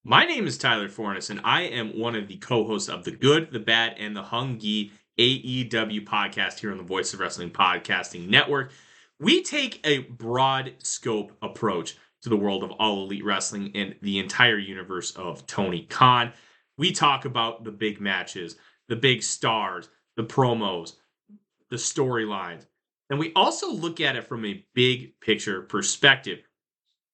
My name is Tyler Fornes, and I am one of the co-hosts of the Good, the Bad, and the Hungy AEW podcast here on the Voice of Wrestling Podcasting Network. We take a broad scope approach to the world of All Elite Wrestling and the entire universe of Tony Khan. We talk about the big matches, the big stars, the promos, the storylines, and we also look at it from a big picture perspective.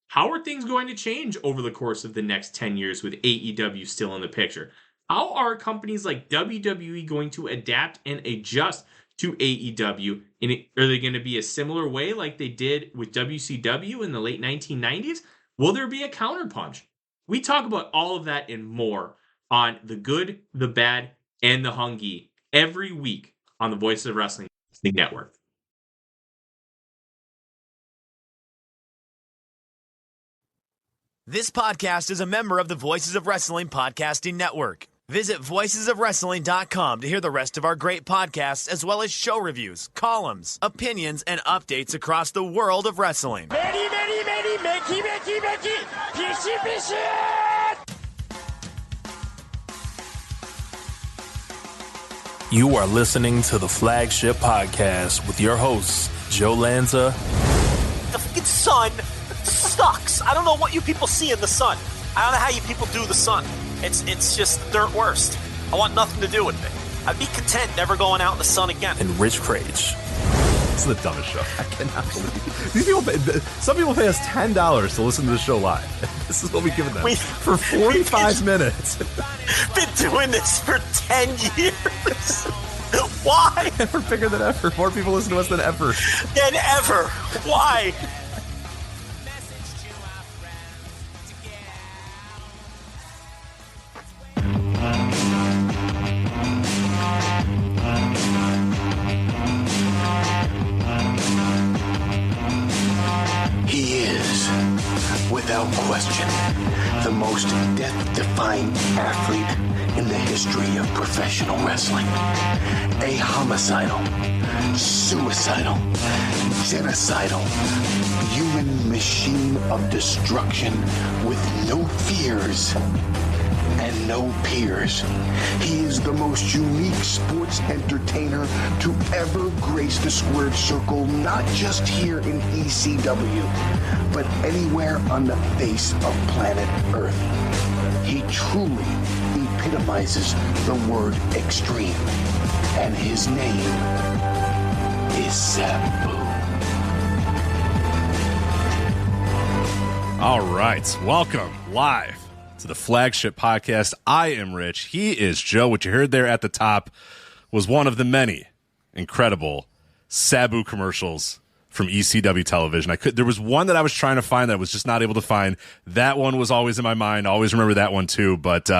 How are things going to change over the course of the next 10 years with AEW still in the picture? How are companies like WWE going to adapt and adjust to AEW? Are they going to be a similar way like they did with WCW in the late 1990s? Will there be a counterpunch? We talk about all of that and more on The Good, the Bad, and the Hungy every week on the Voice of Wrestling Network. This podcast is a member of the Voices of Wrestling Podcasting Network. Visit voicesofwrestling.com to hear the rest of our great podcasts, as well as show reviews, columns, opinions, and updates across the world of wrestling. You are listening to the Flagship Podcast with your hosts, Joe Lanza. The fucking sun sucks. I don't know what you people see in the sun. I don't know how you people do the sun. It's just the dirt worst. I want nothing to do with it. I'd be content never going out in the sun again. And Rich Crage. It's the dumbest show. I cannot believe these people. Some people pay us $10 to listen to the show live. This is what we've given them for 45 minutes. Been doing this for 10 years. Why? We're bigger than ever. More people listen to us than ever. Than ever. Why? He is, without question, the most death-defying athlete in the history of professional wrestling. A homicidal, suicidal, genocidal, human machine of destruction with no fears and no peers. He is the most unique sports entertainer to ever grace the squared circle, not just here in ECW, but anywhere on the face of planet Earth. He truly epitomizes the word extreme, and his name is Sabu. All right, welcome live to the Flagship Podcast. I am Rich. He is Joe. What you heard there at the top was one of the many incredible Sabu commercials from ECW television. There was one that I was trying to find that I was just not able to find. That one was always in my mind. I always remember that one too. But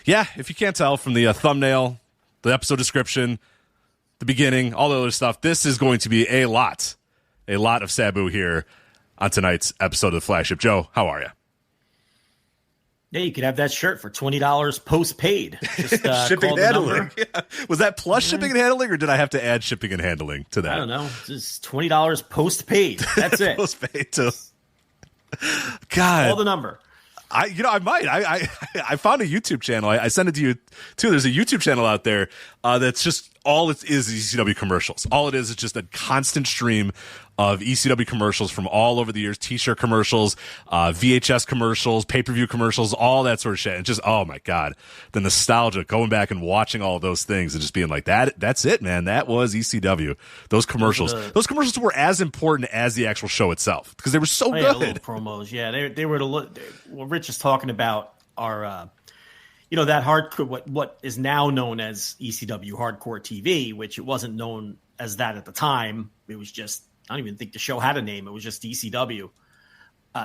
yeah, if you can't tell from the thumbnail, the episode description, the beginning, all the other stuff, this is going to be a lot of Sabu here on tonight's episode of the Flagship. Joe, how are you? Yeah, you could have that shirt for $20 post-paid. Just shipping and handling. Yeah. Was that plus shipping and handling, or did I have to add shipping and handling to that? I don't know. Just $20 post-paid. That's it. Post-paid too. God, call the number. I might. I found a YouTube channel. I sent it to you too. There's a YouTube channel out there that's just all it is ECW commercials. All it is just a constant stream of ECW commercials from all over the years, t-shirt commercials, VHS commercials, pay-per-view commercials, all that sort of shit. And just, oh my God, the nostalgia, going back and watching all of those things and just being like, that's it, man. That was ECW. Those commercials were as important as the actual show itself because they were so good. Little promos. Yeah, they were what Rich is talking about are, that hardcore, what is now known as ECW Hardcore TV, which it wasn't known as that at the time. It was just, I don't even think the show had a name. It was just ECW.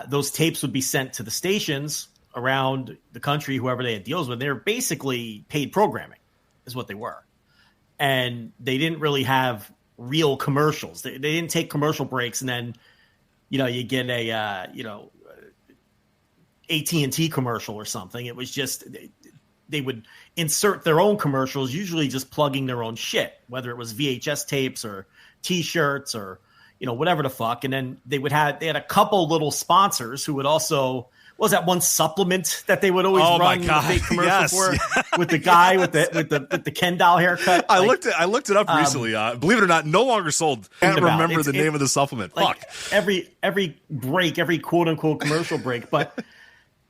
Those tapes would be sent to the stations around the country, whoever they had deals with. They were basically paid programming is what they were. And they didn't really have real commercials. They didn't take commercial breaks and then, you get a, AT&T commercial or something. It was just, they would insert their own commercials, usually just plugging their own shit, whether it was VHS tapes or T-shirts or, whatever the fuck. And then they had a couple little sponsors who would also, was that one supplement that they would always run the fake commercial for with the guy with the Ken doll haircut? I looked it up recently. Believe it or not, no longer sold. Can't remember the name of the supplement. Like every break, every quote unquote commercial break, but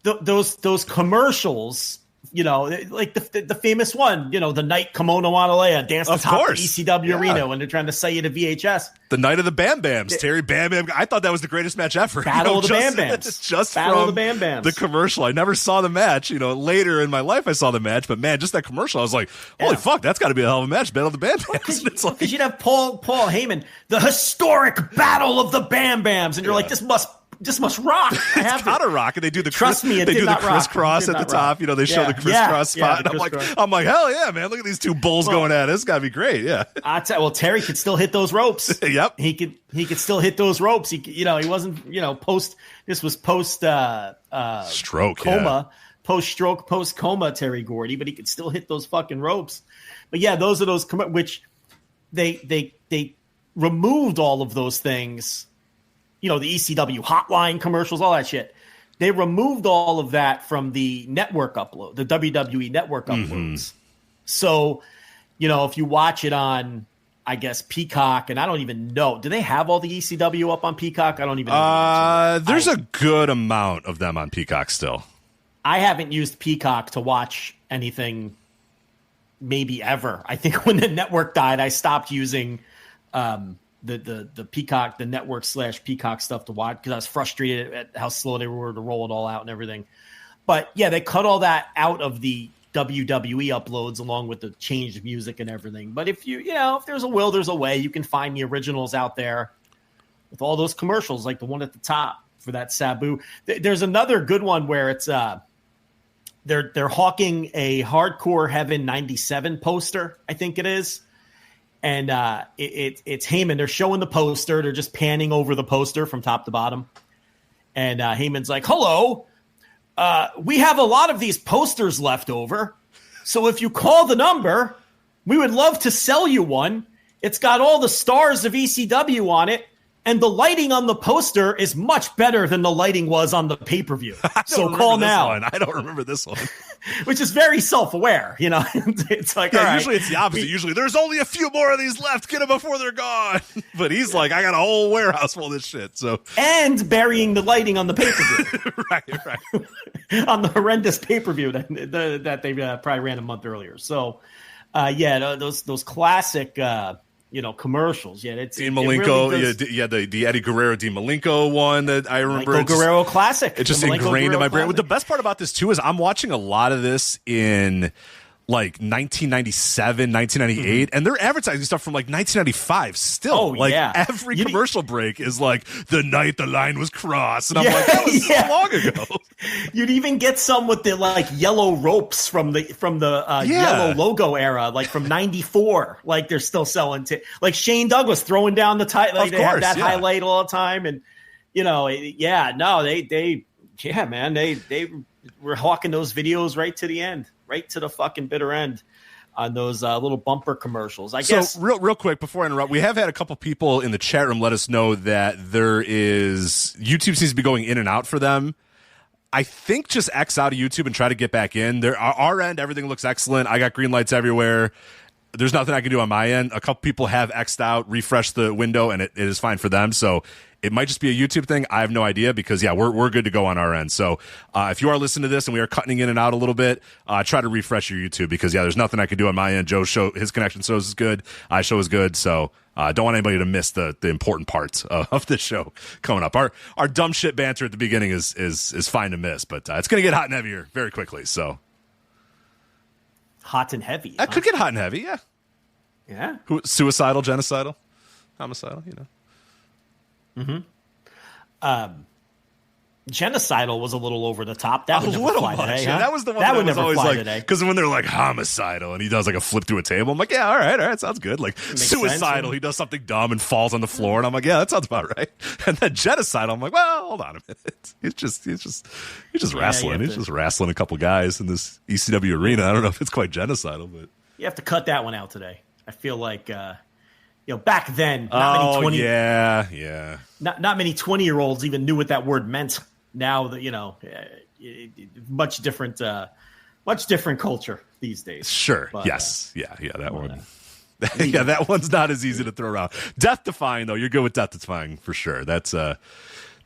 those commercials. Like the famous one, the night Kimono Wanalea danced the top of the ECW arena when they're trying to sell you to VHS. The night of the Bam Bams, Terry Bam Bam. I thought that was the greatest match ever. Battle of the Bam Bams. Just Battle from of the Bam Bams. The commercial. I never saw the match. Later in my life I saw the match, but man, just that commercial, I was like, holy fuck, that's got to be a hell of a match. Battle of the Bam Bams. Because you'd have Paul Heyman, the historic Battle of the Bam Bams, and you're like, this must rock. I have it's gotta rock, and they do the crisscross at the top. They show the crisscross spot. And I'm like, hell yeah, man! Look at these two bulls going at it. It's gotta be great. Yeah. Terry could still hit those ropes. Yep. He could still hit those ropes. He wasn't post. This was post stroke coma, post stroke, post coma Terry Gordy, but he could still hit those fucking ropes. But yeah, those are those which they removed all of those things. The ECW hotline commercials, all that shit. They removed all of that from the network upload, the WWE network uploads. So, if you watch it on, I guess, Peacock, and I don't even know. Do they have all the ECW up on Peacock? I don't even know. There's a good amount of them on Peacock still. I haven't used Peacock to watch anything maybe ever. I think when the network died, I stopped using the Peacock, the network / Peacock stuff to watch because I was frustrated at how slow they were to roll it all out and everything. But yeah, they cut all that out of the WWE uploads along with the changed music and everything. But if if there's a will, there's a way. You can find the originals out there with all those commercials, like the one at the top for that Sabu. There's another good one where it's they're hawking a Hardcore Heaven 97 poster, I think it is. And it's Heyman. They're showing the poster. They're just panning over the poster from top to bottom. And Heyman's like, hello, we have a lot of these posters left over. So if you call the number, we would love to sell you one. It's got all the stars of ECW on it. And the lighting on the poster is much better than the lighting was on the pay-per-view. So call now. I don't remember this one. Which is very self-aware, It's like, all right. Usually it's the opposite. Usually there's only a few more of these left. Get them before they're gone. But he's like, I got a whole warehouse full of this shit. So and burying the lighting on the pay-per-view. right. On the horrendous pay-per-view that they probably ran a month earlier. So, those classic. Commercials. Yeah, it's Dean Malenko. Really the Eddie Guerrero Dean Malenko one that I remember. Michael Guerrero classic. It just ingrained in my brain. The best part about this too is I'm watching a lot of this in like 1997, 1998, and they're advertising stuff from like 1995 still. Every commercial break is like the night the line was crossed, and I'm like, that was so long ago. You'd even get some with the like yellow ropes from the yellow logo era, like from ¡94. Like they're still selling like Shane Douglas throwing down the title. Like they have that highlight all the time, and they were hawking those videos right to the end. Right to the fucking bitter end on those little bumper commercials. I guess. So real quick before I interrupt, we have had a couple people in the chat room let us know that YouTube seems to be going in and out for them. I think just X out of YouTube and try to get back in. Our end, everything looks excellent. I got green lights everywhere. There's nothing I can do on my end. A couple people have X'd out, refreshed the window, and it is fine for them. So it might just be a YouTube thing. I have no idea because, we're good to go on our end. So if you are listening to this and we are cutting in and out a little bit, try to refresh your YouTube because, there's nothing I can do on my end. Joe's show, his connection shows is good. I show is good. So don't want anybody to miss the important parts of this show coming up. Our dumb shit banter at the beginning is fine to miss, but it's going to get hot and heavier very quickly. So hot and heavy. That could get hot and heavy. Yeah. Yeah. Suicidal, genocidal, homicidal, Genocidal was a little over the top. That would never fly today. Huh? That was the one that was always like, because when they're like homicidal and he does like a flip through a table, I'm like, yeah, all right, sounds good. Like suicidal, he does something dumb and falls on the floor, and I'm like, yeah, that sounds about right. And then genocidal, I'm like, well, hold on a minute. He's just wrestling. He's just wrestling a couple guys in this ECW arena. I don't know if it's quite genocidal, but you have to cut that one out today. I feel like back then, not many 20 yeah. Not many 20-year-olds even knew what that word meant. Now that much different culture these days. Sure. But, yes. Yeah. That one. Yeah, that one's not as easy to throw around. Death Defying, though, you're good with Death Defying for sure. That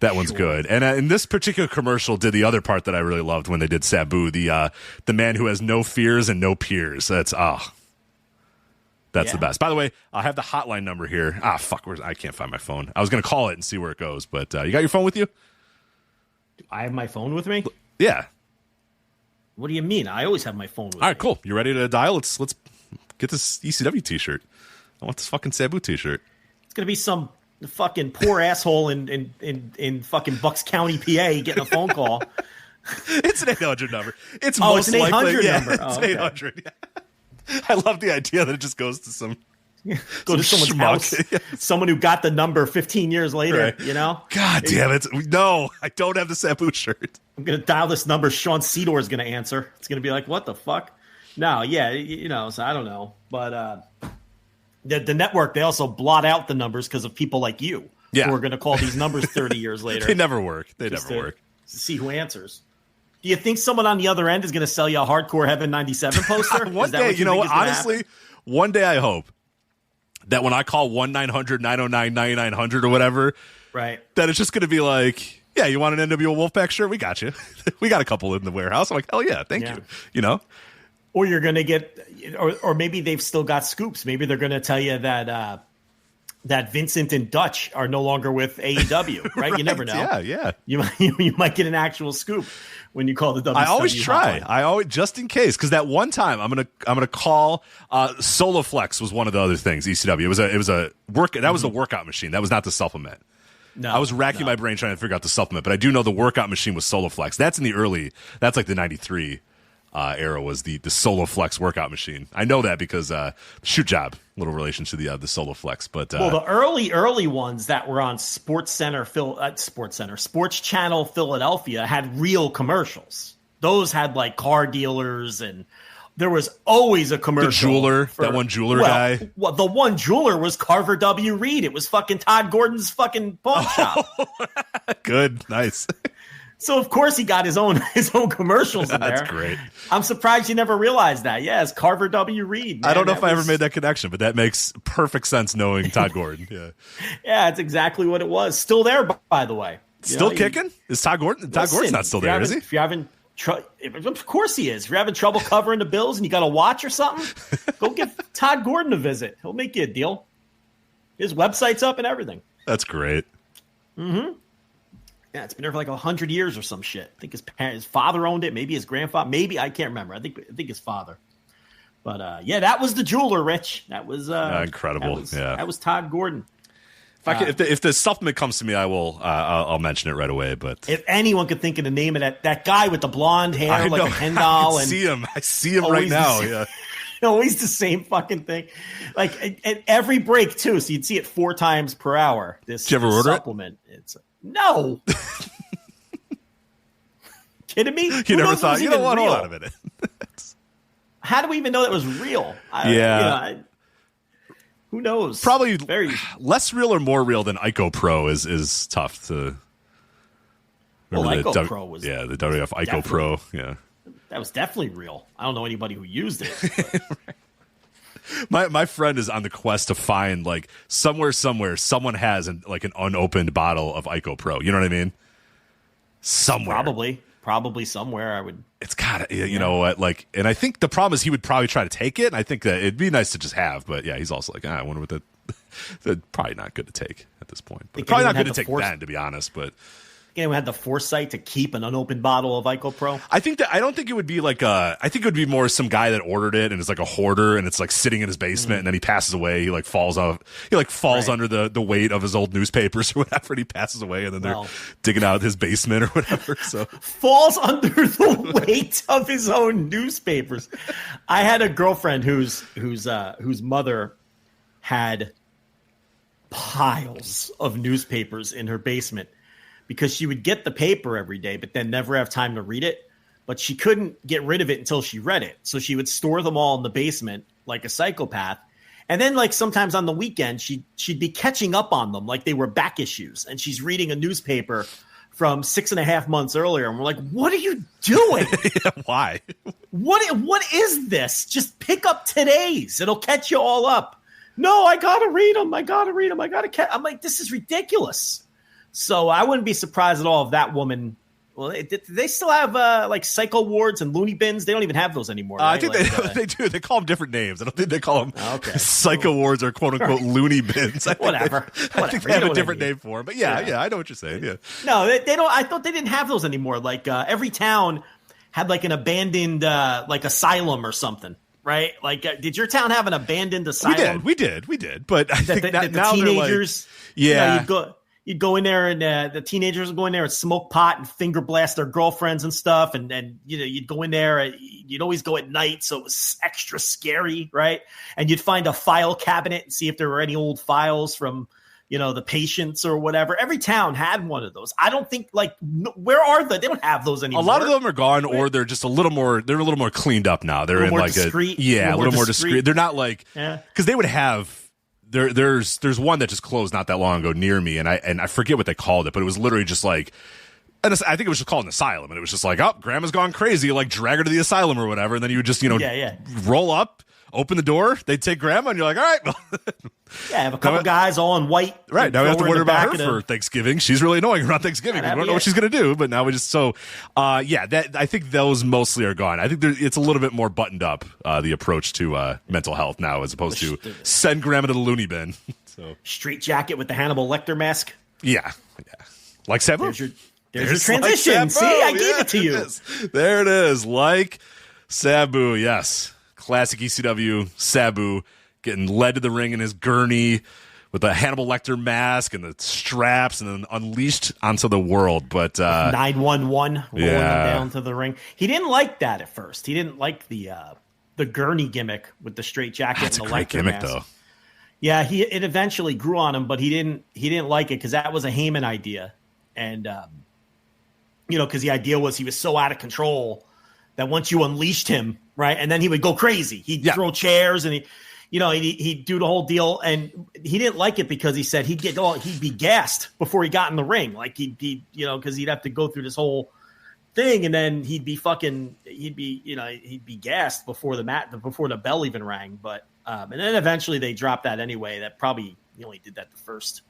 one's good. And in this particular commercial, did the other part that I really loved when they did Sabu, the man who has no fears and no peers. That's the best. By the way, I have the hotline number here. I can't find my phone. I was going to call it and see where it goes, but you got your phone with you? I have my phone with me? Yeah. What do you mean? I always have my phone with me. All right, cool. You ready to dial? Let's get this ECW t-shirt. I want this fucking Sabu t-shirt. It's going to be some fucking poor asshole in fucking Bucks County, PA getting a phone call. It's an 800 number. It's an 800 number. It's an 800. Yeah. I love the idea that it just goes to someone's schmuck. House. Someone who got the number 15 years later, right. God damn it. No, I don't have the Sabu shirt. I'm going to dial this number. Sean Cedor is going to answer. It's going to be like, what the fuck? No, yeah, so I don't know. But the network, they also blot out the numbers because of people like you who are going to call these numbers 30 years later. They never work. To see who answers. Do you think someone on the other end is going to sell you a Hardcore Heaven 97 poster? One day, honestly, one day I hope that when I call 1-900-909-9900 or whatever, right, that it's just going to be like, yeah, you want an NWO Wolfpack shirt? We got you. We got a couple in the warehouse. I'm like, hell yeah, thank you. Or you're going to get, or maybe they've still got scoops. Maybe they're going to tell you that that Vincent and Dutch are no longer with AEW, right? You never know. Yeah. You might get an actual scoop when you call the WCW. I always try. hotline. I always, just in case, because that one time I'm gonna call. Soloflex was one of the other things. ECW. It was a work. That was the workout machine. That was not the supplement. No, I was racking my brain trying to figure out the supplement, but I do know the workout machine was Soloflex. That's in the early. That's like the '93 era was the Soloflex workout machine. I know that because Shoot Job, little relation to the Soloflex. But the early ones that were on Sports Channel Philadelphia had real commercials. Those had like car dealers, and there was always a commercial. The jeweler, that one jeweler guy. Well, the one jeweler was Carver W. Reed. It was fucking Todd Gordon's fucking pawn shop. Good, nice. So of course he got his own commercials in there. That's great. I'm surprised you never realized that. Yeah, it's Carver W. Reed. Man. I don't know if I ever made that connection, but that makes perfect sense knowing Todd Gordon. Yeah, yeah, it's exactly what it was. Still there, by the way. Still kicking? Is Todd Gordon? Todd Gordon's not still there, is he? If you're having of course he is. If you're having trouble covering the Bills and you got to watch or something, go give Todd Gordon a visit. He'll make you a deal. His website's up and everything. That's great. Mm-hmm. Yeah, it's been there for like 100 years or some shit. I think his father owned it. Maybe his grandfather. Maybe, I can't remember. I think his father. But that was the jeweler, Rich. That was incredible. That was Todd Gordon. If the supplement comes to me, I will. I'll mention it right away. But if anyone could think of the name of that guy with the blonde hair, like a Ken doll, I see him right now. Yeah. Always the same fucking thing, like at every break too. So you'd see it 4 times per hour. This did you ever order supplement? No. Kidding me? You never thought, you know what? Hold on a minute. How do we even know that was real? Who knows? Probably very less real or more real than Ico Pro is tough to. Ico Pro was the WF Ico Pro. Yeah, that was definitely real. I don't know anybody who used it. My friend is on the quest to find like somewhere someone has an unopened bottle of Ico Pro. You know what I mean? Somewhere, probably somewhere. I would. It's gotta, you know what? Like, and I think the problem is he would probably try to take it. And I think that it'd be nice to just have, but yeah, he's also like, I wonder what that. Probably not good to take at this point. But probably not good to take then, to be honest. But. Anyone had the foresight to keep an unopened bottle of Ico Pro? I don't think it would be like I think it would be more some guy that ordered it and is like a hoarder and it's like sitting in his basement and then he passes away. He like falls off. He like falls under the weight of his old newspapers or whatever. And he passes away and then they're digging out his basement or whatever. So falls under the weight of his own newspapers. I had a girlfriend whose mother had piles of newspapers in her basement. Because she would get the paper every day, but then never have time to read it. But she couldn't get rid of it until she read it. So she would store them all in the basement like a psychopath. And then like sometimes on the weekend, she'd be catching up on them like they were back issues. And she's reading a newspaper from 6.5 months earlier. And we're like, what are you doing? Yeah, why? What is this? Just pick up today's. It'll catch you all up. No, I got to read them. I'm like, this is ridiculous. So I wouldn't be surprised at all if that woman. Well, do they still have like Psycho Wards and Looney Bins? They don't even have those anymore. Right? I think they do. They call them different names. I don't think they call them Psycho Wards or quote unquote Looney Bins. Whatever. I think they have a different name for them. But yeah, I know what you're saying. Yeah. No, they don't. I thought they didn't have those anymore. Like every town had like an abandoned like asylum or something. Right? Like, did your town have an abandoned asylum? We did. But I think the now teenagers, they're like, you'd go in there and the teenagers would go in there and smoke pot and finger blast their girlfriends and stuff. And you'd go in there. You'd always go at night, so it was extra scary, right? And you'd find a file cabinet and see if there were any old files from the patients or whatever. Every town had one of those. I don't think where are they? They don't have those anymore. A lot of them are gone, or they're just a little more cleaned up now. They're in like discreet, a little more discreet. They're not like, because they would have, there's one that just closed not that long ago near me. And I forget what they called it, but it was literally just like, and I think it was just called an asylum. And it was just like, oh, grandma's gone crazy. Like drag her to the asylum or whatever. And then you would just, roll up, open the door, they'd take grandma, and you're like, all right. Well, have a couple guys all in white. Right. Now we have to wonder about her for Thanksgiving. She's really annoying around Thanksgiving. We don't know what she's going to do, but now we just, I think those mostly are gone. I think it's a little bit more buttoned up, the approach to mental health now, as opposed to send grandma to the loony bin. So Street jacket with the Hannibal Lecter mask. Yeah. Like Sabu. There's your transition. Like See, I gave it to you. There it is. Like Sabu, yes. Classic ECW Sabu getting led to the ring in his gurney with the Hannibal Lecter mask and the straps, and then unleashed onto the world. But 911 rolling him down to the ring. He didn't like that at first. He didn't like the gurney gimmick with the straight jacket and the Lecter gimmick, mask. though. Yeah, it eventually grew on him, but he didn't like it because that was a Heyman idea, and because the idea was he was so out of control that once you unleashed him, right, and then he would go crazy. He'd throw chairs and he'd do the whole deal, and he didn't like it because he said he'd be gassed before he got in the ring, like he'd because he'd have to go through this whole thing, and then he'd be gassed before the bell even rang. But and then eventually they dropped that anyway. That probably he only did that the first.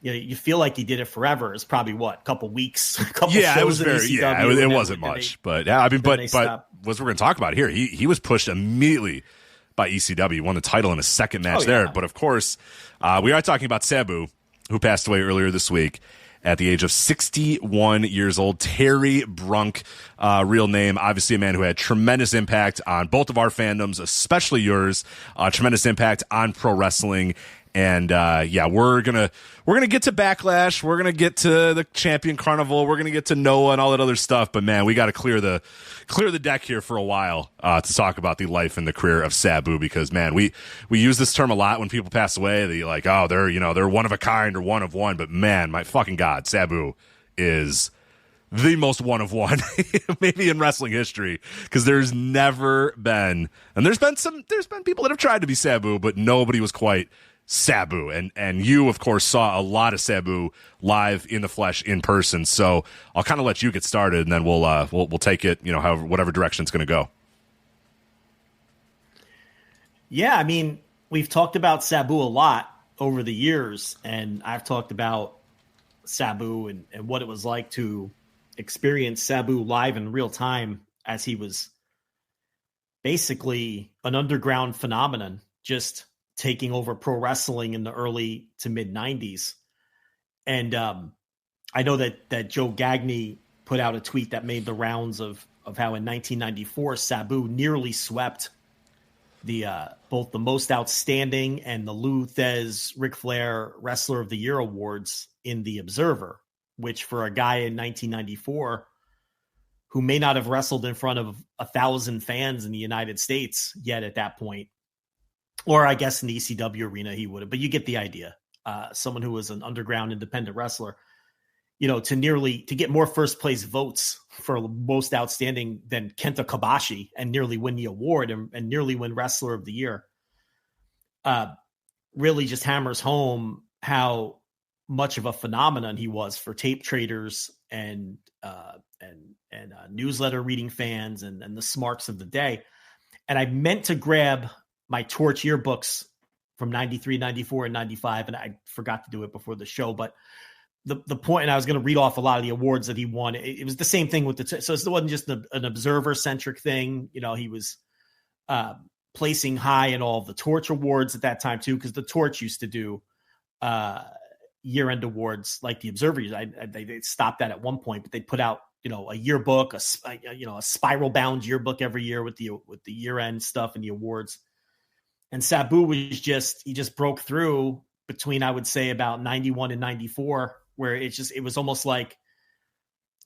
You feel like he did it forever. It's probably a couple weeks, shows. It was very, ECW, it wasn't much, but what we're going to talk about here, he was pushed immediately by ECW. He won the title in his second match there. But of course, we are talking about Sabu, who passed away earlier this week at the age of 61 years old. Terry Brunk, real name, obviously a man who had tremendous impact on both of our fandoms, especially yours, tremendous impact on pro wrestling. And we're gonna get to Backlash. We're gonna get to the Champion Carnival. We're gonna get to Noah and all that other stuff. But man, we got to clear the deck here for a while to talk about the life and the career of Sabu, because man, we use this term a lot when people pass away. They're like, oh, they're one of a kind or one of one. But man, my fucking God, Sabu is the most one of one, maybe in wrestling history, because there's never been, and there's been people that have tried to be Sabu, but nobody was quite Sabu, and you of course saw a lot of Sabu live in the flesh in person. So I'll kind of let you get started, and then we'll take it, whatever direction it's going to go. Yeah, I mean, we've talked about Sabu a lot over the years, and I've talked about Sabu and what it was like to experience Sabu live in real time, as he was basically an underground phenomenon, just taking over pro wrestling in the early to mid 90s. And I know that Joe Gagne put out a tweet that made the rounds of how in 1994, Sabu nearly swept the both the most outstanding and the Lou Thez Ric Flair Wrestler of the Year awards in the Observer, which for a guy in 1994 who may not have wrestled in front of 1,000 fans in the United States yet at that point, or I guess in the ECW arena he would have, but you get the idea. Someone who was an underground independent wrestler, to get more first place votes for most outstanding than Kenta Kobashi and nearly win the award and nearly win Wrestler of the Year, really just hammers home how much of a phenomenon he was for tape traders and newsletter reading fans and the smarks of the day. And I meant to grab my Torch yearbooks from 93, 94, and 95, and I forgot to do it before the show. But the point, and I was going to read off a lot of the awards that he won. It was the same thing with so it wasn't just an observer-centric thing. You know, he was placing high in all of the Torch awards at that time too, because the Torch used to do year-end awards like the Observer. They stopped that at one point, but they put out, you know, a yearbook, a spiral-bound yearbook every year with the year-end stuff and the awards. And Sabu he just broke through between, I would say, about 91 and 94, where it was almost like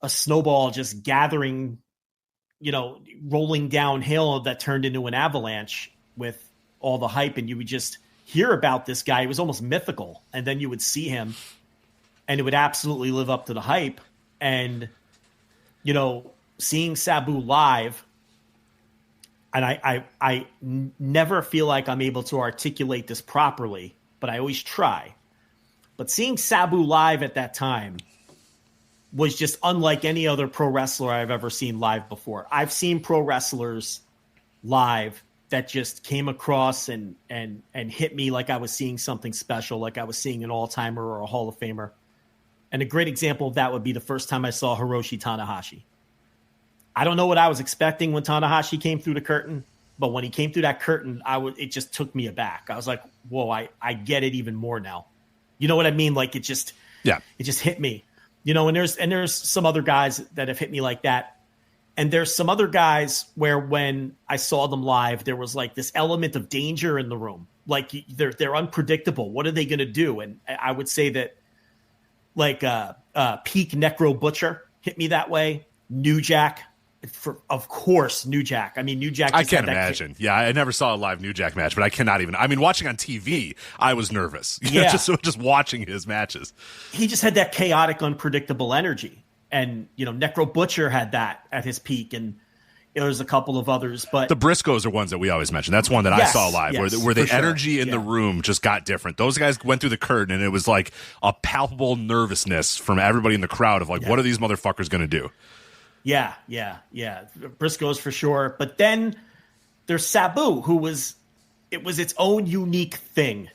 a snowball just gathering, you know, rolling downhill that turned into an avalanche with all the hype. And you would just hear about this guy. It was almost mythical. And then you would see him and it would absolutely live up to the hype. And, you know, seeing Sabu live, and I never feel like I'm able to articulate this properly, but I always try. But seeing Sabu live at that time was just unlike any other pro wrestler I've ever seen live before. I've seen pro wrestlers live that just came across and hit me like I was seeing something special, like I was seeing an all-timer or a Hall of Famer. And a great example of that would be the first time I saw Hiroshi Tanahashi. I don't know what I was expecting when Tanahashi came through the curtain, but when he came through that curtain, it just took me aback. I was like, whoa, I get it even more now. You know what I mean? Like it just hit me, you know, and there's some other guys that have hit me like that. And there's some other guys where when I saw them live, there was like this element of danger in the room. Like they're unpredictable. What are they going to do? And I would say that like peak Necro Butcher hit me that way. New Jack. Of course, New Jack. I mean, New Jack. I can't imagine. Yeah, I never saw a live New Jack match, but I cannot even. I mean, watching on TV, I was nervous. Yeah, just watching his matches. He just had that chaotic, unpredictable energy, and you know, Necro Butcher had that at his peak, and there's a couple of others. But the Briscoes are ones that we always mention. That's one that I saw live, where the energy in the room just got different. Those guys went through the curtain, and it was like a palpable nervousness from everybody in the crowd of like, what are these motherfuckers going to do? Yeah. Briscoes for sure. But then there's Sabu, it was its own unique thing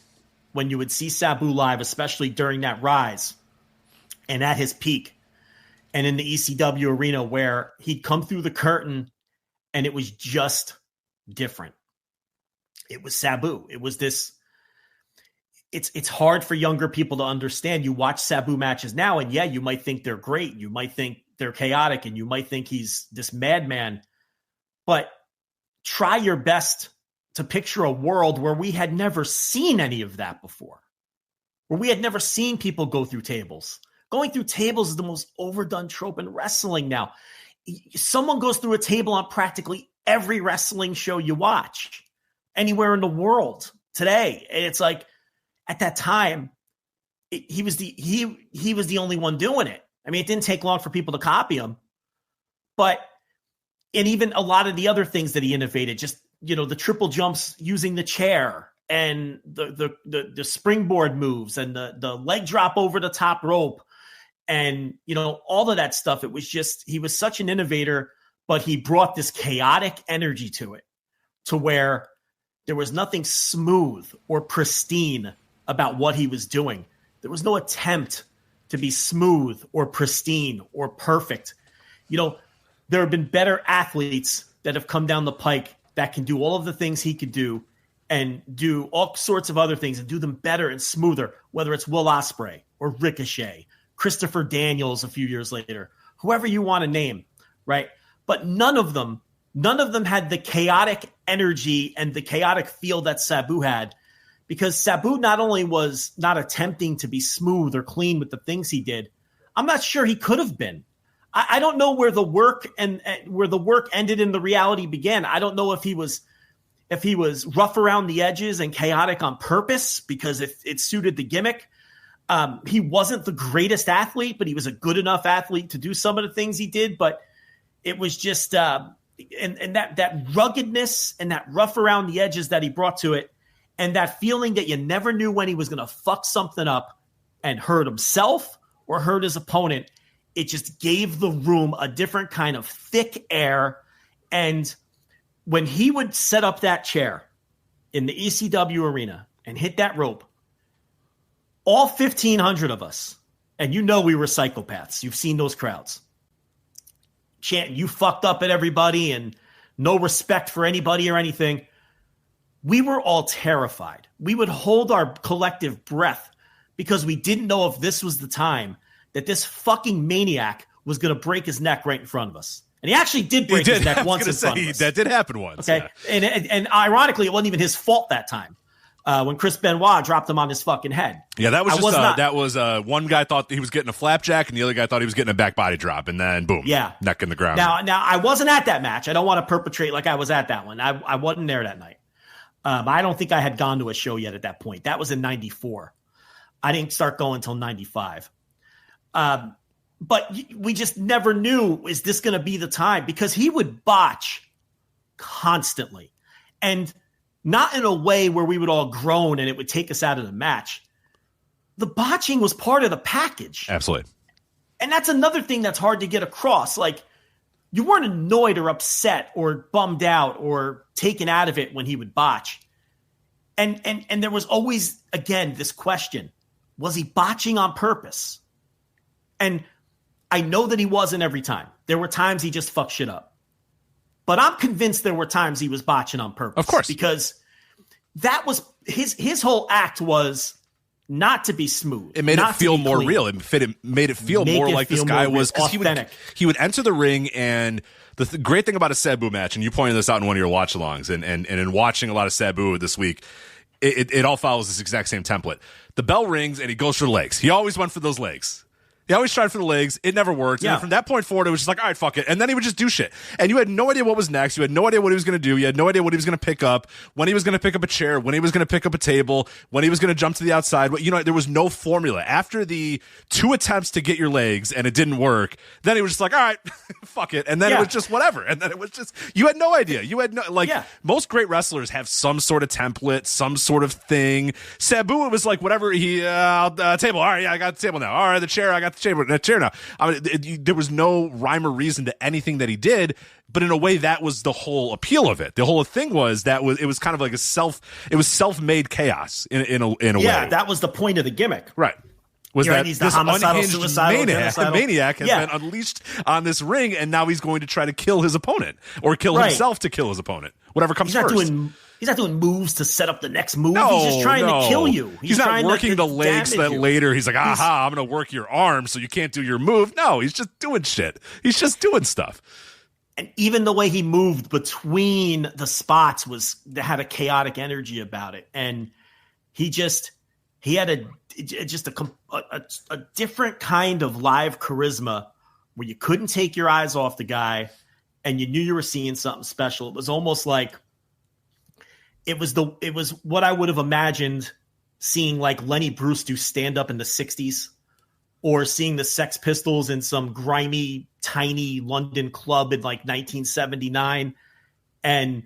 when you would see Sabu live, especially during that rise and at his peak and in the ECW arena where he'd come through the curtain and it was just different. It was Sabu. It was this. It's hard for younger people to understand. You watch Sabu matches now and you might think they're great. You might think they're chaotic and you might think he's this madman, but try your best to picture a world where we had never seen any of that before, where we had never seen people go through tables. Going through tables is the most overdone trope in wrestling now. Someone goes through a table on practically every wrestling show you watch anywhere in the world today. And it's like, at that time, he was the only one doing it. I mean, it didn't take long for people to copy him, and even a lot of the other things that he innovated, just, you know, the triple jumps using the chair and the springboard moves and the leg drop over the top rope and, you know, all of that stuff. It was just, he was such an innovator, but he brought this chaotic energy to it, to where there was nothing smooth or pristine about what he was doing. There was no attempt to be smooth or pristine or perfect. You know, there have been better athletes that have come down the pike that can do all of the things he could do and do all sorts of other things and do them better and smoother, whether it's Will Ospreay or Ricochet, Christopher Daniels a few years later, whoever you want to name, right? But none of them had the chaotic energy and the chaotic feel that Sabu had. Because Sabu not only was not attempting to be smooth or clean with the things he did, I'm not sure he could have been. I don't know where the work and where the work ended and the reality began. I don't know if he was rough around the edges and chaotic on purpose because it suited the gimmick. He wasn't the greatest athlete, but he was a good enough athlete to do some of the things he did. But it was just and that ruggedness and that rough around the edges that he brought to it. And that feeling that you never knew when he was going to fuck something up and hurt himself or hurt his opponent, it just gave the room a different kind of thick air. And when he would set up that chair in the ECW arena and hit that rope, all 1,500 of us, and you know we were psychopaths. You've seen those crowds. Chanting, you fucked up at everybody and no respect for anybody or anything. We were all terrified. We would hold our collective breath because we didn't know if this was the time that this fucking maniac was going to break his neck right in front of us. And he actually did break his neck once in front of us. That did happen once. Okay. Yeah. And ironically, it wasn't even his fault that time. When Chris Benoit dropped him on his fucking head. Yeah, that was one guy thought he was getting a flapjack and the other guy thought he was getting a back body drop, and then boom, neck in the ground. Now I wasn't at that match. I don't want to perpetrate like I was at that one. I wasn't there that night. I don't think I had gone to a show yet at that point. That was in 94. I didn't start going until 95. But we just never knew, is this going to be the time? Because he would botch constantly. And not in a way where we would all groan and it would take us out of the match. The botching was part of the package. Absolutely. And that's another thing that's hard to get across. Like, you weren't annoyed or upset or bummed out or taken out of it when he would botch. And there was always, again, this question. Was he botching on purpose? And I know that he wasn't every time. There were times he just fucked shit up. But I'm convinced there were times he was botching on purpose. Of course. Because that was his whole act was not to be smooth. It made it feel more clean. Real. It made it feel more like this guy was, because he would enter the ring, and the great thing about a Sabu match, and you pointed this out in one of your watch-alongs, and in watching a lot of Sabu this week, it all follows this exact same template. The bell rings and he goes for the legs. He always went for those legs. He always tried for the legs. It never worked. Yeah. And from that point forward, it was just like, all right, fuck it. And then he would just do shit. And you had no idea what was next. You had no idea what he was going to do. You had no idea what he was going to pick up, when he was going to pick up a chair, when he was going to pick up a table, when he was going to jump to the outside. You know, there was no formula. After the 2 attempts to get your legs and it didn't work, then he was just like, all right, fuck it. And then it was just whatever. And then it was just, you had no idea. You had no, most great wrestlers have some sort of template, some sort of thing. Sabu, it was like whatever table. All right, yeah, I got the table now. All right, the chair, I got the chair now. I mean, there was no rhyme or reason to anything that he did, but in a way, that was the whole appeal of it. The whole thing was it was kind of like self-made chaos in a way. Yeah, that was the point of the gimmick, right? Was that he's this unhinged maniac has been unleashed on this ring, and now he's going to try to kill his opponent or kill himself to kill his opponent, whatever comes first. He's not doing moves to set up the next move. He's just trying to kill you. He's not working the legs that later he's like, aha, I'm going to work your arm so you can't do your move. No, he's just doing shit. He's just doing stuff. And even the way he moved between the spots had a chaotic energy about it. And he had a different kind of live charisma where you couldn't take your eyes off the guy and you knew you were seeing something special. It was almost like, it was what I would have imagined seeing like Lenny Bruce do stand up in the 60s, or seeing the Sex Pistols in some grimy, tiny London club in like 1979. And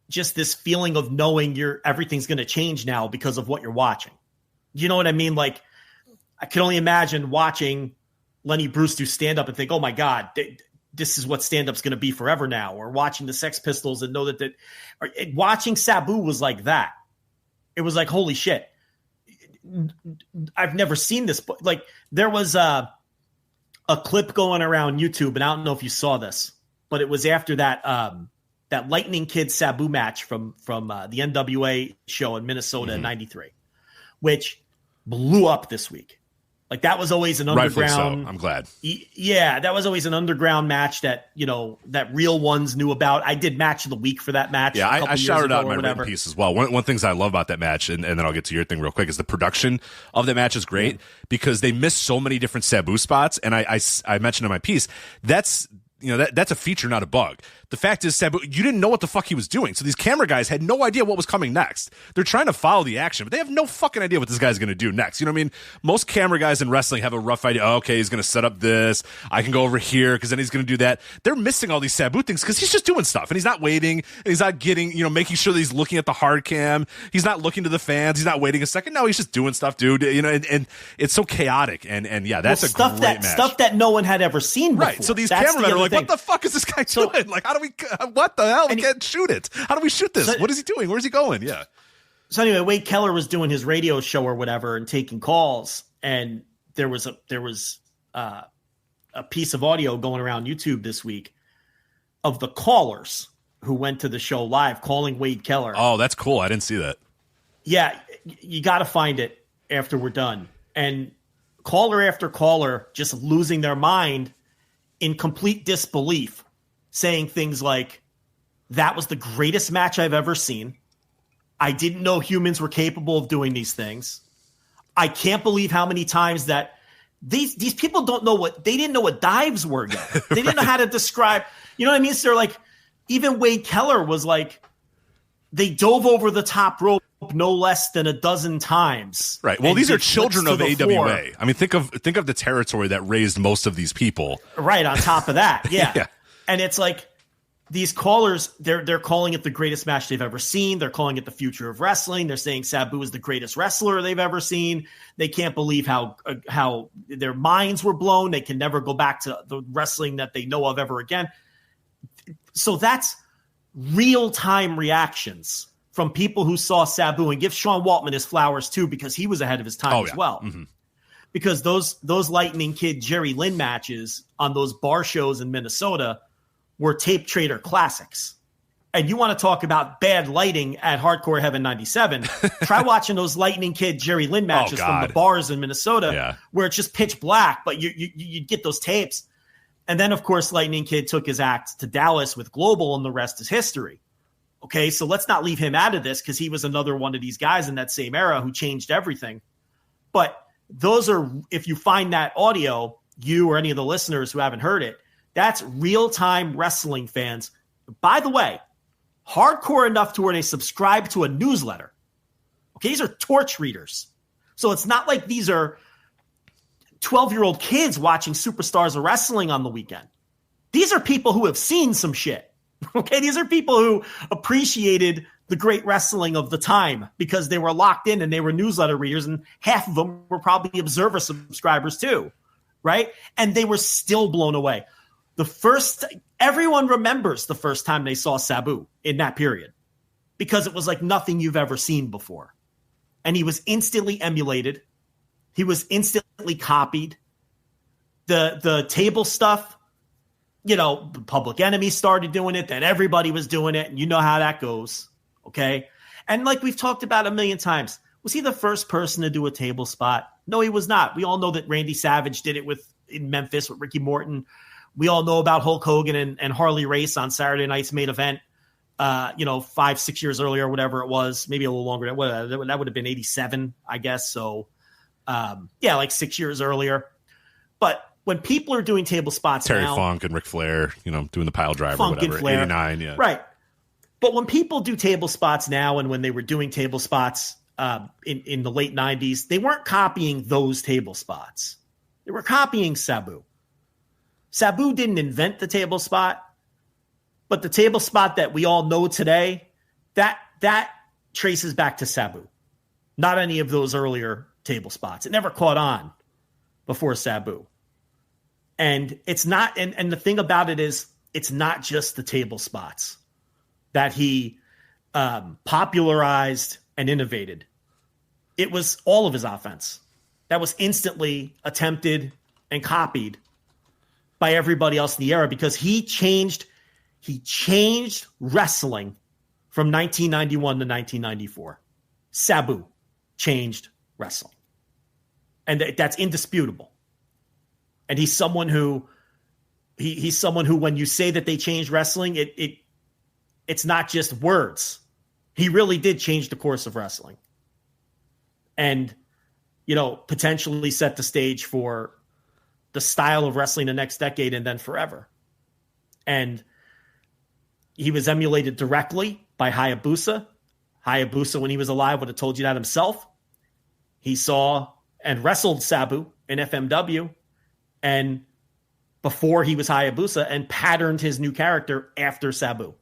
just this feeling of knowing everything's going to change now because of what you're watching. You know what I mean? Like, I can only imagine watching Lenny Bruce do stand up and think, oh my God, this is what stand-up's going to be forever now. Or watching the Sex Pistols and know that watching Sabu was like that. It was like, holy shit. I've never seen this. But like, there was a clip going around YouTube, and I don't know if you saw this, but it was after that Lightning Kid Sabu match from the NWA show in Minnesota in 93, which blew up this week. Like, that was always an underground. Rightfully so. I'm glad. Yeah, that was always an underground match that, that real ones knew about. I did match of the week for that match. Yeah, I shouted out in my written piece as well. One things I love about that match, and then I'll get to your thing real quick, is the production of that match is great because they missed so many different Sabu spots. And I mentioned in my piece, that's that's a feature, not a bug. The fact is, Sabu, you didn't know what the fuck he was doing. So these camera guys had no idea what was coming next. They're trying to follow the action, but they have no fucking idea what this guy's going to do next. You know what I mean? Most camera guys in wrestling have a rough idea. Oh, okay, he's going to set up this. I can go over here because then he's going to do that. They're missing all these Sabu things because he's just doing stuff and he's not waiting and he's not getting, making sure that he's looking at the hard cam. He's not looking to the fans. He's not waiting a second. No, he's just doing stuff, dude. And it's so chaotic. And yeah, that's a great match. Stuff that no one had ever seen before. Right. So these cameramen are like, what the fuck is this guy doing? Like, how do we, what the hell? We can't shoot it. How do we shoot this? What is he doing? Where's he going? Yeah. So anyway, Wade Keller was doing his radio show or whatever and taking calls. And there was a piece of audio going around YouTube this week of the callers who went to the show live calling Wade Keller. Oh, that's cool. I didn't see that. Yeah. You got to find it after we're done. And caller after caller just losing their mind in complete disbelief, saying things like, that was the greatest match I've ever seen. I didn't know humans were capable of doing these things. I can't believe how many times that these people they didn't know what dives were yet. They didn't know how to describe, you know what I mean? So they're like, even Wade Keller was like, they dove over the top rope no less than a dozen times. Right. Well, these are children of AWA. I mean, think of the territory that raised most of these people. Right. On top of that. Yeah. Yeah. And it's like these callers, they're calling it the greatest match they've ever seen. They're calling it the future of wrestling. They're saying Sabu is the greatest wrestler they've ever seen. They can't believe how their minds were blown. They can never go back to the wrestling that they know of ever again. So that's real-time reactions from people who saw Sabu, and give Sean Waltman his flowers too, because he was ahead of his time as well. Mm-hmm. Because those Lightning Kid Jerry Lynn matches on those bar shows in Minnesota were tape trader classics. And you want to talk about bad lighting at Hardcore Heaven 97, try watching those Lightning Kid Jerry Lynn matches from the bars in Minnesota, where it's just pitch black, but you get those tapes. And then, of course, Lightning Kid took his act to Dallas with Global, and the rest is history. Okay, so let's not leave him out of this, because he was another one of these guys in that same era who changed everything. But those are, if you find that audio, you or any of the listeners who haven't heard it, that's real-time wrestling fans. By the way, hardcore enough to where they subscribe to a newsletter. Okay, these are torch readers. So it's not like these are 12-year-old kids watching Superstars of Wrestling on the weekend. These are people who have seen some shit. Okay, these are people who appreciated the great wrestling of the time because they were locked in and they were newsletter readers, and half of them were probably Observer subscribers too, right? And they were still blown away. Everyone remembers the first time they saw Sabu in that period because it was like nothing you've ever seen before. And he was instantly emulated. He was instantly copied. The table stuff, Public Enemy started doing it, then everybody was doing it, and you know how that goes, okay? And like we've talked about a million times, was he the first person to do a table spot? No, he was not. We all know that Randy Savage did it in Memphis with Ricky Morton. We all know about Hulk Hogan and Harley Race on Saturday Night's Main Event, 5-6 years earlier, whatever it was, maybe a little longer. That would have been 87, I guess. So, like 6 years earlier. But when people are doing table spots Terry now, Funk and Ric Flair, doing the pile driver Funk or whatever, and Flair, 89, yeah. Right. But when people do table spots now, and when they were doing table spots in the late 90s, they weren't copying those table spots. They were copying Sabu. Sabu didn't invent the table spot, but the table spot that we all know today, that traces back to Sabu. Not any of those earlier table spots. It never caught on before Sabu. And it's not, and the thing about it is, it's not just the table spots that he popularized and innovated. It was all of his offense that was instantly attempted and copied by everybody else in the era, because he changed wrestling from 1991 to 1994. Sabu changed wrestling. And that's indisputable. And he's someone who when you say that they changed wrestling, it's not just words. He really did change the course of wrestling. And, potentially set the stage for the style of wrestling the next decade and then forever. And he was emulated directly by Hayabusa. Hayabusa, when he was alive, would have told you that himself. He saw and wrestled Sabu in FMW and before he was Hayabusa, and patterned his new character after Sabu.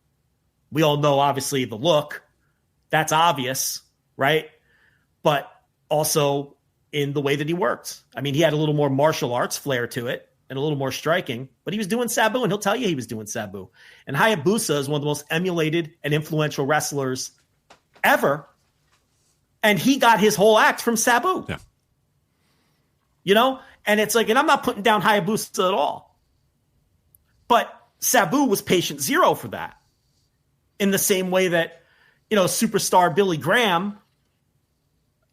We all know, obviously, the look. That's obvious, right? But also in the way that he worked. I mean, he had a little more martial arts flair to it and a little more striking, but he was doing Sabu, and he'll tell you he was doing Sabu. And Hayabusa is one of the most emulated and influential wrestlers ever. And he got his whole act from Sabu. Yeah. You know? And it's like, and I'm not putting down Hayabusa at all. But Sabu was patient zero for that. In the same way that, you know, superstar Billy Graham,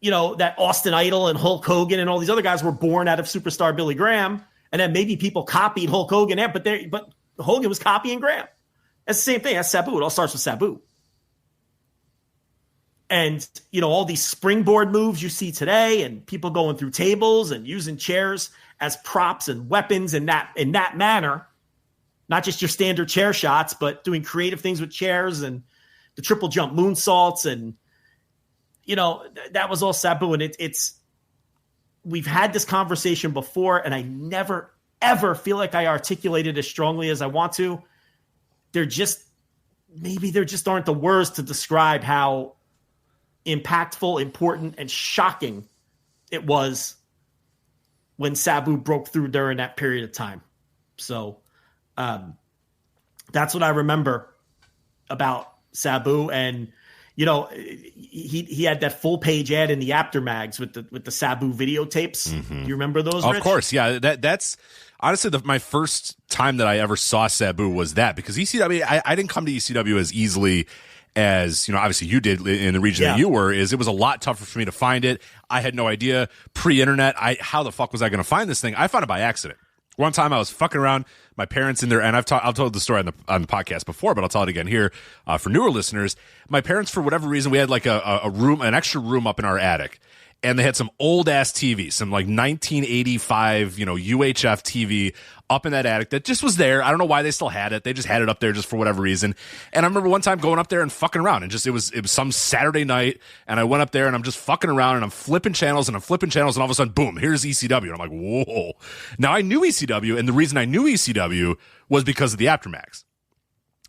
you know, that Austin Idol and Hulk Hogan and all these other guys were born out of superstar Billy Graham. And then maybe people copied Hulk Hogan, but Hogan was copying Graham. That's the same thing. That's Sabu. It all starts with Sabu. And, you know, all these springboard moves you see today and people going through tables and using chairs as props and weapons in that manner, not just your standard chair shots, but doing creative things with chairs and the triple jump moonsaults. And, you know, that was all Sabu. And we've had this conversation before, and I never, ever feel like I articulated as strongly as I want to. Maybe there just aren't the words to describe how impactful, important, and shocking it was when Sabu broke through during that period of time. So that's what I remember about Sabu. And, you know, he had that full page ad in the Aftermags with the Sabu videotapes. Mm-hmm. Do you remember those, Rich? Of course, yeah. That's honestly my first time that I ever saw Sabu was that, because ECW, I didn't come to ECW as easily as, you know, obviously you did in the region that you were. It was a lot tougher for me to find it. I had no idea pre-internet. How the fuck was I going to find this thing? I found it by accident. One time I was fucking around, my parents in there, and I've told the story on the podcast before, but I'll tell it again here for newer listeners. My parents, for whatever reason, we had like a room, an extra room up in our attic, and they had some old ass TV, some like 1985, you know, UHF TV up in that attic that just was there. I don't know why they still had it. They just had it up there just for whatever reason. And I remember one time going up there and fucking around, and just it was some Saturday night, and I went up there and I'm just fucking around and I'm flipping channels and all of a sudden, boom, here's ECW. And I'm like, whoa. Now I knew ECW, and the reason I knew ECW was because of the Aftermags.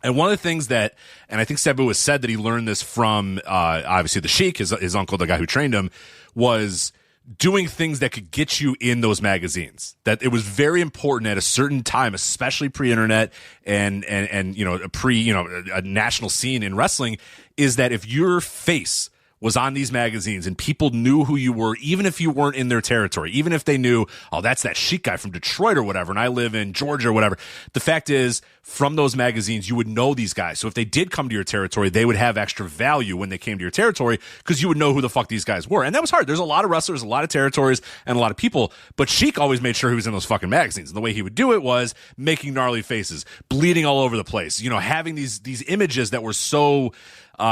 And one of the things that, and I think Sabu has said that he learned this from, obviously the Sheik, his uncle, the guy who trained him, was doing things that could get you in those magazines. That it was very important at a certain time, especially pre-internet and you know, a national scene in wrestling, is that if your face was on these magazines and people knew who you were, even if you weren't in their territory, even if they knew, oh, that's that Sheik guy from Detroit or whatever, and I live in Georgia or whatever. The fact is, from those magazines, you would know these guys. So if they did come to your territory, they would have extra value when they came to your territory, because you would know who the fuck these guys were. And that was hard. There's a lot of wrestlers, a lot of territories, and a lot of people, but Sheik always made sure he was in those fucking magazines. And the way he would do it was making gnarly faces, bleeding all over the place, you know, having these images that were so,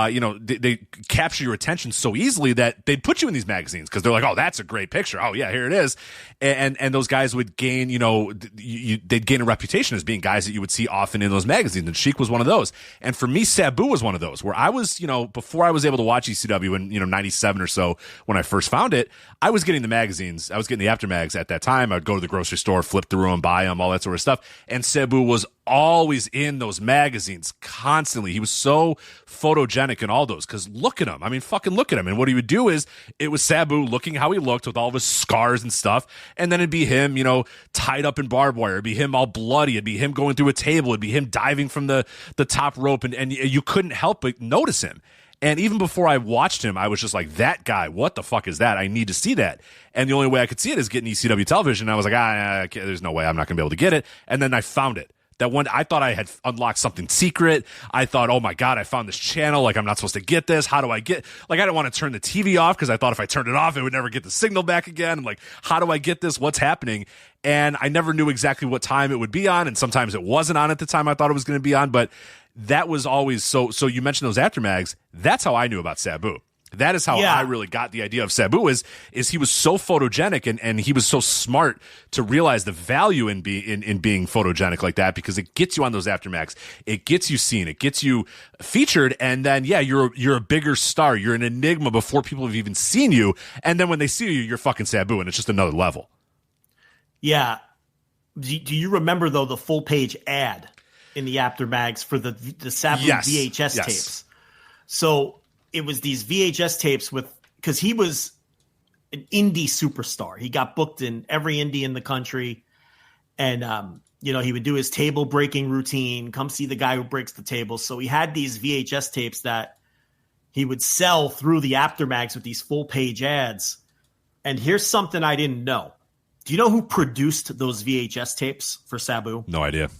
you know, they capture your attention so easily that they'd put you in these magazines because they're like, oh, that's a great picture. Oh yeah, here it is. And those guys would gain, you know, they'd gain a reputation as being guys that you would see often in those magazines. And Sheik was one of those. And for me, Sabu was one of those where I was, you know, before I was able to watch ECW in, you know, 97 or so, when I first found it, I was getting the magazines. I was getting the Aftermags at that time. I'd go to the grocery store, flip through them, buy them, all that sort of stuff. And Sabu was always in those magazines constantly. He was so photogenic in all those, because look at him. I mean, fucking look at him. And what he would do is, it was Sabu looking how he looked with all of his scars and stuff. And then it'd be him, you know, tied up in barbed wire. It'd be him all bloody. It'd be him going through a table. It'd be him diving from the top rope. And you couldn't help but notice him. And even before I watched him, I was just like, that guy, what the fuck is that? I need to see that. And the only way I could see it is getting ECW television. And I was like, there's no way I'm not going to be able to get it. And then I found it. That one, I thought I had unlocked something secret. I thought, oh my God, I found this channel. Like, I'm not supposed to get this. How do I get, like, I didn't want to turn the TV off because I thought if I turned it off, it would never get the signal back again. I'm like, how do I get this? What's happening? And I never knew exactly what time it would be on. And sometimes it wasn't on at the time I thought it was going to be on. But that was always so you mentioned those Aftermags. That's how I knew about Sabu. That is how I really got the idea of Sabu is he was so photogenic and he was so smart to realize the value in being photogenic like that, because it gets you on those aftermaths, it gets you seen, it gets you featured, and then you're a bigger star, you're an enigma before people have even seen you, and then when they see you, you're fucking Sabu, and it's just another level. Yeah. Do you remember though the full page ad in the aftermaths for the Sabu VHS tapes? So it was these VHS tapes because he was an indie superstar. He got booked in every indie in the country. And, he would do his table breaking routine, come see the guy who breaks the table. So he had these VHS tapes that he would sell through the aftermags with these full page ads. And here's something I didn't know. Do you know who produced those VHS tapes for Sabu? No idea.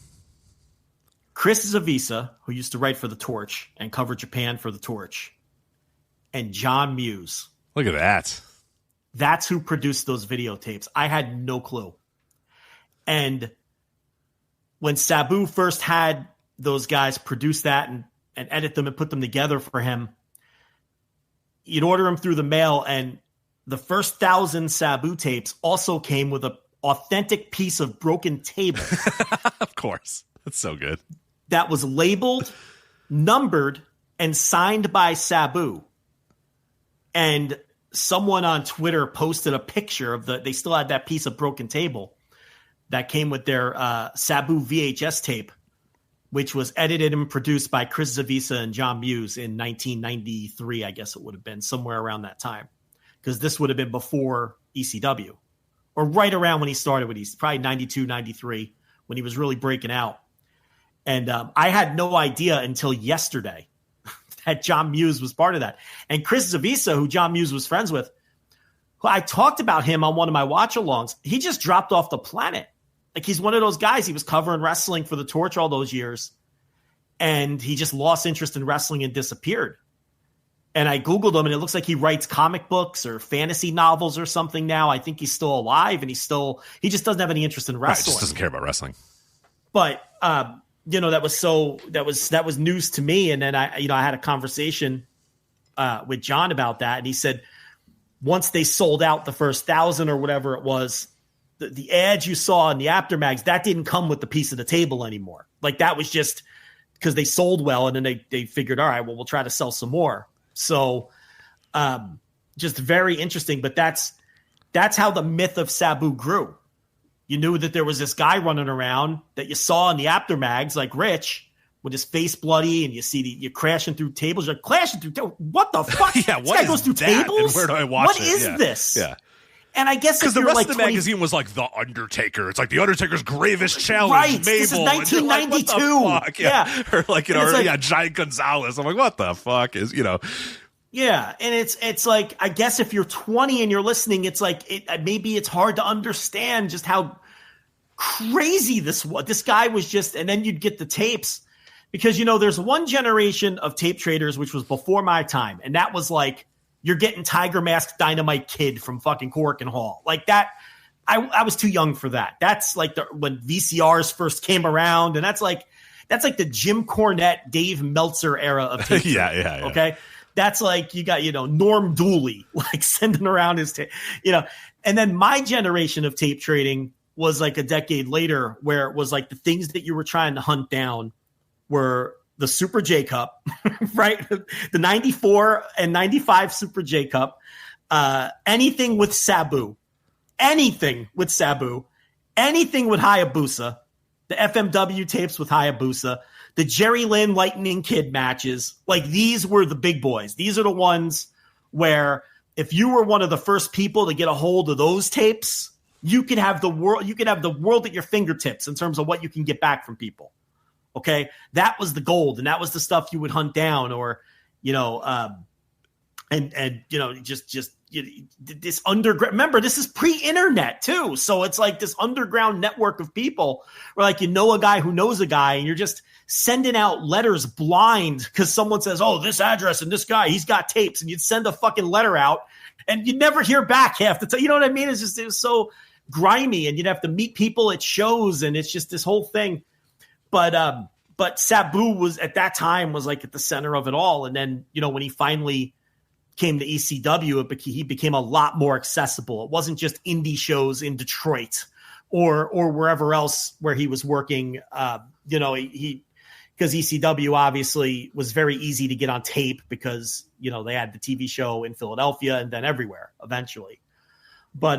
Chris Zavisa, who used to write for The Torch and cover Japan for The Torch, and John Muse. Look at that. That's who produced those videotapes. I had no clue. And when Sabu first had those guys produce that and edit them and put them together for him, you'd order them through the mail, and the first 1,000 Sabu tapes also came with an authentic piece of broken table. Of course. That's so good. That was labeled, numbered, and signed by Sabu. And someone on Twitter posted a picture of they still had that piece of broken table that came with their Sabu VHS tape, which was edited and produced by Chris Zavisa and John Muse in 1993, I guess it would have been, somewhere around that time. Because this would have been before ECW, or right around when he started with ECW, probably 92, 93, when he was really breaking out. And I had no idea until yesterday that John Muse was part of that. And Chris Zavisa, who John Muse was friends with, who I talked about him on one of my watch-alongs, he just dropped off the planet. Like, he's one of those guys. He was covering wrestling for The Torch all those years, and he just lost interest in wrestling and disappeared. And I Googled him, and it looks like he writes comic books or fantasy novels or something now. I think he's still alive, and he just doesn't have any interest in wrestling. Right, just doesn't care about wrestling. But, that was news to me. And then I had a conversation with John about that. And he said, once they sold out the first 1,000 or whatever it was, the ads you saw in the aftermags, that didn't come with the piece of the table anymore. Like, that was just because they sold well. And then they figured, all right, well, we'll try to sell some more. So just very interesting. But that's how the myth of Sabu grew. You knew that there was this guy running around that you saw in the aftermags, like Rich, with his face bloody, and you see you crashing through tables. You're like, crashing through tables? What the fuck? Yeah, this guy goes through tables? And where do I watch What it? is Yeah. this? Yeah. And I guess because the rest of the magazine was like The Undertaker. It's like The Undertaker's Gravest Challenge. Right. Mabel. This is 1992. Like, what the fuck? Yeah. Or like, Giant Gonzalez. I'm like, what the fuck is, Yeah, and it's like, I guess if you're 20 and you're listening, it's like maybe it's hard to understand just how crazy this was. This guy was just, and then you'd get the tapes, because there's one generation of tape traders which was before my time, and that was like, you're getting Tiger Mask Dynamite Kid from fucking Cork and Hall, like that. I was too young for that. That's like when VCRs first came around, and that's like the Jim Cornette, Dave Meltzer era of tape. Yeah. Okay. That's like, you got, Norm Dooley, like sending around his tape, and then my generation of tape trading was like a decade later, where it was like the things that you were trying to hunt down were the Super J Cup, right? The 94 and 95 Super J Cup, anything with Sabu, anything with Hayabusa, the FMW tapes with Hayabusa, the Jerry Lynn Lightning Kid matches. Like, these were the big boys. These are the ones where if you were one of the first people to get a hold of those tapes, you could have the world at your fingertips in terms of what you can get back from people. Okay. That was the gold, and that was the stuff you would hunt down, or, this underground. Remember, this is pre-internet too. So it's like this underground network of people where, like, a guy who knows a guy, and you're just sending out letters blind because someone says, oh, this address and this guy, he's got tapes, and you'd send a fucking letter out and you'd never hear back half the time. You know what I mean? It was so grimy, and you'd have to meet people at shows, and it's just this whole thing. But Sabu was, at that time, was like at the center of it all. And then, when he finally came to ECW, he became a lot more accessible. It wasn't just indie shows in Detroit or wherever else where he was working. Because ECW obviously was very easy to get on tape because, they had the TV show in Philadelphia and then everywhere eventually. But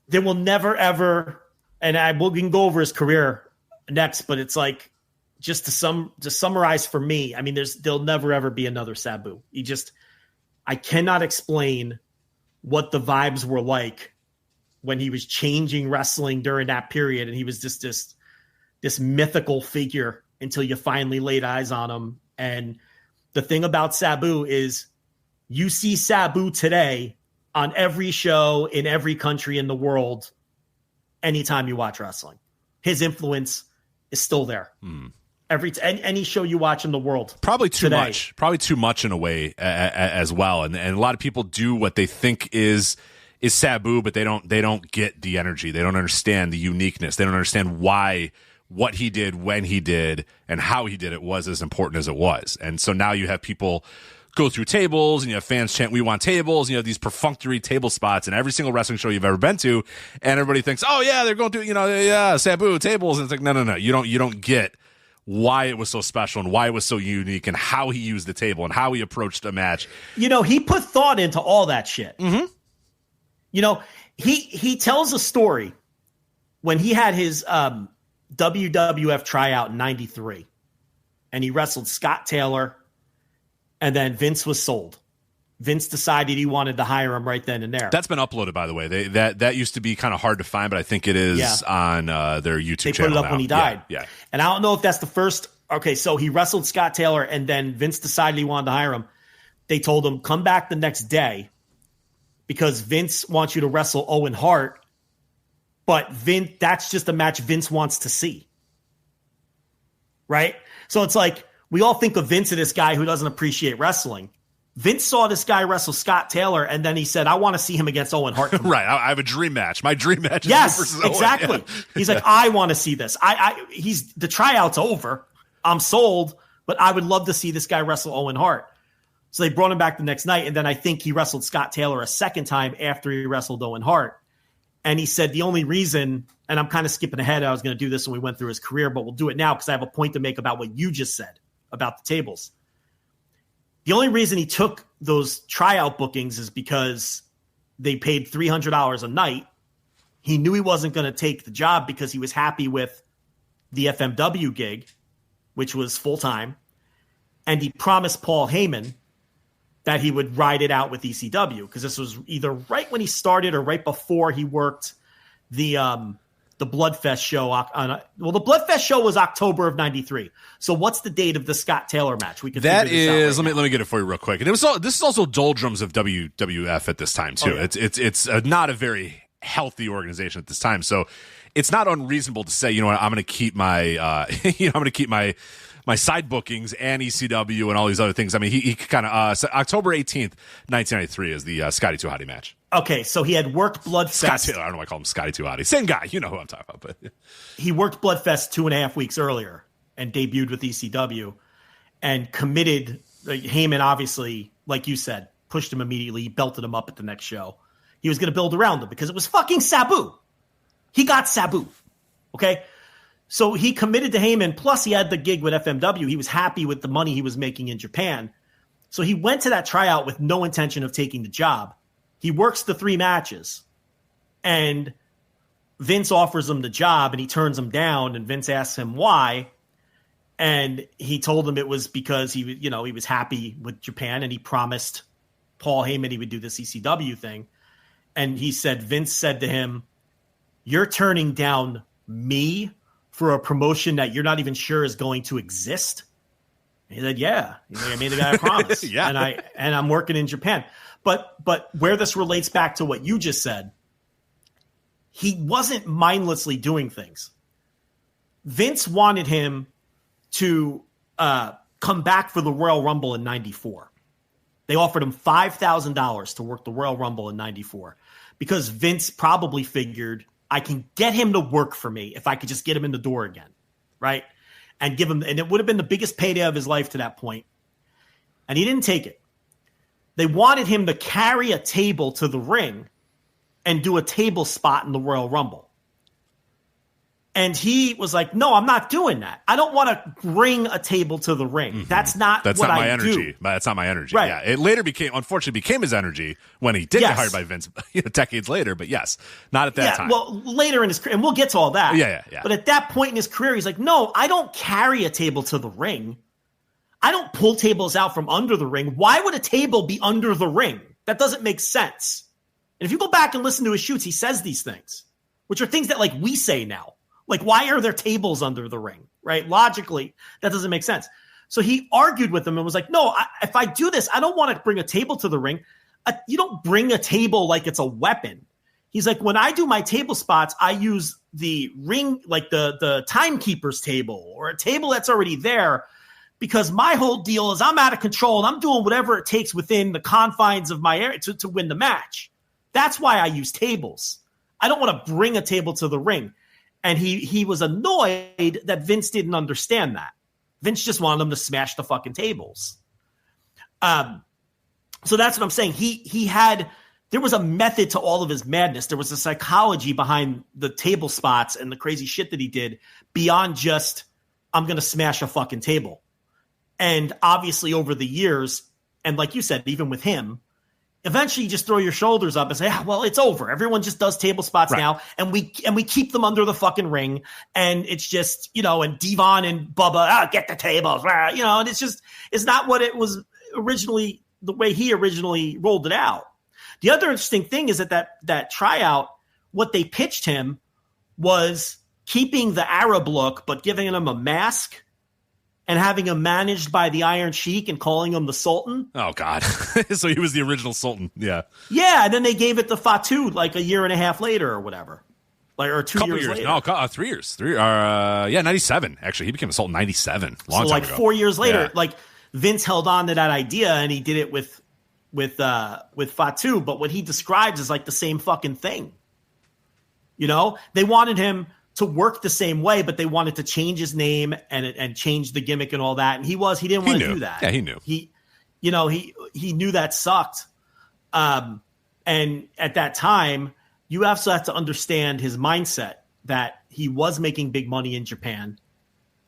there will never ever, and we can go over his career next, but it's like, just to summarize for me, I mean, there'll never ever be another Sabu. I cannot explain what the vibes were like when he was changing wrestling during that period, and he was just this mythical figure until you finally laid eyes on him. And the thing about Sabu is, you see Sabu today on every show in every country in the world. Anytime you watch wrestling, his influence is still there. Any show you watch in the world, probably too much in a way as well. And a lot of people do what they think is Sabu, but they don't get the energy. They don't understand the uniqueness. They don't understand why what he did, when he did, and how he did it was as important as it was. And so now you have people go through tables, and you have fans chant, "We want tables," and you have these perfunctory table spots in every single wrestling show you've ever been to, and everybody thinks, "Oh yeah, they're going through, Sabu tables," and it's like, no, you don't get why it was so special and why it was so unique and how he used the table and how he approached a match. He put thought into all that shit. Mm-hmm. He tells a story when he had his WWF tryout in '93, and he wrestled Scott Taylor, and then Vince was sold. Vince decided he wanted to hire him right then and there. That's been uploaded, by the way. That used to be kind of hard to find, but I think it is on their YouTube channel. They put it up when he died. Yeah. And I don't know if that's the first. Okay, so he wrestled Scott Taylor, and then Vince decided he wanted to hire him. They told him, come back the next day because Vince wants you to wrestle Owen Hart, but that's just a match Vince wants to see. Right? So it's like, we all think of Vince as this guy who doesn't appreciate wrestling. Vince saw this guy wrestle Scott Taylor, and then he said, I want to see him against Owen Hart. Right. I have a dream match. My dream match is versus Owen. Exactly. Yeah. He's like, I want to see this. The tryout's over. I'm sold, but I would love to see this guy wrestle Owen Hart. So they brought him back the next night, and then I think he wrestled Scott Taylor a second time after he wrestled Owen Hart. And he said the only reason, and I'm kind of skipping ahead, I was going to do this when we went through his career, but we'll do it now because I have a point to make about what you just said about the tables. The only reason he took those tryout bookings is because they paid $300 a night. He knew he wasn't going to take the job because he was happy with the FMW gig, which was full-time. And he promised Paul Heyman that he would ride it out with ECW because this was either right when he started or right before he worked the Bloodfest show. The Bloodfest show was October of '93. So what's the date of the Scott Taylor match? We could that is. Let me get it for you real quick. And this is also doldrums of WWF at this time too. Oh, yeah. It's not a very healthy organization at this time. So it's not unreasonable to say, I'm going to keep my my side bookings and ECW and all these other things. I mean, he kind of October 18th, 1993 is the Scotty 2 Hotty match. Okay, so he had worked Bloodfest. Scott Taylor, I don't know why I call him Scotty 2 Hotty. Same guy, you know who I'm talking about. But he worked Bloodfest 2.5 weeks earlier and debuted with ECW and committed. Heyman, obviously, like you said, pushed him immediately, belted him up at the next show. He was going to build around him because it was fucking Sabu. He got Sabu. Okay? So he committed to Heyman, plus he had the gig with FMW. He was happy with the money he was making in Japan. So he went to that tryout with no intention of taking the job. He works the 3 matches, and Vince offers him the job, and he turns him down, and Vince asks him why, and he told him it was because he was happy with Japan, and he promised Paul Heyman he would do this ECW thing. And he said, Vince said to him, "You're turning down me for a promotion that you're not even sure is going to exist?" And he said, "Yeah, I made the guy a promise." Yeah. and I'm working in Japan. But where this relates back to what you just said, he wasn't mindlessly doing things. Vince wanted him to come back for the Royal Rumble in '94. They offered him $5,000 to work the Royal Rumble in '94 because Vince probably figured, I can get him to work for me if I could just get him in the door again, right? And give him, and it would have been the biggest payday of his life to that point. and he didn't take it. They wanted him to carry a table to the ring and do a table spot in the Royal Rumble. And he was like, no, I'm not doing that. I don't want to bring a table to the ring. Mm-hmm. That's not my energy. That's not my energy. Right. Yeah. It later unfortunately became his energy when he did get hired by Vince decades later. But yes, not at that time. Well, later in his career, and we'll get to all that. Yeah. But at that point in his career, he's like, no, I don't carry a table to the ring. I don't pull tables out from under the ring. Why would a table be under the ring? That doesn't make sense. And if you go back and listen to his shoots, he says these things, which are things that like we say now. Like, why are there tables under the ring, right? Logically, that doesn't make sense. So he argued with them and was like, no, if I do this, I don't want to bring a table to the ring. You don't bring a table like it's a weapon. He's like, when I do my table spots, I use the ring, like the timekeeper's table or a table that's already there, because my whole deal is I'm out of control and I'm doing whatever it takes within the confines of my area to win the match. That's why I use tables. I don't want to bring a table to the ring. And he was annoyed that Vince didn't understand that. Vince just wanted him to smash the fucking tables. So that's what I'm saying. There was a method to all of his madness. There was a psychology behind the table spots and the crazy shit that he did beyond just, I'm going to smash a fucking table. And obviously over the years, and like you said, even with him, eventually you just throw your shoulders up and say, well, it's over. Everyone just does table spots now, and we keep them under the fucking ring. And it's just, and Devon and Bubba, get the tables, and it's not what it was originally, the way he originally rolled it out. The other interesting thing is that tryout, what they pitched him was keeping the Arab look, but giving him a mask and having him managed by the Iron Sheik and calling him the Sultan. Oh, God. So he was the original Sultan. Yeah. Yeah, and then they gave it to Fatu like a year and a half later or whatever. Or 2 years later. No, 3 years. 97, actually. He became a Sultan in 97. Long time ago. 4 years later, Vince held on to that idea, and he did it with Fatu. But what he describes is like the same fucking thing. They wanted him to work the same way, but they wanted to change his name and change the gimmick and all that. And he didn't want to do that. Yeah, he knew. He knew that sucked. And at that time, you also have to understand his mindset that he was making big money in Japan,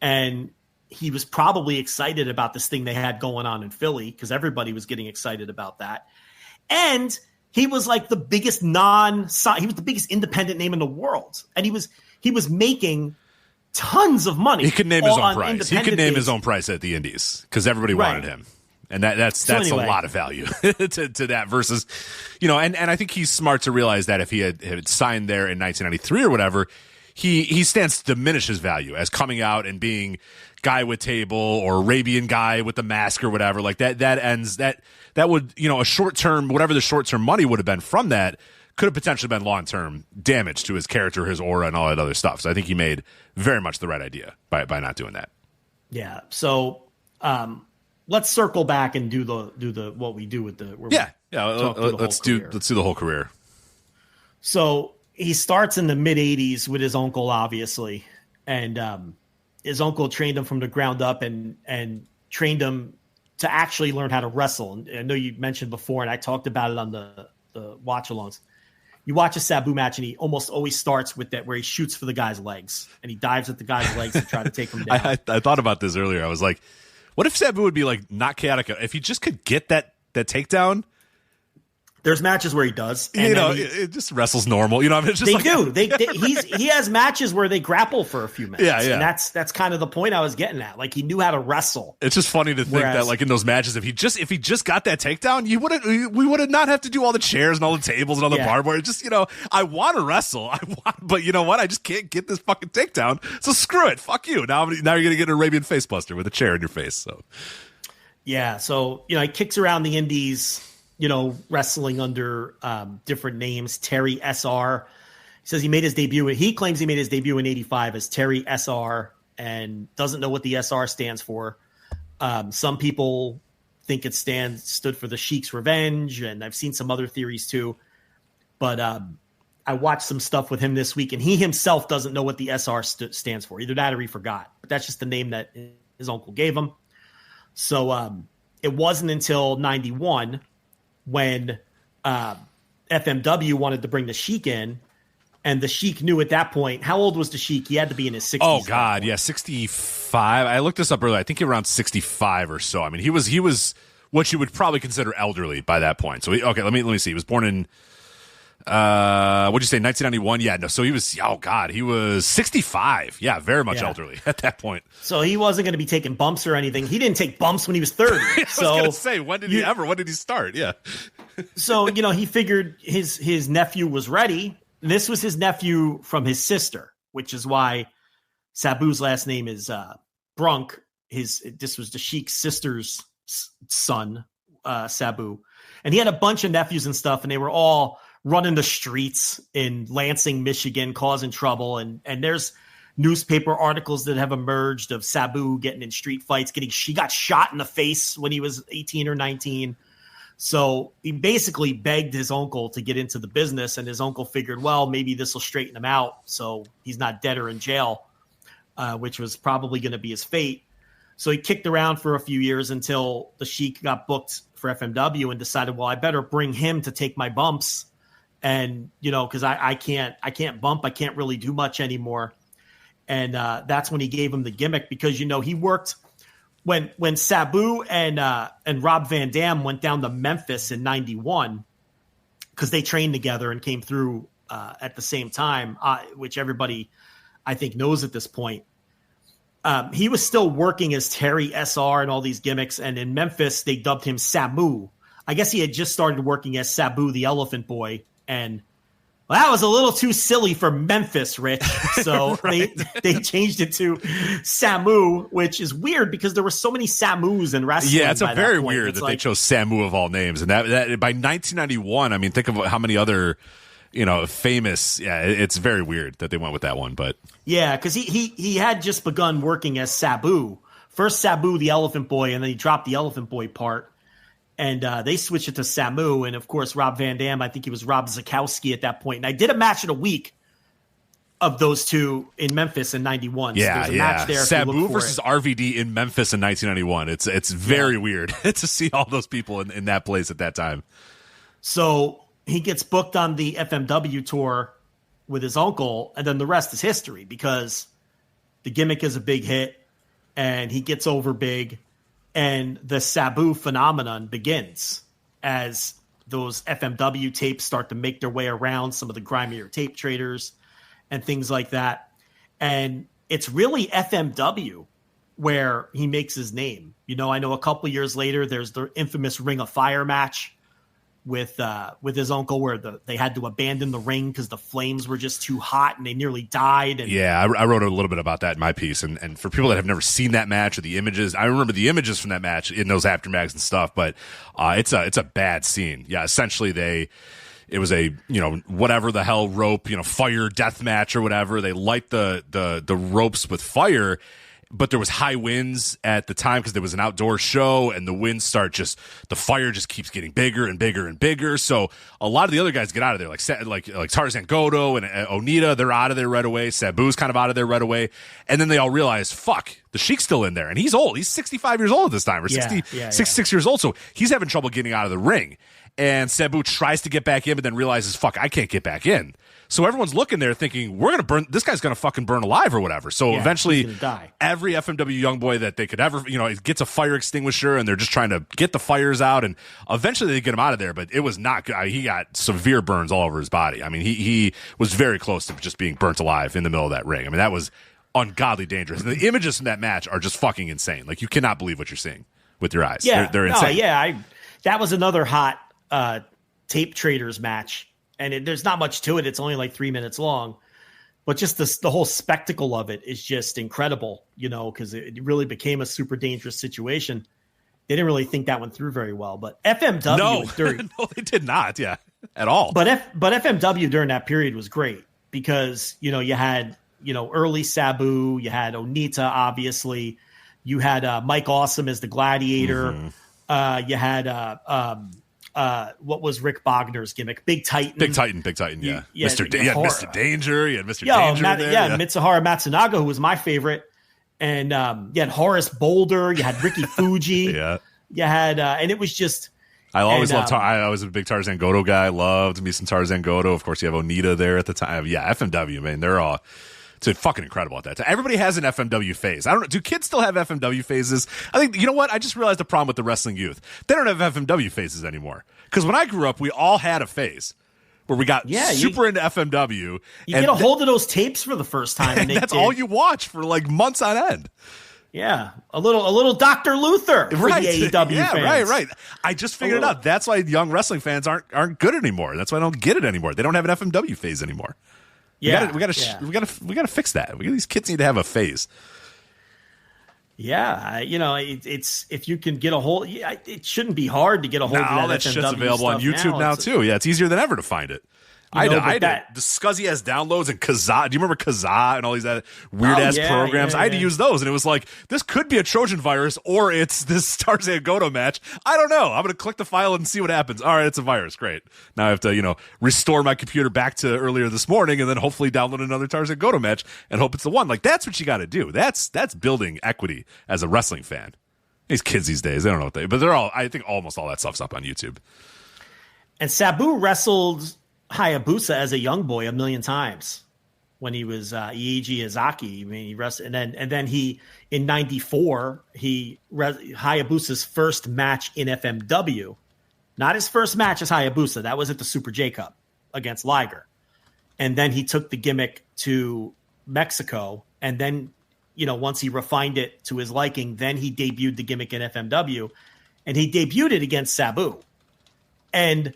and he was probably excited about this thing they had going on in Philly because everybody was getting excited about that. And he was like the biggest he was the biggest independent name in the world. And he was making tons of money. He could name his own price. He could name his own price at the Indies because everybody wanted him. And that's a lot of value to that versus, and I think he's smart to realize that if he had signed there in 1993 or whatever, he stands to diminish his value as coming out and being guy with table or Arabian guy with the mask or whatever. Like that ends that would, a short term, whatever the short term money would have been from that could have potentially been long term damage to his character, his aura, and all that other stuff. So I think he made very much the right idea by not doing that. Yeah. So let's circle back and do the what we do with the let's do the whole career. So he starts in the mid 80s with his uncle, obviously, and his uncle trained him from the ground up and trained him to actually learn how to wrestle. And I know you mentioned before, and I talked about it on the watch-alongs. You watch a Sabu match, and he almost always starts with that where he shoots for the guy's legs, and he dives at the guy's legs to try to take him down. I thought about this earlier. I was like, what if Sabu would be like not chaotic? If he just could get that takedown? There's matches where he does. And it just wrestles normal. I mean, it's just he has matches where they grapple for a few minutes. Yeah. And that's kind of the point I was getting at. Like, he knew how to wrestle. It's just funny to think that, like, in those matches, if he just got that takedown, we would not have to do all the chairs and all the tables and all the barbed wire. It's just, I want to wrestle. But you know what? I just can't get this fucking takedown. So screw it. Fuck you. Now you're going to get an Arabian face buster with a chair in your face. So yeah. So, he kicks around the indies, wrestling under different names. Terry SR. He says he claims he made his debut in 85 as Terry SR and doesn't know what the SR stands for. Some people think it stood for the Sheik's Revenge, and I've seen some other theories too. But I watched some stuff with him this week, and he himself doesn't know what the SR stands for. Either that or he forgot. But that's just the name that his uncle gave him. So it wasn't until 91 when FMW wanted to bring the Sheik in, and the Sheik knew at that point. How old was the Sheik? He had to be in his 60s. Oh God, yeah, 65. I looked this up earlier. I think around 65 or so. I mean, he was what you would probably consider elderly by that point. So let me see. He was born in what'd you say, 1991? Yeah, no. So he was he was 65. Yeah, very much elderly at that point. So he wasn't going to be taking bumps or anything. He didn't take bumps when he was 30. I was going to say, when did he start? Yeah. So, he figured his nephew was ready. This was his nephew from his sister, which is why Sabu's last name is Brunk. This was the Sheik's sister's son, Sabu. And he had a bunch of nephews and stuff, and they were all running the streets in Lansing, Michigan, causing trouble. And there's newspaper articles that have emerged of Sabu getting in street fights, she got shot in the face when he was 18 or 19. So he basically begged his uncle to get into the business, and his uncle figured, well, maybe this will straighten him out so he's not dead or in jail, which was probably going to be his fate. So he kicked around for a few years until the Sheik got booked for FMW and decided, well, I better bring him to take my bumps. And, because I can't bump. I can't really do much anymore. And that's when he gave him the gimmick because, he worked when Sabu and Rob Van Dam went down to Memphis in 91 because they trained together and came through at the same time, which everybody I think knows at this point. He was still working as Terry SR and all these gimmicks. And in Memphis, they dubbed him Sabu. I guess he had just started working as Sabu, the Elephant Boy. And that was a little too silly for Memphis, Rich. So they changed it to Samu, which is weird because there were so many Samus in wrestling. Yeah, it's very weird that they chose Samu of all names. And that by 1991, I mean, think of how many other famous. Yeah, it's very weird that they went with that one. But yeah, because he had just begun working as Sabu. First Sabu, the Elephant Boy, and then he dropped the Elephant Boy part. And they switched it to Samu. And, of course, Rob Van Dam, I think he was Rob Zakowski at that point. And I did a match in a week of those two in Memphis in 91. Yeah, so there's a match there. Sabu versus RVD in Memphis in 1991. It's very weird to see all those people in that place at that time. So he gets booked on the FMW tour with his uncle, and then the rest is history because the gimmick is a big hit, and he gets over big. And the Sabu phenomenon begins as those FMW tapes start to make their way around some of the grimier tape traders and things like that. And it's really FMW where he makes his name. I know a couple of years later, there's the infamous Ring of Fire match with his uncle where they had to abandon the ring because the flames were just too hot and they nearly died. And yeah, I wrote a little bit about that in my piece. And for people that have never seen that match or the images, I remember the images from that match in those aftermaths and stuff, but it's a bad scene. Yeah, essentially it was a, whatever the hell rope, fire death match or whatever. They light the ropes with fire, but there was high winds at the time because there was an outdoor show, and the winds the fire just keeps getting bigger and bigger and bigger. So a lot of the other guys get out of there, like Tarzan Goto and Onita, they're out of there right away. Sabu's kind of out of there right away. And then they all realize, fuck, the Sheik's still in there, and he's old. He's 65 years old at this time, or 66 years old. So he's having trouble getting out of the ring. And Sabu tries to get back in, but then realizes, fuck, I can't get back in. So everyone's looking there thinking, this guy's going to fucking burn alive or whatever. So eventually every FMW young boy that they could ever, gets a fire extinguisher, and they're just trying to get the fires out. And eventually they get him out of there, but it was not good. He got severe burns all over his body. I mean, he was very close to just being burnt alive in the middle of that ring. I mean, that was ungodly dangerous. And the images from that match are just fucking insane. Like, you cannot believe what you're seeing with your eyes. Yeah, they're insane. That was another hot tape traders match. And there's not much to it. It's only like 3 minutes long. But just the whole spectacle of it is just incredible, because it really became a super dangerous situation. They didn't really think that one through very well. But FMW... No, they did not, at all. But FMW during that period was great because, you had, early Sabu. You had Onita, obviously. You had Mike Awesome as the Gladiator. Mm-hmm. You had... what was Rick Bogner's gimmick? Big Titan, yeah. Mr. You had Mr. Danger, you had Mr. Danger there. Mitsuharu Matsunaga, who was my favorite. And you had Horace Boulder, you had Ricky Fuji. Yeah. You had, and it was just. I always loved. I was a big Tarzan Goto guy. Loved me some Tarzan Goto. Of course, you have Onita there at the time. Yeah, FMW, man, they're all. It's fucking incredible at that time. Everybody has an FMW phase. I don't know. Do kids still have FMW phases? I think, you know what? I just realized the problem with the wrestling youth. They don't have FMW phases anymore. Because when I grew up, we all had a phase where we got super into FMW. You get a hold of those tapes for the first time. And that's all you watch for like months on end. Yeah, a little Dr. Luther for the AEW fans. Right. I just figured it out. That's why young wrestling fans aren't good anymore. That's why I don't get it anymore. They don't have an FMW phase anymore. Yeah, we gotta fix that. These kids need to have a phase. Yeah, it's if you can get a hold. It shouldn't be hard to get a hold of that. All that FMW shit's available on YouTube now too. Yeah, it's easier than ever to find it. I had the Scuzzy has downloads and Kazaa. Do you remember Kazaa and all these weird ass programs? I had to use those, and it was like, this could be a Trojan virus or it's this Tarzan Goto match. I don't know. I'm gonna click the file and see what happens. All right, it's a virus. Great. Now I have to restore my computer back to earlier this morning, and then hopefully download another Tarzan Goto match and hope it's the one. Like, that's what you got to do. That's building equity as a wrestling fan. These kids these days, they don't know what but they're all. I think almost all that stuff's up on YouTube. And Sabu wrestled Hayabusa as a young boy a million times when he was Eiji Izaki. I mean, he wrestled, and then he in '94 Hayabusa's first match in FMW, not his first match as Hayabusa. That was at the Super J Cup against Liger, and then he took the gimmick to Mexico, and then once he refined it to his liking, then he debuted the gimmick in FMW, and he debuted it against Sabu, and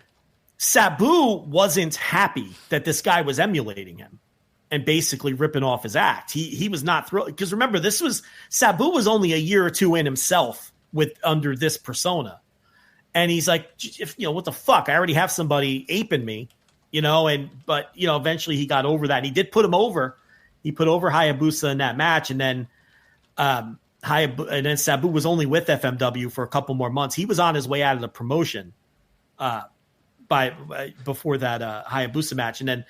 Sabu wasn't happy that this guy was emulating him and basically ripping off his act. He was not thrilled because remember, Sabu was only a year or two in himself under this persona, and he's like, what the fuck? I already have somebody aping me, but eventually he got over that. And he did put him over. He put over Hayabusa in that match, and then Sabu was only with FMW for a couple more months. He was on his way out of the promotion. Before that Hayabusa match, and then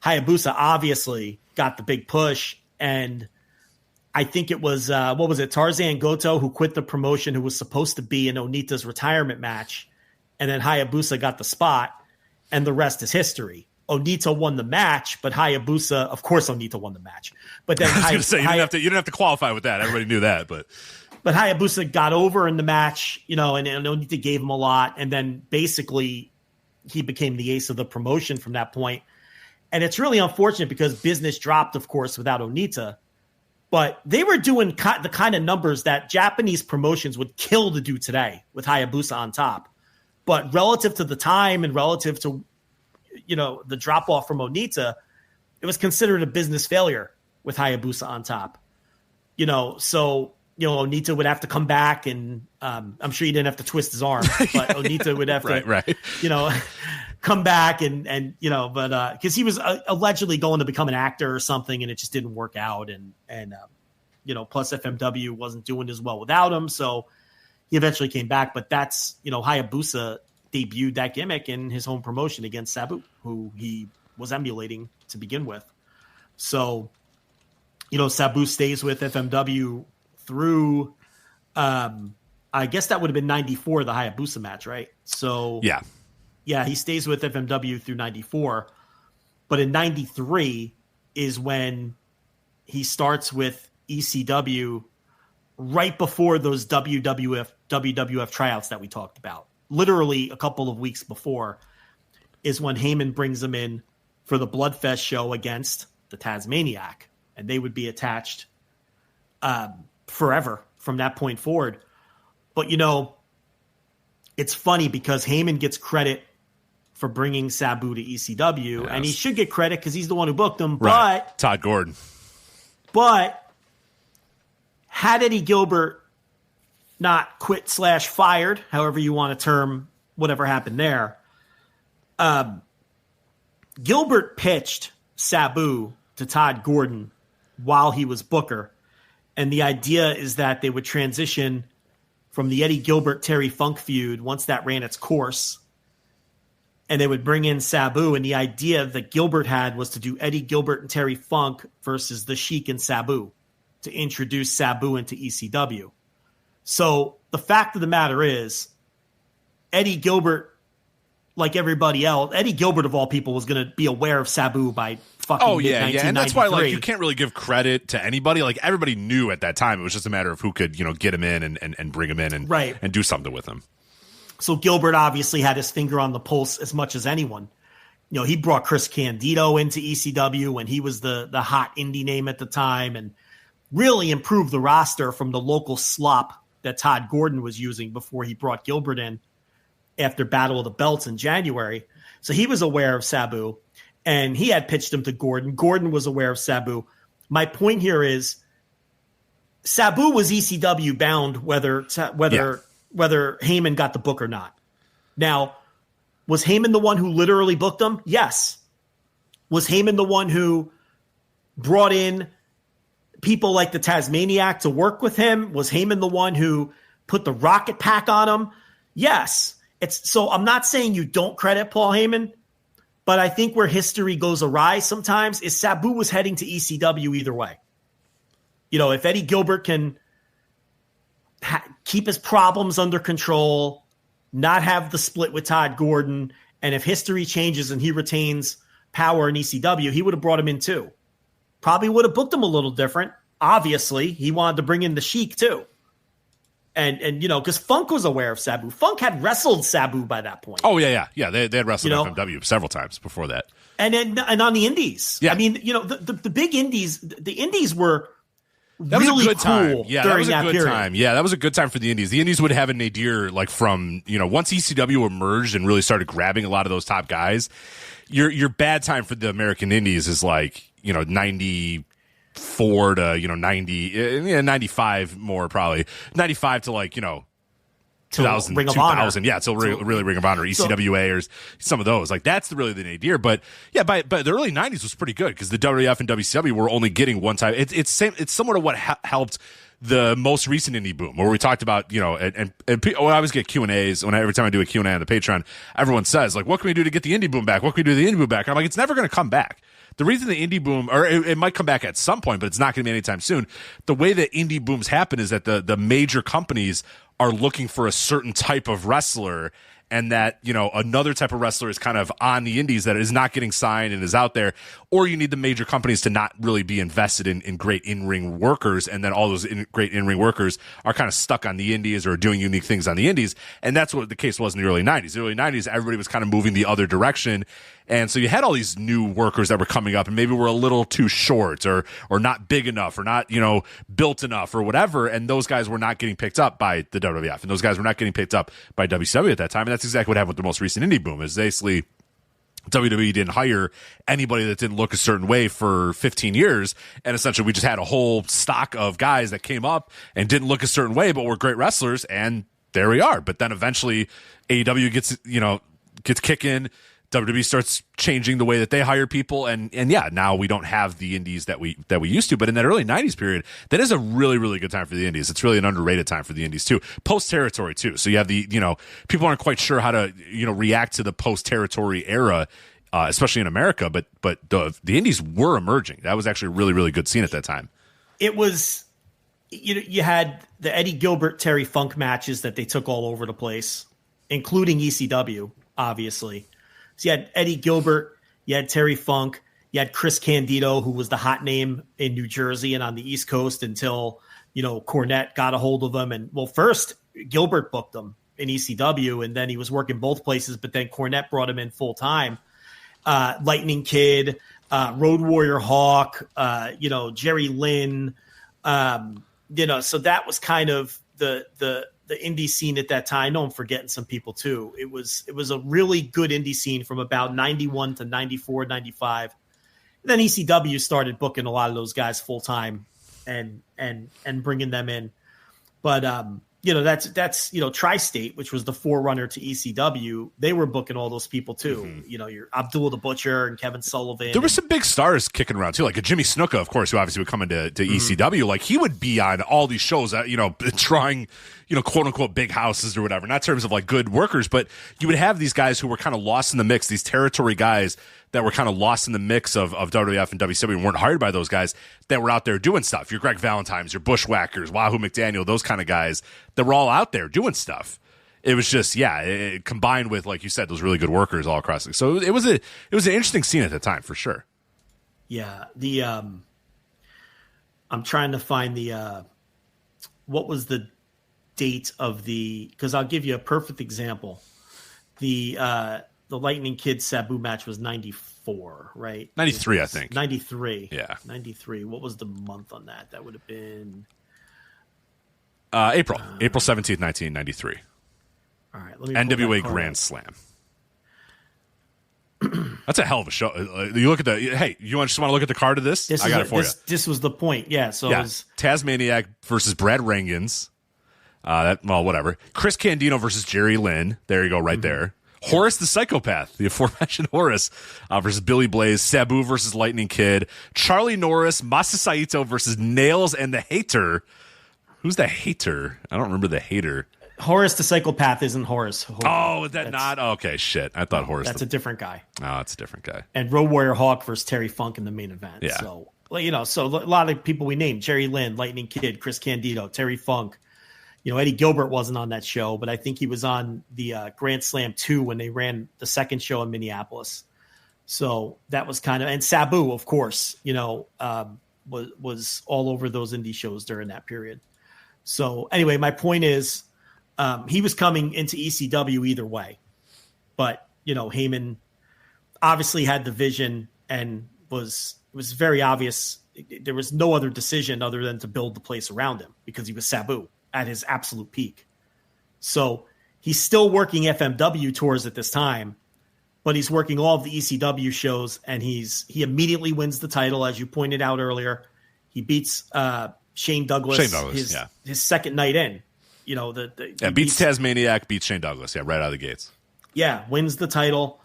Hayabusa obviously got the big push, and I think it was Tarzan Goto who quit the promotion, who was supposed to be in Onita's retirement match, and then Hayabusa got the spot, and the rest is history. Onita won the match, but Hayabusa, of course, Onita won the match. But then I was going to say you didn't have to qualify with that. Everybody knew that, but Hayabusa got over in the match, and Onita gave him a lot, and then basically he became the ace of the promotion from that point. And it's really unfortunate because business dropped, of course, without Onita. But they were doing the kind of numbers that Japanese promotions would kill to do today with Hayabusa on top. But relative to the time and relative to, the drop-off from Onita, it was considered a business failure with Hayabusa on top. So Onita would have to come back, and I'm sure he didn't have to twist his arm, but Onita would have to, come back and but because he was allegedly going to become an actor or something, and it just didn't work out, and plus FMW wasn't doing as well without him, so he eventually came back. But that's Hayabusa debuted that gimmick in his home promotion against Sabu, who he was emulating to begin with. So Sabu stays with FMW through I guess that would have been 94, the Hayabusa match, right? So yeah, he stays with FMW through 94, but in 93 is when he starts with ECW right before those WWF tryouts that we talked about. Literally a couple of weeks before is when Heyman brings him in for the Bloodfest show against the Tasmaniac, and they would be attached forever from that point forward. But it's funny because Heyman gets credit for bringing Sabu to ECW, and he should get credit because he's the one who booked him. Right. But Todd Gordon. But had Eddie Gilbert not quit / fired, however you want to term whatever happened there, Gilbert pitched Sabu to Todd Gordon while he was Booker. And the idea is that they would transition from the Eddie Gilbert-Terry Funk feud once that ran its course, and they would bring in Sabu. And the idea that Gilbert had was to do Eddie Gilbert and Terry Funk versus the Sheik and Sabu to introduce Sabu into ECW. So the fact of the matter is, Eddie Gilbert, like everybody else, Eddie Gilbert of all people was going to be aware of Sabu by fucking mid-1993. And that's why like you can't really give credit to anybody. Like everybody knew at that time. It was just a matter of who could get him in and bring him in and do something with him. So Gilbert obviously had his finger on the pulse as much as anyone. He brought Chris Candido into ECW when he was the hot indie name at the time, and really improved the roster from the local slop that Todd Gordon was using before he brought Gilbert in after Battle of the Belts in January. So he was aware of Sabu, and he had pitched him to Gordon. Gordon was aware of Sabu. My point here is Sabu was ECW bound whether Heyman got the book or not. Now, was Heyman the one who literally booked him? Yes. Was Heyman the one who brought in people like the Tasmaniac to work with him? Was Heyman the one who put the rocket pack on him? Yes. So I'm not saying you don't credit Paul Heyman, but I think where history goes awry sometimes is Sabu was heading to ECW either way. If Eddie Gilbert can keep his problems under control, not have the split with Todd Gordon, and if history changes and he retains power in ECW, he would have brought him in too. Probably would have booked him a little different. Obviously, he wanted to bring in the Sheik too. And because Funk was aware of Sabu. Funk had wrestled Sabu by that point. Oh, yeah. They had wrestled FMW several times before that. And on the indies. Yeah. I mean, the big indies, the indies were that really was a good cool time. Yeah, during that was a good period. time. Yeah, that was a good time for the indies. The indies would have a nadir like from, once ECW emerged and really started grabbing a lot of those top guys, your bad time for the American indies is like, 94 to 90, 95 more probably. 95 to like 2000, Ring of 2000, Honor. yeah, till really Ring of Honor, ECWA, or some of those. Like that's really the nadir. But yeah, by the early '90s was pretty good because the WWF and WCW were only getting one time. It's similar to what helped the most recent indie boom, where we talked about and I always get Q&As every time I do a Q&A on the Patreon. Everyone says like, what can we do to get the indie boom back? What can we do to the indie boom back? And I'm like, it's never going to come back. The reason the indie boom, or it might come back at some point, but it's not going to be anytime soon. The way that indie booms happen is that the major companies are looking for a certain type of wrestler, and that another type of wrestler is kind of on the indies that is not getting signed and is out there, or you need the major companies to not really be invested in great in-ring workers, and then all those great in-ring workers are kind of stuck on the indies or doing unique things on the indies, and that's what the case was in the early 90s. The early 90s, everybody was kind of moving the other direction, and so you had all these new workers that were coming up and maybe were a little too short or not big enough or not, built enough or whatever. And those guys were not getting picked up by the WWF, and those guys were not getting picked up by WCW at that time. And that's exactly what happened with the most recent indie boom is basically WWE didn't hire anybody that didn't look a certain way for 15 years. And essentially we just had a whole stock of guys that came up and didn't look a certain way, but were great wrestlers. And there we are. But then eventually AEW gets kicking. WWE starts changing the way that they hire people, and yeah, now we don't have the indies that we used to. But in that early 90s period, that is a really, really good time for the indies. It's really an underrated time for the indies too. Post territory too. So you have the people aren't quite sure how to react to the post territory era, especially in America. But the indies were emerging. That was actually a really, really good scene at that time. It was you had the Eddie Gilbert Terry Funk matches that they took all over the place, including ECW, obviously. So you had Eddie Gilbert, you had Terry Funk, you had Chris Candido, who was the hot name in New Jersey and on the East Coast until, Cornette got a hold of him. And first Gilbert booked him in ECW, and then he was working both places, but then Cornette brought him in full time. Lightning Kid, Road Warrior Hawk, Jerry Lynn, so that was kind of the indie scene at that time. I know I'm forgetting some people too. It was a really good indie scene from about 91 to 94, 95. And then ECW started booking a lot of those guys full time and bringing them in. But that's Tri-State, which was the forerunner to ECW. They were booking all those people too. Mm-hmm. Your Abdul the Butcher and Kevin Sullivan. There were some big stars kicking around too, like a Jimmy Snuka, of course, who obviously would come into ECW. Like he would be on all these shows, trying, quote unquote big houses or whatever. Not in terms of like good workers, but you would have these guys who were kind of lost in the mix. These territory guys that were kind of lost in the mix of WWF and WCW and weren't hired by those guys that were out there doing stuff. Your Greg Valentines, your Bushwhackers, Wahoo McDaniel, those kind of guys that were all out there doing stuff. It was just, it combined with, like you said, those really good workers all across. So it was an interesting scene at the time for sure. Yeah. I'm trying to find what was the date of because I'll give you a perfect example. The Lightning Kid Sabu match was 94, right? 93, I think. 93. Yeah. 93. What was the month on that? That would have been April 17th, 1993. All right, let me NWA Grand Slam. That's a hell of a show. You look at you just want to look at the card of this? I got it for you. This was the point. Yeah. So it was Tasmaniac versus Brad Rangans. Whatever. Chris Candido versus Jerry Lynn. There you go, right there. Horace the Psychopath, the aforementioned Horace, versus Billy Blaze. Sabu versus Lightning Kid. Charlie Norris, Masa Saito versus Nails and the Hater. Who's the Hater? I don't remember the Hater. Horace the Psychopath isn't Horace. Oh, is that not? Okay, shit. I thought Horace. That's a different guy. Oh, it's a different guy. And Road Warrior Hawk versus Terry Funk in the main event. Yeah. So, so a lot of people we named: Jerry Lynn, Lightning Kid, Chris Candido, Terry Funk. Eddie Gilbert wasn't on that show, but I think he was on the Grand Slam 2 when they ran the second show in Minneapolis. So that was and Sabu, of course, was all over those indie shows during that period. So anyway, my point is, he was coming into ECW either way, but Heyman obviously had the vision and it was very obvious. There was no other decision other than to build the place around him because he was Sabu at his absolute peak. So he's still working FMW tours at this time, but he's working all of the ECW shows and he immediately wins the title. As you pointed out earlier, he beats Shane Douglas his second night in. Beats Tasmaniac, beats Shane Douglas, right out of the gates. Yeah, wins the title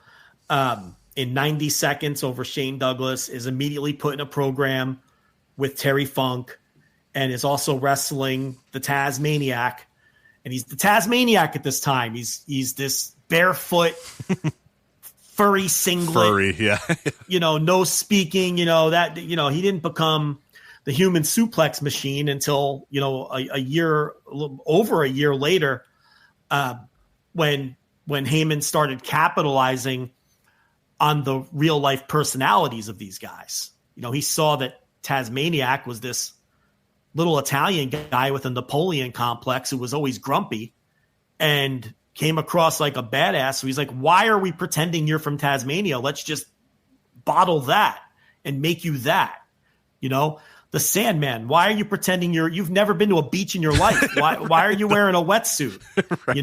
in 90 seconds over Shane Douglas, is immediately put in a program with Terry Funk, and is also wrestling the Tasmaniac. And he's the Tasmaniac at this time. He's this barefoot, furry singlet. No speaking, he didn't become the human suplex machine until, over a year later, when Heyman started capitalizing on the real life personalities of these guys. He saw that Tasmaniac was this little Italian guy with a Napoleon complex who was always grumpy and came across like a badass. So he's like, why are we pretending you're from Tasmania? Let's just bottle that and make you that, The Sandman. Why are you pretending you've never been to a beach in your life? Why are you wearing a wetsuit? Right.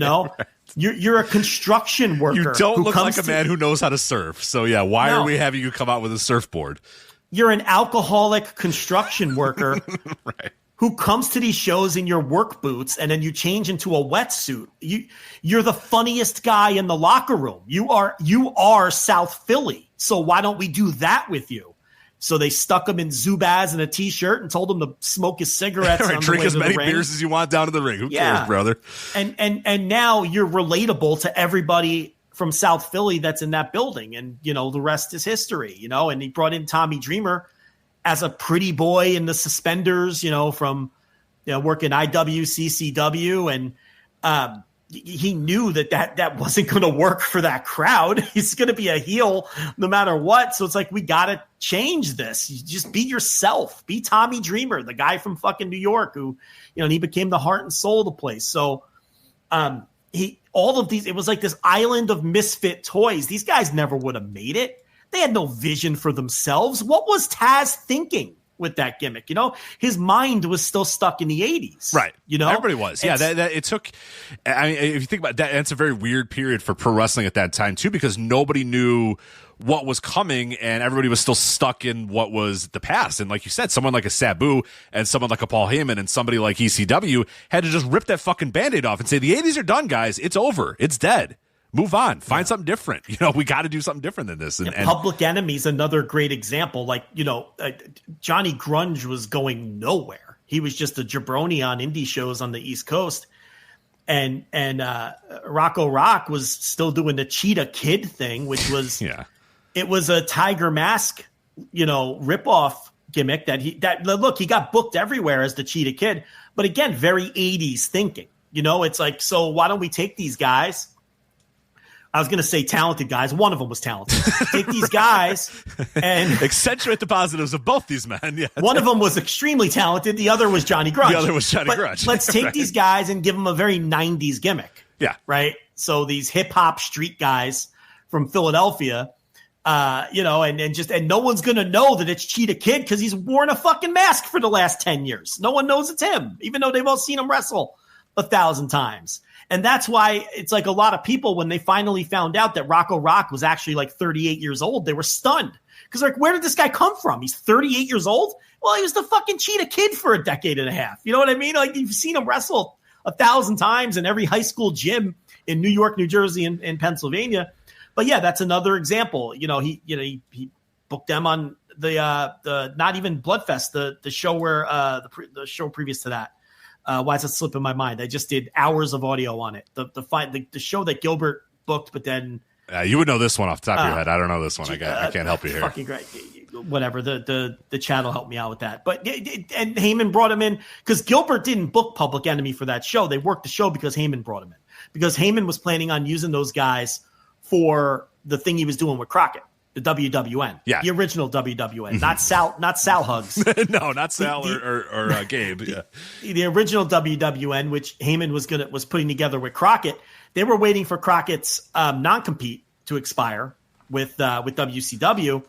You're a construction worker. You don't look like a man who knows how to surf. So why are we having you come out with a surfboard? You're an alcoholic construction worker right. who comes to these shows in your work boots and then you change into a wetsuit. You're the funniest guy in the locker room. You are South Philly. So why don't we do that with you? So they stuck him in Zubaz and a T-shirt and told him to smoke his cigarettes. Right, drink as many beers as you want down to the ring. Who cares, brother? And now you're relatable to everybody from South Philly that's in that building. And, the rest is history, and he brought in Tommy Dreamer as a pretty boy in the suspenders, from, working IWCCW. And he knew that wasn't going to work for that crowd. He's going to be a heel no matter what. So it's like, we got to change this. You just be yourself. Be Tommy Dreamer, the guy from fucking New York who, and he became the heart and soul of the place. So all of these, it was like this island of misfit toys. These guys never would have made it. They had no vision for themselves. What was Taz thinking with that gimmick? His mind was still stuck in the 80s. Right. Everybody was. Yeah, that it took, if you think about that, it's a very weird period for pro wrestling at that time too, because nobody knew what was coming and everybody was still stuck in what was the past. And like you said, someone like a Sabu and someone like a Paul Heyman and somebody like ECW had to just rip that fucking Band-Aid off and say, the 80s are done, guys. It's over. It's dead. Move on. Find something different. We got to do something different than this. And Public Enemy's another great example. Like, Johnny Grunge was going nowhere. He was just a jabroni on indie shows on the East Coast. And Rocco Rock was still doing the Cheetah Kid thing, which was it was a Tiger Mask, ripoff gimmick he got booked everywhere as the Cheetah Kid. But again, very 80s thinking. It's like, so why don't we take these guys? I was going to say talented guys. One of them was talented. Take these guys and accentuate the positives of both these men. Yeah, one of them was extremely talented. The other was Johnny Grudge. The other was Johnny Grudge. Let's take these guys and give them a very 90s gimmick. Yeah. Right. So these hip hop street guys from Philadelphia, and no one's going to know that it's Cheetah Kid because he's worn a fucking mask for the last 10 years. No one knows it's him, even though they've all seen him wrestle 1,000 times. And that's why it's like a lot of people, when they finally found out that Rocco Rock was actually like 38 years old, they were stunned. Because like, where did this guy come from? He's 38 years old? Well, he was the fucking Cheetah Kid for a decade and a half. You know what I mean? Like, you've seen him wrestle 1,000 times in every high school gym in New York, New Jersey, and Pennsylvania. But yeah, that's another example. He booked them on the not even Bloodfest, the show where the show previous to that. Why is it slipping my mind? I just did hours of audio on it. The show that Gilbert booked, but then you would know this one off the top of your head. I don't know this one. I can't help you here. Fucking great. Whatever. The chat will help me out with that. But and Heyman brought him in because Gilbert didn't book Public Enemy for that show. They worked the show because Heyman brought him in, because Heyman was planning on using those guys for the thing he was doing with Crockett. The WWN, the original WWN, not Sal Hugs. No, not Sal or Gabe. Yeah, the original WWN, which Heyman was putting together with Crockett. They were waiting for Crockett's non-compete to expire with WCW,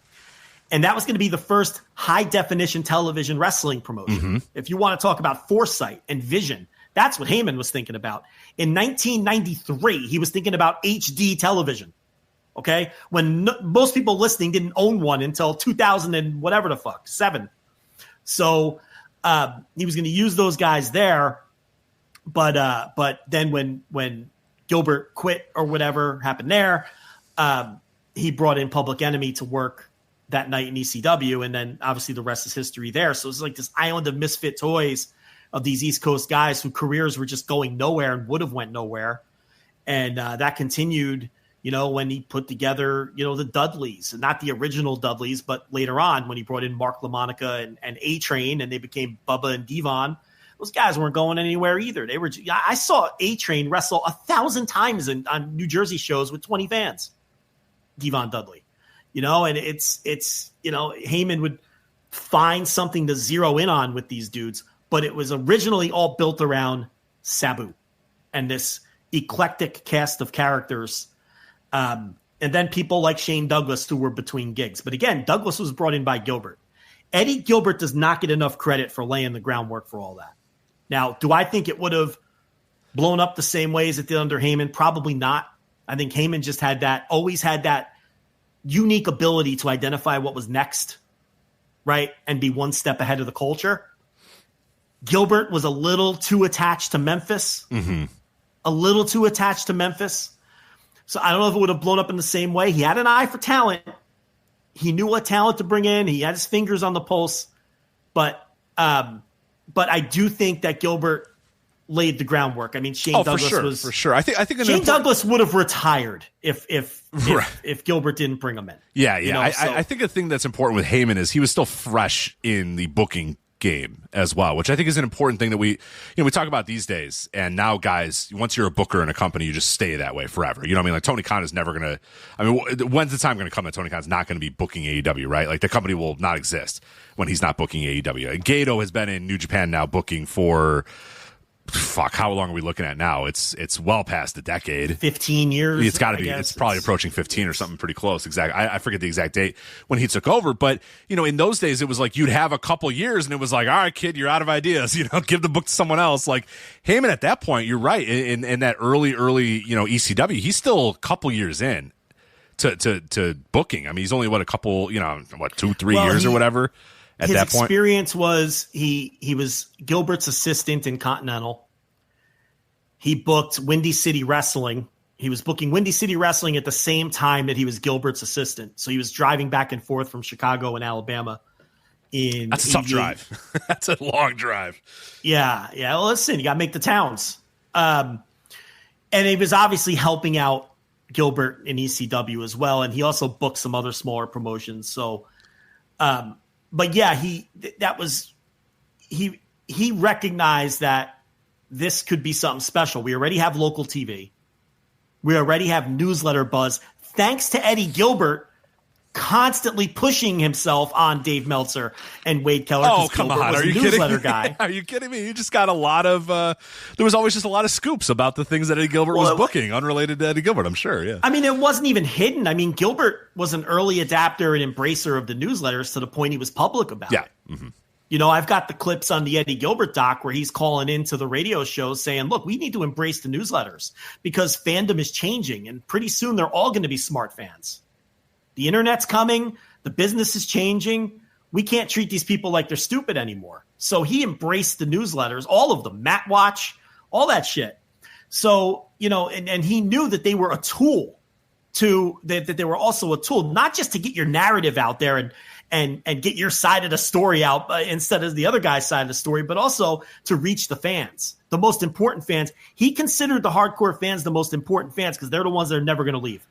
and that was going to be the first high-definition television wrestling promotion. Mm-hmm. If you want to talk about foresight and vision, that's what Heyman was thinking about. In 1993, he was thinking about HD television. Okay, when most people listening didn't own one until 2000 and whatever the fuck, 7. So he was going to use those guys there, but then when Gilbert quit or whatever happened there, he brought in Public Enemy to work that night in ECW, and then obviously the rest is history there. So it's like this island of misfit toys of these East Coast guys whose careers were just going nowhere and would have went nowhere, and that continued. When he put together, the Dudleys, not the original Dudleys, but later on when he brought in Mark LaMonica and A-Train, and they became Bubba and Devon, those guys weren't going anywhere either. I saw A-Train wrestle 1,000 times on New Jersey shows with 20 fans. Devon Dudley, and it's Heyman would find something to zero in on with these dudes, but it was originally all built around Sabu and this eclectic cast of characters. And then people like Shane Douglas, who were between gigs. But again, Douglas was brought in by Gilbert. Eddie Gilbert does not get enough credit for laying the groundwork for all that. Now, do I think it would have blown up the same way as it did under Heyman? Probably not. I think Heyman just always had that unique ability to identify what was next, right? And be one step ahead of the culture. Gilbert was a little too attached to Memphis. Mm-hmm. A little too attached to Memphis. So I don't know if it would have blown up in the same way. He had an eye for talent. He knew what talent to bring in. He had his fingers on the pulse. But I do think that Gilbert laid the groundwork. I mean, Shane Douglas was for sure. I think Shane Douglas would have retired if Gilbert didn't bring him in. Yeah. I think the thing that's important with Heyman is he was still fresh in the booking game as well, which I think is an important thing that we talk about these days. And now, guys, once you're a booker in a company, you just stay that way forever. You know what I mean? Like Tony Khan is never going to, when's the time going to come that Tony Khan's not going to be booking AEW, right? Like the company will not exist when he's not booking AEW. And Gato has been in New Japan now booking for, how long are we looking at now? It's well past a decade. 15 years. It's got to be. It's probably approaching 15 or something pretty close. Exactly. I forget the exact date when he took over. But, in those days, it was like you'd have a couple years and it was like, all right, kid, you're out of ideas. Give the book to someone else. Like Heyman at that point, you're right. In that early, ECW, he's still a couple years in to booking. I mean, he's only, a couple, 2-3 years or whatever. His experience was he was Gilbert's assistant in Continental. He booked Windy City Wrestling. He was booking Windy City Wrestling at the same time that he was Gilbert's assistant. So he was driving back and forth from Chicago and Alabama. That's a tough drive. That's a long drive. Yeah. Well, listen, you got to make the towns. And he was obviously helping out Gilbert in ECW as well, and he also booked some other smaller promotions. So, but yeah, he recognized that this could be something special. We already have local TV. We already have newsletter buzz. Thanks to Eddie Gilbert constantly pushing himself on Dave Meltzer and Wade Keller. Oh, come Gilbert on. was Are you newsletter kidding me? guy. Are you kidding me? You just got a lot of there was always just a lot of scoops about the things that Eddie Gilbert was booking, unrelated to Eddie Gilbert, I'm sure. Yeah. I mean, it wasn't even hidden. I mean, Gilbert was an early adapter and embracer of the newsletters to the point he was public about it. Mm-hmm. You know, I've got the clips on the Eddie Gilbert doc where he's calling into the radio shows saying, look, we need to embrace the newsletters because fandom is changing, and pretty soon they're all going to be smart fans. The internet's coming. The business is changing. We can't treat these people like they're stupid anymore. So he embraced the newsletters, all of them, Matt Watch, all that shit. So, you know, and he knew that they were a tool that they were also a tool, not just to get your narrative out there and get your side of the story out instead of the other guy's side of the story, but also to reach the fans, the most important fans. He considered the hardcore fans the most important fans because they're the ones that are never going to leave.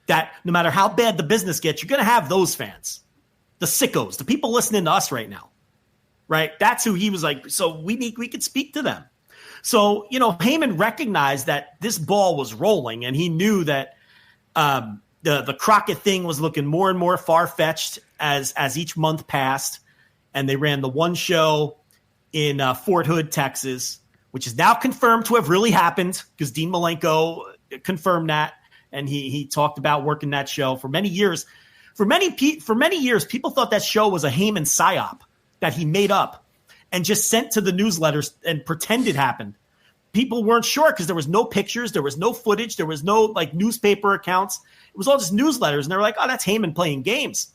That no matter how bad the business gets, you're going to have those fans, the sickos, the people listening to us right now, right? That's who he was like. So we could speak to them. So, you know, Heyman recognized that this ball was rolling, and he knew that the Crockett thing was looking more and more far-fetched as each month passed. And they ran the one show in Fort Hood, Texas, which is now confirmed to have really happened because Dean Malenko confirmed that. And he talked about working that show for many years. For many years, people thought that show was a Heyman psyop that he made up and just sent to the newsletters and pretended happened. People weren't sure because there was no pictures, there was no footage, there was no like newspaper accounts. It was all just newsletters, and they were like, "Oh, that's Heyman playing games."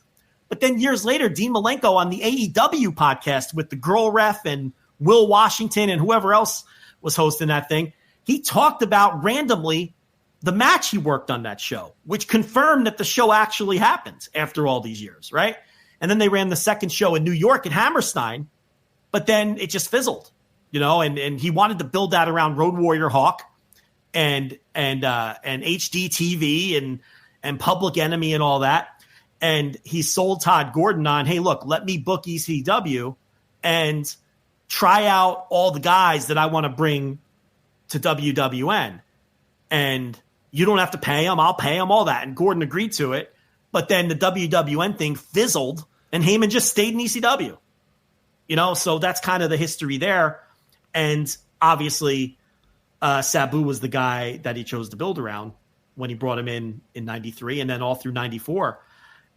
But then years later, Dean Malenko on the AEW podcast with the Girl Ref and Will Washington and whoever else was hosting that thing, he talked about randomly the match he worked on that show, which confirmed that the show actually happened after all these years, right? And then they ran the second show in New York at Hammerstein, but then it just fizzled, you know, and he wanted to build that around Road Warrior Hawk and HD TV and Public Enemy and all that. And he sold Todd Gordon on, hey, look, let me book ECW and try out all the guys that I want to bring to WWN. And you don't have to pay them. I'll pay them, all that. And Gordon agreed to it. But then the WWN thing fizzled, and Heyman just stayed in ECW. You know, so that's kind of the history there. And obviously, Sabu was the guy that he chose to build around when he brought him in 93 and then all through 94.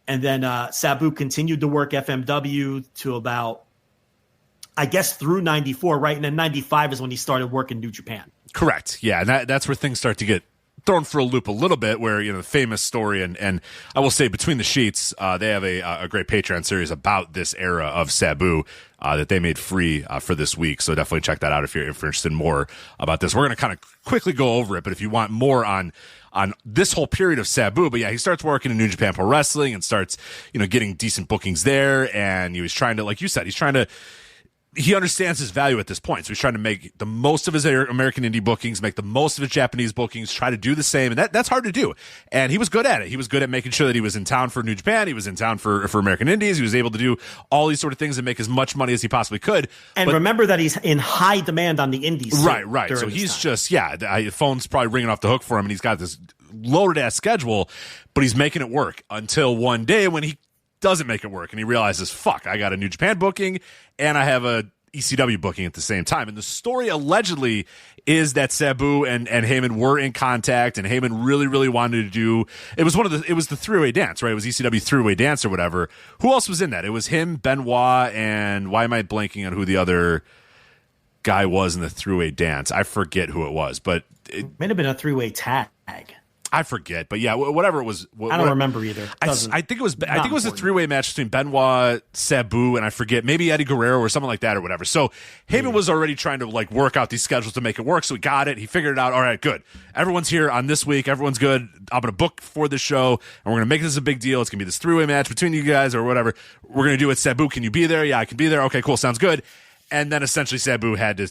And then Sabu continued to work FMW to about, I guess, through 94, right? And then 95 is when he started working New Japan. Correct. Yeah, and that's where things start to get thrown for a loop a little bit, where, you know, the famous story, and I will say Between the Sheets, they have a great Patreon series about this era of Sabu that they made free for this week. So definitely check that out if you're interested in more about this. We're going to kind of quickly go over it, but if you want more on this whole period of Sabu, but yeah, he starts working in New Japan Pro Wrestling and starts, you know, getting decent bookings there, and he was trying to, like you said, he understands his value at this point. So he's trying to make the most of his American indie bookings, make the most of his Japanese bookings, try to do the same. And that's hard to do. And he was good at it. He was good at making sure that he was in town for New Japan. He was in town for American Indies. He was able to do all these sort of things and make as much money as he possibly could. And remember that he's in high demand on the indies. Right. So he's just, the phone's probably ringing off the hook for him, and he's got this loaded ass schedule, but he's making it work until one day when he doesn't make it work, and he realizes, fuck, I got a New Japan booking and I have a ECW booking at the same time. And the story allegedly is that Sabu and Heyman were in contact, and Heyman really, really wanted to do, it was the three-way dance, right? It was ECW three-way dance or whatever. Who else was in that? It was him, Benoit, and why am I blanking on who the other guy was in the three-way dance? I forget who it was, but it might have been a three-way tag. I forget, but yeah, whatever it was. I don't remember either. I think it was a three-way match between Benoit, Sabu, and I forget, maybe Eddie Guerrero or something like that or whatever. So Heyman was already trying to like work out these schedules to make it work. So he got it. He figured it out. All right, good. Everyone's here on this week. Everyone's good. I'm going to book for the show, and we're going to make this a big deal. It's going to be this three-way match between you guys or whatever. We're going to do it. Sabu, can you be there? Yeah, I can be there. Okay, cool. Sounds good. And then essentially Sabu had to,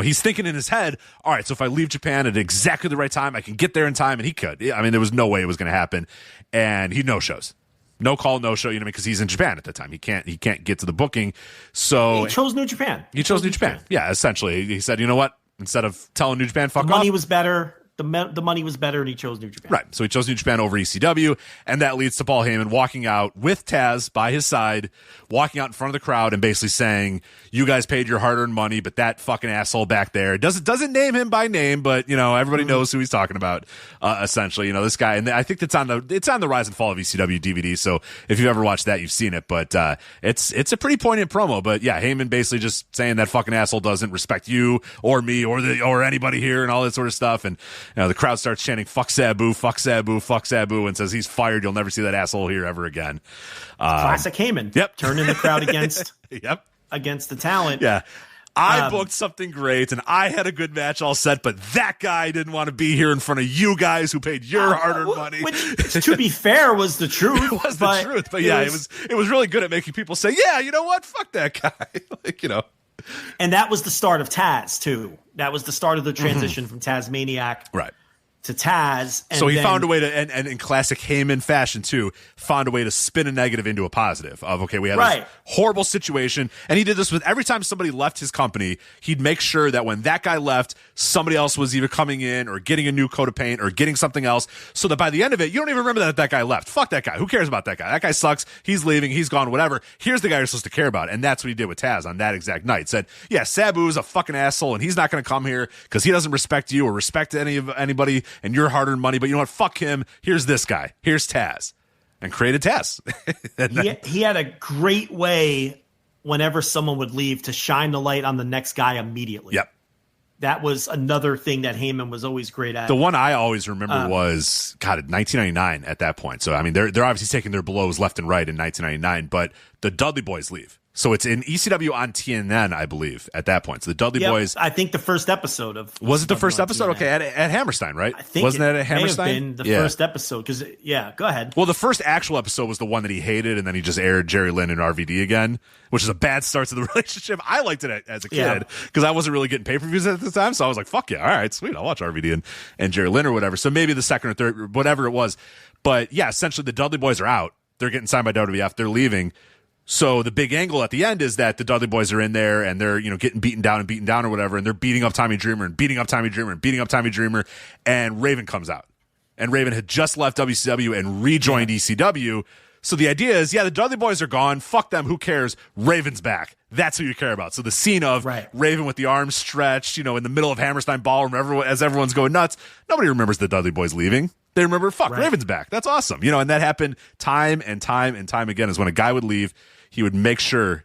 he's thinking in his head, all right, so if I leave Japan at exactly the right time, I can get there in time, and he could. I mean, there was no way it was going to happen, and he no-shows. No call, no show, because he's in Japan at the time. He can't get to the booking. So he chose New Japan. He chose New Japan. Yeah, essentially. He said, you know what? Instead of telling New Japan, fuck off. The money was better. The money was better, and he chose New Japan. Right. So he chose New Japan over ECW, and that leads to Paul Heyman walking out with Taz by his side, walking out in front of the crowd and basically saying, you guys paid your hard-earned money, but that fucking asshole back there doesn't name him by name, but everybody knows who he's talking about. Essentially, this guy, and I think it's on the Rise and Fall of ECW DVD. So if you've ever watched that, you've seen it. But it's a pretty poignant promo. But yeah, Heyman basically just saying that fucking asshole doesn't respect you or me or anybody here and all that sort of stuff. And the crowd starts chanting "fuck Sabu, fuck Sabu, fuck Sabu," and says he's fired. You'll never see that asshole here ever again. Classic Heyman. Yep. Turning the crowd against. Yep. Against the talent. Yeah. I booked something great and I had a good match all set, but that guy didn't want to be here in front of you guys who paid your hard-earned money. Which, to be fair, was the truth. It was the truth. But yeah, it was really good at making people say, yeah, you know what? Fuck that guy. And that was the start of Taz, too. That was the start of the transition from Tazmaniac to Taz. And so he found a way to, and in classic Heyman fashion too, found a way to spin a negative into a positive of, okay, we had this horrible situation. And he did this with every time somebody left his company, he'd make sure that when that guy left, somebody else was either coming in or getting a new coat of paint or getting something else, so that by the end of it, you don't even remember that guy left. Fuck that guy. Who cares about that guy? That guy sucks. He's leaving. He's gone, whatever. Here's the guy you're supposed to care about. And that's what he did with Taz on that exact night. Said, yeah, Sabu is a fucking asshole and he's not going to come here because he doesn't respect you or respect anybody and your hard-earned money, but you know what? Fuck him. Here's this guy. Here's Taz. And created Taz. He had a great way whenever someone would leave to shine the light on the next guy immediately. Yep. That was another thing that Heyman was always great at. The one I always remember was, 1999 at that point. So, I mean, they're obviously taking their blows left and right in 1999, but the Dudley Boys leave. So it's in ECW on TNN, I believe, at that point. So the Dudley Boys. I think the first episode of. Was it the first episode? Okay, at Hammerstein, right? I think wasn't that at Hammerstein? May have been the first episode because go ahead. Well, the first actual episode was the one that he hated, and then he just aired Jerry Lynn and RVD again, which is a bad start to the relationship. I liked it as a kid because I wasn't really getting pay-per-views at the time, so I was like, "Fuck yeah, all right, sweet, I'll watch RVD and Jerry Lynn or whatever." So maybe the second or third, whatever it was, but yeah, essentially the Dudley Boys are out. They're getting signed by WWF. They're leaving. So the big angle at the end is that the Dudley Boys are in there and they're, getting beaten down or whatever. And they're beating up Tommy Dreamer and beating up Tommy Dreamer and beating up Tommy Dreamer. And Raven comes out. And Raven had just left WCW and rejoined ECW. So the idea is, the Dudley Boys are gone. Fuck them. Who cares? Raven's back. That's who you care about. So the scene of Raven with the arms stretched, in the middle of Hammerstein Ballroom, as everyone's going nuts. Nobody remembers the Dudley Boys leaving. They remember, Raven's back. That's awesome. And that happened time and time and time again is when a guy would leave, he would make sure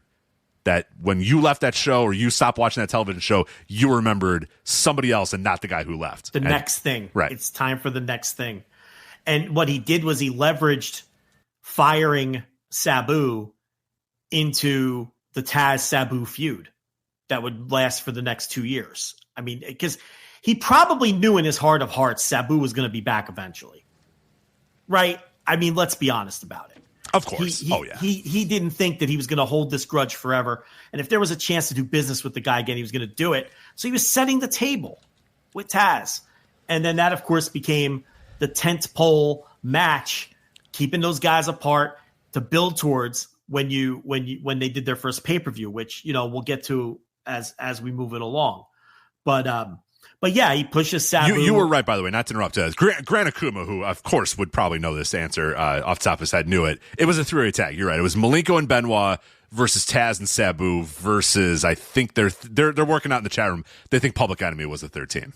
that when you left that show or you stopped watching that television show, you remembered somebody else and not the guy who left. Next thing. Right. It's time for the next thing. And what he did was he leveraged firing Sabu into the Taz-Sabu feud that would last for the next 2 years. I mean, because he probably knew in his heart of hearts Sabu was going to be back eventually. Right? I mean, let's be honest about it. Of course. He didn't think that he was going to hold this grudge forever. And if there was a chance to do business with the guy again, he was going to do it. So he was setting the table with Taz. And then that, of course, became the tent pole match, keeping those guys apart to build towards when they did their first pay-per-view, which, we'll get to as we move it along. But yeah, he pushes Sabu. You were right, by the way, not to interrupt. Grant Akuma, who of course would probably know this answer off the top of his head, knew it. It was a three-way tag. You're right. It was Malenko and Benoit versus Taz and Sabu versus, I think they're working out in the chat room. They think Public Enemy was the third team.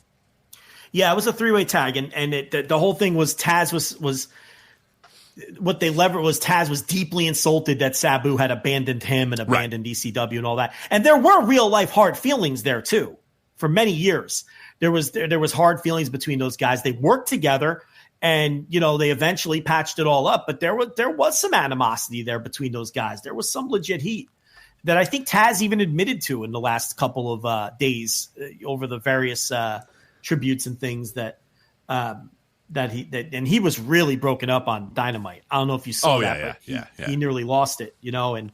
Yeah, it was a three-way tag, and the whole thing was Taz was what they levered was Taz was deeply insulted that Sabu had abandoned him and abandoned ECW and all that. And there were real life hard feelings there too. For many years, there was hard feelings between those guys. They worked together, and they eventually patched it all up. But there was some animosity there between those guys. There was some legit heat that I think Taz even admitted to in the last couple of days over the various tributes and things that he was really broken up on Dynamite. I don't know if you saw that. He nearly lost it, and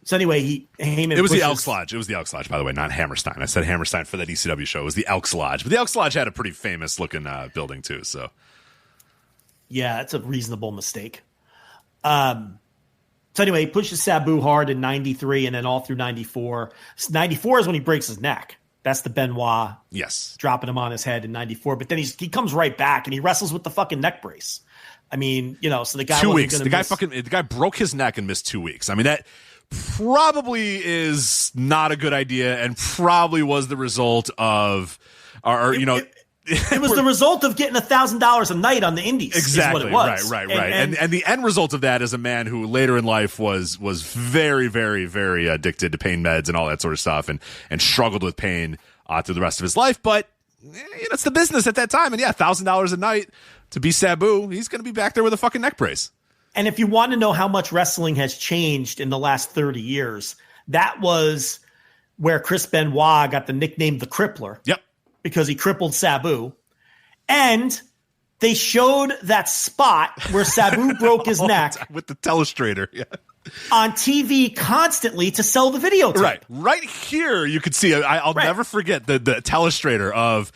So anyway, Heyman. It was the Elks Lodge. It was the Elks Lodge, by the way, not Hammerstein. I said Hammerstein for that ECW show. It was the Elks Lodge, but the Elks Lodge had a pretty famous looking building too. So yeah, it's a reasonable mistake. So anyway, he pushes Sabu hard in 93 and then all through 94. 94 is when he breaks his neck. That's the Benoit. Yes. Dropping him on his head in 94. But then he comes right back and he wrestles with the fucking neck brace. I mean, so the guy 2 weeks. The guy broke his neck and missed 2 weeks. I mean, that probably is not a good idea and probably was the result of it was the result of getting $1,000 a night on the indies. Exactly. Is what it was. Right. And the end result of that is a man who later in life was very, very, very addicted to pain meds and all that sort of stuff and struggled with pain through the rest of his life. But it's the business at that time. And yeah, $1,000 a night to be Sabu, he's going to be back there with a fucking neck brace. And if you want to know how much wrestling has changed in the last 30 years, that was where Chris Benoit got the nickname the Crippler. Yep. Because he crippled Sabu. And they showed that spot where Sabu broke his neck. With the telestrator, yeah. On TV constantly to sell the videotape. Right here you could see, I'll never forget the telestrator of,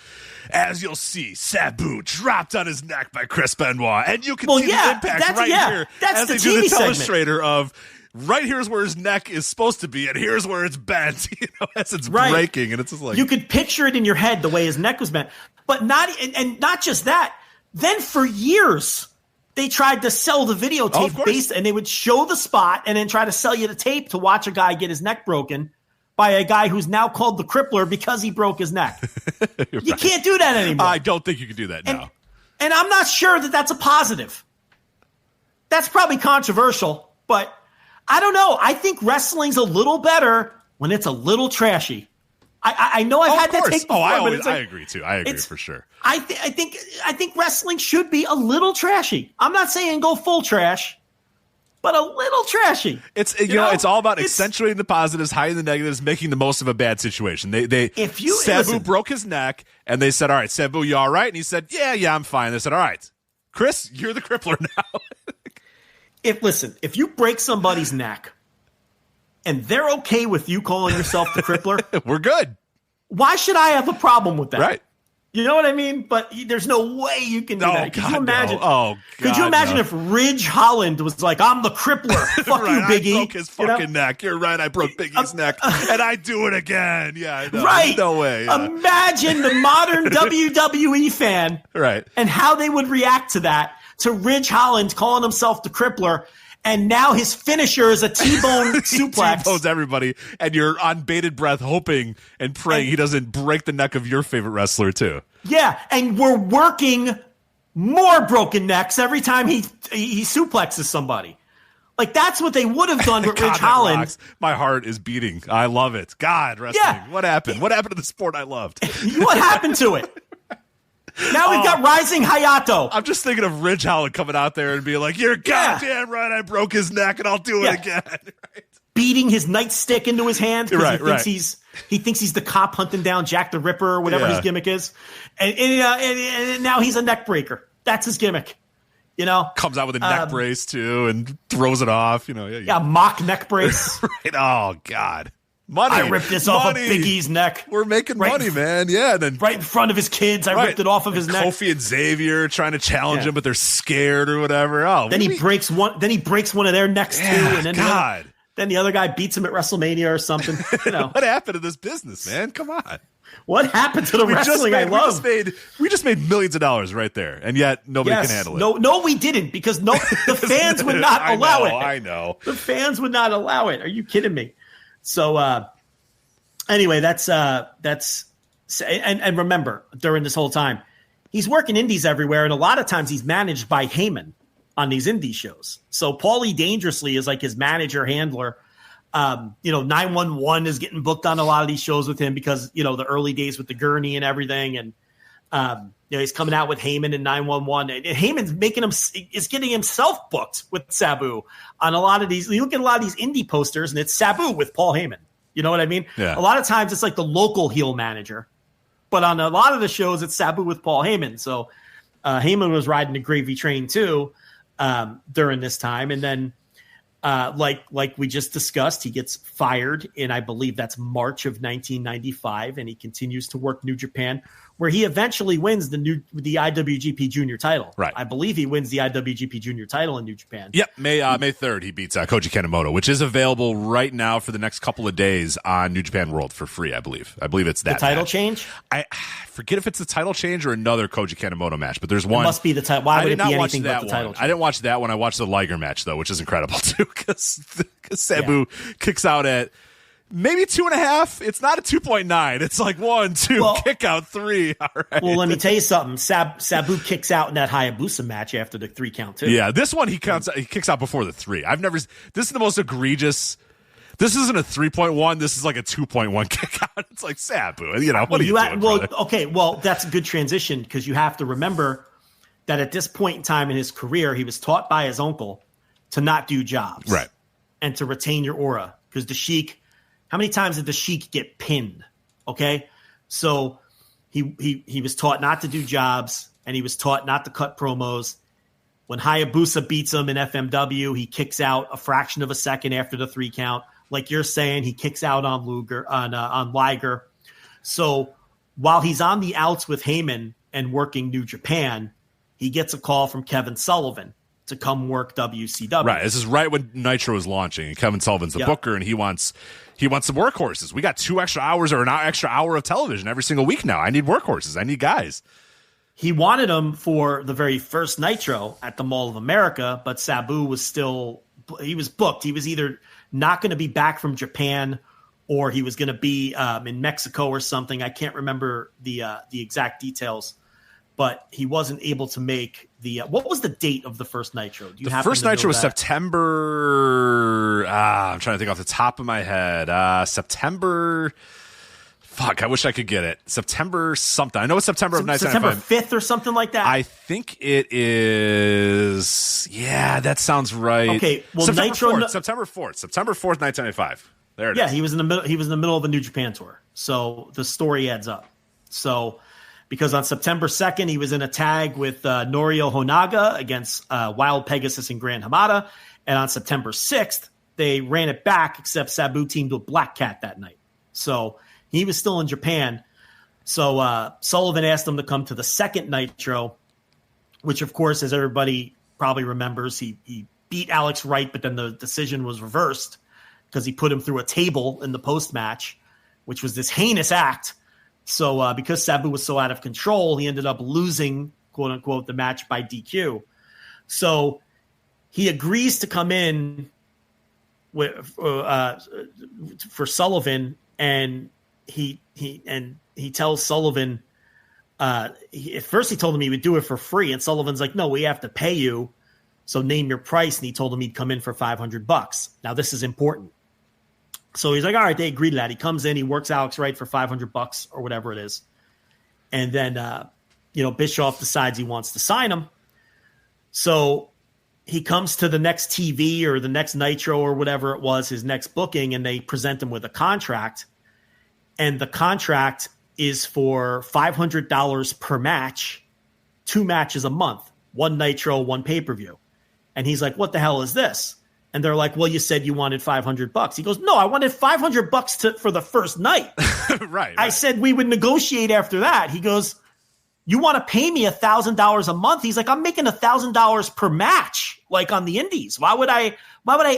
as you'll see, Sabu dropped on his neck by Chris Benoit. And you can see the impact here that's as the they TV do the segment. telestrator of, right here's where his neck is supposed to be, and here's where it's bent, as it's breaking. And it's just like, you could picture it in your head the way his neck was bent. But not just that. Then for years, they tried to sell the videotape and they would show the spot and then try to sell you the tape to watch a guy get his neck broken by a guy who's now called the Crippler because he broke his neck. You can't do that anymore. I don't think you can do that now. And I'm not sure that that's a positive. That's probably controversial, but I don't know. I think wrestling's a little better when it's a little trashy. I know I've had that take before. I agree too. I agree for sure. I think wrestling should be a little trashy. I'm not saying go full trash, but a little trashy. It's it's all about accentuating the positives, hiding the negatives, making the most of a bad situation. Sabu broke his neck, and they said, "All right, Sabu, you all right?" And he said, "Yeah, I'm fine." They said, "All right, Chris, you're the Crippler now." If you break somebody's neck and they're okay with you calling yourself the Crippler, we're good. Why should I have a problem with that? Right. You know what I mean? But there's no way you can do that. Could you imagine? Could you imagine if Ridge Holland was like, "I'm the Crippler. Fuck you, Biggie." I broke his fucking neck. You're right. I broke Biggie's neck, and I do it again. Yeah, I know. Right. No way. Yeah. Imagine the modern WWE fan, right, and how they would react to that. To Ridge Holland calling himself the Crippler, and now his finisher is a T-bone suplex. T-bones everybody, and you're on bated breath hoping and praying he doesn't break the neck of your favorite wrestler too. Yeah, and we're working more broken necks every time he suplexes somebody. Like, that's what they would have done with Ridge Holland. Rocks. My heart is beating. I love it. God, wrestling. Yeah. What happened? What happened to the sport I loved? What happened to it? Now we've got Rising Hayato. I'm just thinking of Ridge Holland coming out there and being like, "You're goddamn right, I broke his neck and I'll do it again." Right. Beating his nightstick into his hand because he thinks he's the cop hunting down Jack the Ripper or whatever his gimmick is. And now he's a neck breaker. That's his gimmick. Comes out with a neck brace too and throws it off. Mock neck brace. Right. Oh God. Money. I ripped this off of Biggie's neck. We're making money, man. Yeah. Then right in front of his kids, I ripped it off of his neck. Kofi and Xavier trying to challenge him, but they're scared or whatever. Oh, then he breaks one. Then he breaks one of their necks too, and then God. Then the other guy beats him at WrestleMania or something. What happened to this business, man? Come on. What happened to the wrestling I love? We just made millions of dollars right there, and yet nobody can handle it. No, we didn't, because the fans would not allow it. I know. The fans would not allow it. Are you kidding me? So anyway, that's and remember, during this whole time, he's working indies everywhere, and a lot of times he's managed by Heyman on these indie shows. So Paulie Dangerously is like his manager, handler. 911 is getting booked on a lot of these shows with him because, the early days with the gurney and everything. And, he's coming out with Heyman and 911. And Heyman's is getting himself booked with Sabu on a lot of these. You look at a lot of these indie posters and it's Sabu with Paul Heyman. You know what I mean? Yeah. A lot of times it's like the local heel manager. But on a lot of the shows, it's Sabu with Paul Heyman. So Heyman was riding the gravy train too during this time. And then Like we just discussed, he gets fired in, I believe that's March of 1995, and he continues to work New Japan, where he eventually wins the IWGP Junior title. Right. I believe he wins the IWGP Junior title in New Japan. Yep, May 3rd he beats Koji Kanemoto, which is available right now for the next couple of days on New Japan World for free, I believe. I believe it's that the title match. Change? I forget if it's the title change or another Koji Kanemoto match, but there's one. It must be the title. Why would it be anything but the title one. change? I didn't watch that one. I watched the Liger match, though, which is incredible, too, because Sabu kicks out at maybe 2.5. It's not a 2.9. It's like 1, 2, kick out 3. All right. Well, let me tell you something. Sabu kicks out in that Hayabusa match after the 3 count, too. Yeah, this one he kicks out before the 3. This is the most egregious. This isn't a 3.1. This is like a 2.1 kick out. It's like Sabu. What are you doing, brother? Okay, that's a good transition, because you have to remember that at this point in time in his career, he was taught by his uncle to not do jobs. Right. And to retain your aura. Because the Sheik, how many times did the Sheik get pinned? Okay? So he was taught not to do jobs, and he was taught not to cut promos. When Hayabusa beats him in FMW, he kicks out a fraction of a second after the 3 count. Like you're saying, he kicks out on Liger. So while he's on the outs with Heyman and working New Japan, he gets a call from Kevin Sullivan to come work WCW. Right. This is right when Nitro is launching, and Kevin Sullivan's the booker, and he wants some workhorses. We got 2 extra hours or an extra hour of television every single week now. I need workhorses. I need guys. He wanted them for the very first Nitro at the Mall of America, but Sabu was he was booked. He was either not going to be back from Japan, or he was going to be in Mexico or something. I can't remember the exact details, but he wasn't able to make the. What was the date of the first Nitro? The first Nitro was September. I'm trying to think off the top of my head. September. Fuck, I wish I could get it. September something. I know it's September of 1995. September 5th or something like that? I think it is. Yeah, that sounds right. Okay, well, September Nitro 4th, September 4th, 1995. There it is. Yeah, he was in the middle of a New Japan tour. So the story adds up. So because on September 2nd, he was in a tag with Norio Honaga against Wild Pegasus and Grand Hamada. And on September 6th, they ran it back, except Sabu teamed with Black Cat that night. So he was still in Japan. So Sullivan asked him to come to the second Nitro, which, of course, as everybody probably remembers, he beat Alex Wright, but then the decision was reversed because he put him through a table in the post-match, which was this heinous act. So because Sabu was so out of control, he ended up losing, quote-unquote, the match by DQ. So he agrees to come in for Sullivan, and he tells Sullivan at first he told him he would do it for free, and Sullivan's like, no, we have to pay you, so name your price. And he told him he'd come in for $500. Now this is important. So he's like, all right, they agree to that. He comes in, he works Alex Wright for $500 or whatever it is, and then Bischoff decides he wants to sign him. So he comes to the next TV or the next Nitro or whatever it was, his next booking, and they present him with a contract. And the contract is for $500 per match, 2 matches a month, 1 Nitro, 1 pay-per-view. And he's like, what the hell is this? And they're like, well, you said you wanted $500. He goes, no, I wanted $500 for the first night. Right. I said we would negotiate after that. He goes, you want to pay me $1,000 a month? He's like, I'm making $1,000 per match, like on the indies. Why would I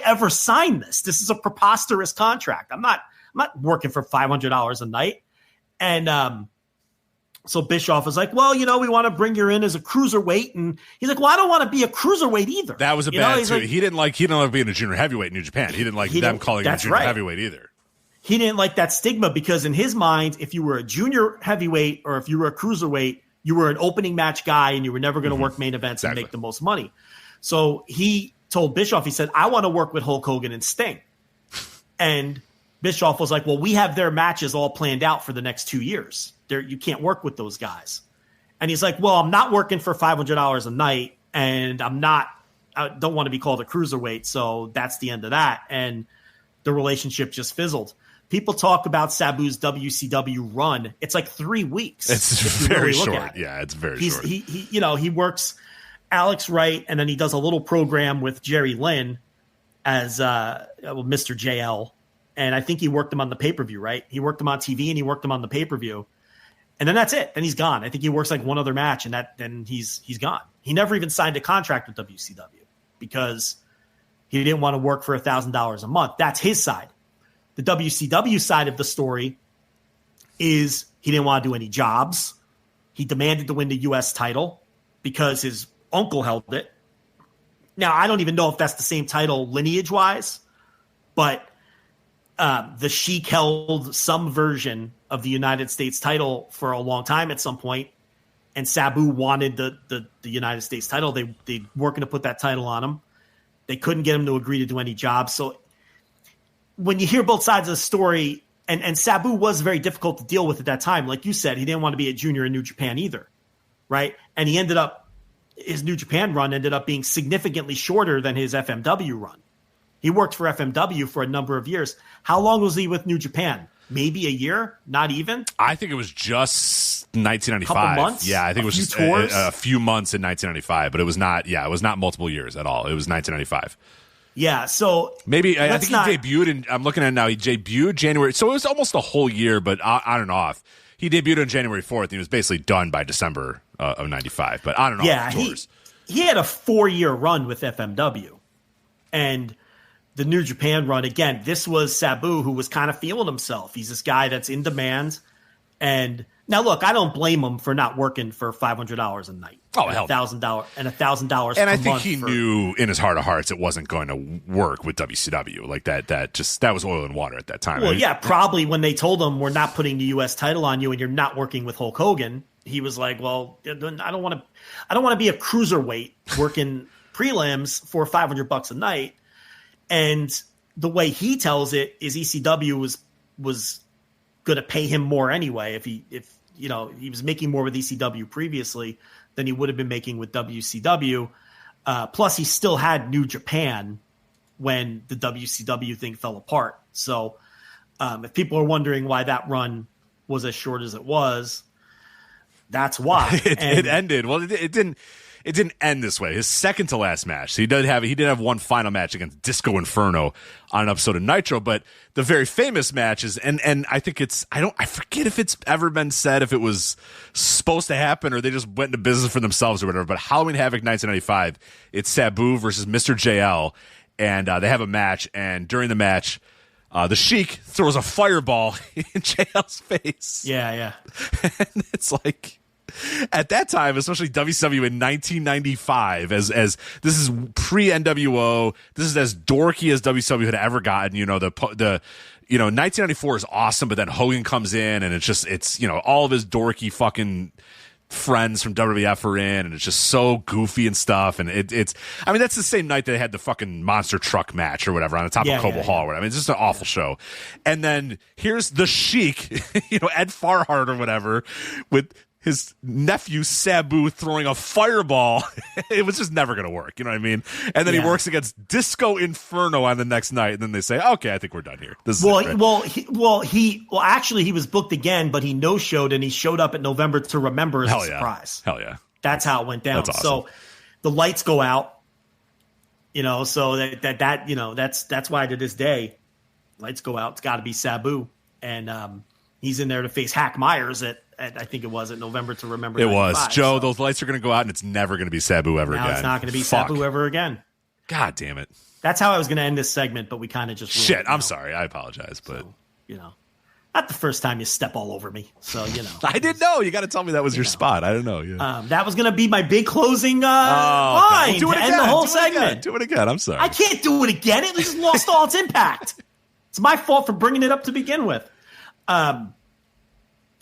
ever sign this? This is a preposterous contract. I'm not working for $500 a night. And so Bischoff was like, well, we want to bring you in as a cruiserweight. And he's like, well, I don't want to be a cruiserweight either. That was bad too. Like, he didn't like being a junior heavyweight in New Japan. He didn't like them calling him a junior heavyweight either. He didn't like that stigma because in his mind, if you were a junior heavyweight or if you were a cruiserweight, you were an opening match guy and you were never going to work main events and make the most money. So he told Bischoff, he said, I want to work with Hulk Hogan and Sting. And Bischoff was like, well, we have their matches all planned out for the next 2 years. You can't work with those guys. And he's like, well, I'm not working for $500 a night, and I don't want to be called a cruiserweight. So that's the end of that. And the relationship just fizzled. People talk about Sabu's WCW run. It's like 3 weeks. It's very short. Yeah, it's very short. He works Alex Wright, and then he does a little program with Jerry Lynn as Mr. JL. And I think he worked him on the pay-per-view, right? He worked him on TV and he worked him on the pay-per-view. And then that's it. Then he's gone. I think he works like one other match and then he's gone. He never even signed a contract with WCW because he didn't want to work for $1,000 a month. That's his side. The WCW side of the story is he didn't want to do any jobs. He demanded to win the U.S. title because his uncle held it. Now, I don't even know if that's the same title lineage-wise, but the Sheik held some version of the United States title for a long time at some point, and Sabu wanted the United States title. They weren't going to put that title on him. They couldn't get him to agree to do any jobs. So when you hear both sides of the story, and Sabu was very difficult to deal with at that time. Like you said, he didn't want to be a junior in New Japan either, right? And his New Japan run ended up being significantly shorter than his FMW run. He worked for FMW for a number of years. How long was he with New Japan? Maybe a year? Not even? I think it was just 1995. Couple months? Yeah, I think it was just a few months in 1995, but it was not multiple years at all. It was 1995. Yeah, so maybe I think he debuted and I'm looking at it now. He debuted January, so it was almost a whole year, but on and off. He debuted on January 4th, and he was basically done by December of 95. But I don't know. Yeah, he had a 4-year run with FMW, and the New Japan run, again, this was Sabu who was kind of feeling himself. He's this guy that's in demand. And now, look, I don't blame him for not working for $500 a night. Oh, hell, $1,000 and $1,000. And I think he knew in his heart of hearts it wasn't going to work with WCW. Like that was oil and water at that time. Well, yeah, probably when they told him we're not putting the U.S. title on you and you're not working with Hulk Hogan, he was like, well, I don't want to be a cruiserweight working prelims for $500 a night. And the way he tells it is ECW was going to pay him more anyway if he was making more with ECW previously than he would have been making with WCW. Plus, he still had New Japan when the WCW thing fell apart. So if people are wondering why that run was as short as it was, that's why. It ended. Well, it didn't. It didn't end this way. His second to last match. So he did have one final match against Disco Inferno on an episode of Nitro, but the very famous match is, and I think I forget if it's ever been said if it was supposed to happen or they just went into business for themselves or whatever, but Halloween Havoc 1995, it's Sabu versus Mr. JL, and they have a match, and during the match, the Sheik throws a fireball in JL's face. Yeah. And it's like, at that time, especially WCW in 1995, as this is pre-NWO, this is as dorky as WCW had ever gotten. 1994 is awesome, but then Hogan comes in, and it's all of his dorky fucking friends from WWF are in, and it's just so goofy and stuff. And that's the same night that they had the fucking monster truck match or whatever on the top of Cobo Hall. Or whatever. It's just an awful show. And then here's the Sheik, Ed Farhart or whatever, with his nephew Sabu throwing a fireball. It was just never going to work. You know what I mean? And then he works against Disco Inferno on the next night. And then they say, okay, I think we're done here. Actually he was booked again, but he no-showed and he showed up at November to Remember as a surprise. Hell yeah. That's how it went down. That's awesome. So the lights go out, so that's why to this day, lights go out. It's got to be Sabu. And he's in there to face Hack Myers at I think it was at November to Remember. It was. Joe, so those lights are going to go out, and it's never going to be Sabu ever again. It's not going to be Sabu ever again. God damn it. That's how I was going to end this segment, but we kind of just... Shit, I'm sorry. I apologize, but... So, not the first time you step all over me, so, I didn't know. You got to tell me that was your spot. I don't know. Yeah. That was going to be my big closing line to end the whole segment. Do it again. I'm sorry. I can't do it again. It just lost all its impact. It's my fault for bringing it up to begin with.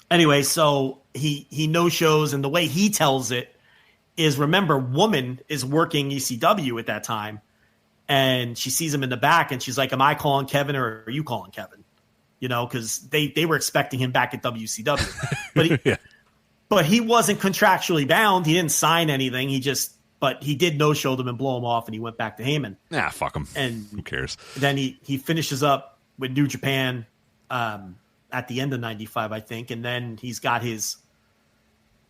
Anyway, so he no-shows, and the way he tells it is, remember, Woman is working ECW at that time, and she sees him in the back, and she's like, am I calling Kevin or are you calling Kevin? Because they were expecting him back at WCW. But he wasn't contractually bound. He didn't sign anything. But he did no-show them and blow him off, and he went back to Heyman. Nah, fuck him. And who cares? Then he finishes up with New Japan at the end of 95, I think. And then he's got his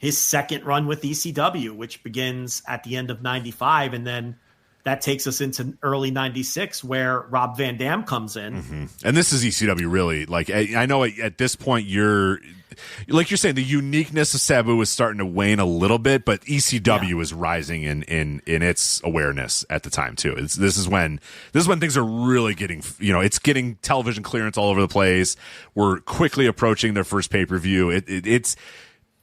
second run with ECW, which begins at the end of 95. And then that takes us into early 96 where Rob Van Dam comes in. Mm-hmm. And this is ECW really. Like, I know at this point like you're saying, the uniqueness of Sabu is starting to wane a little bit, but ECW is rising in its awareness at the time too. This is when things are really getting, it's getting television clearance all over the place. We're quickly approaching their first pay-per-view. It's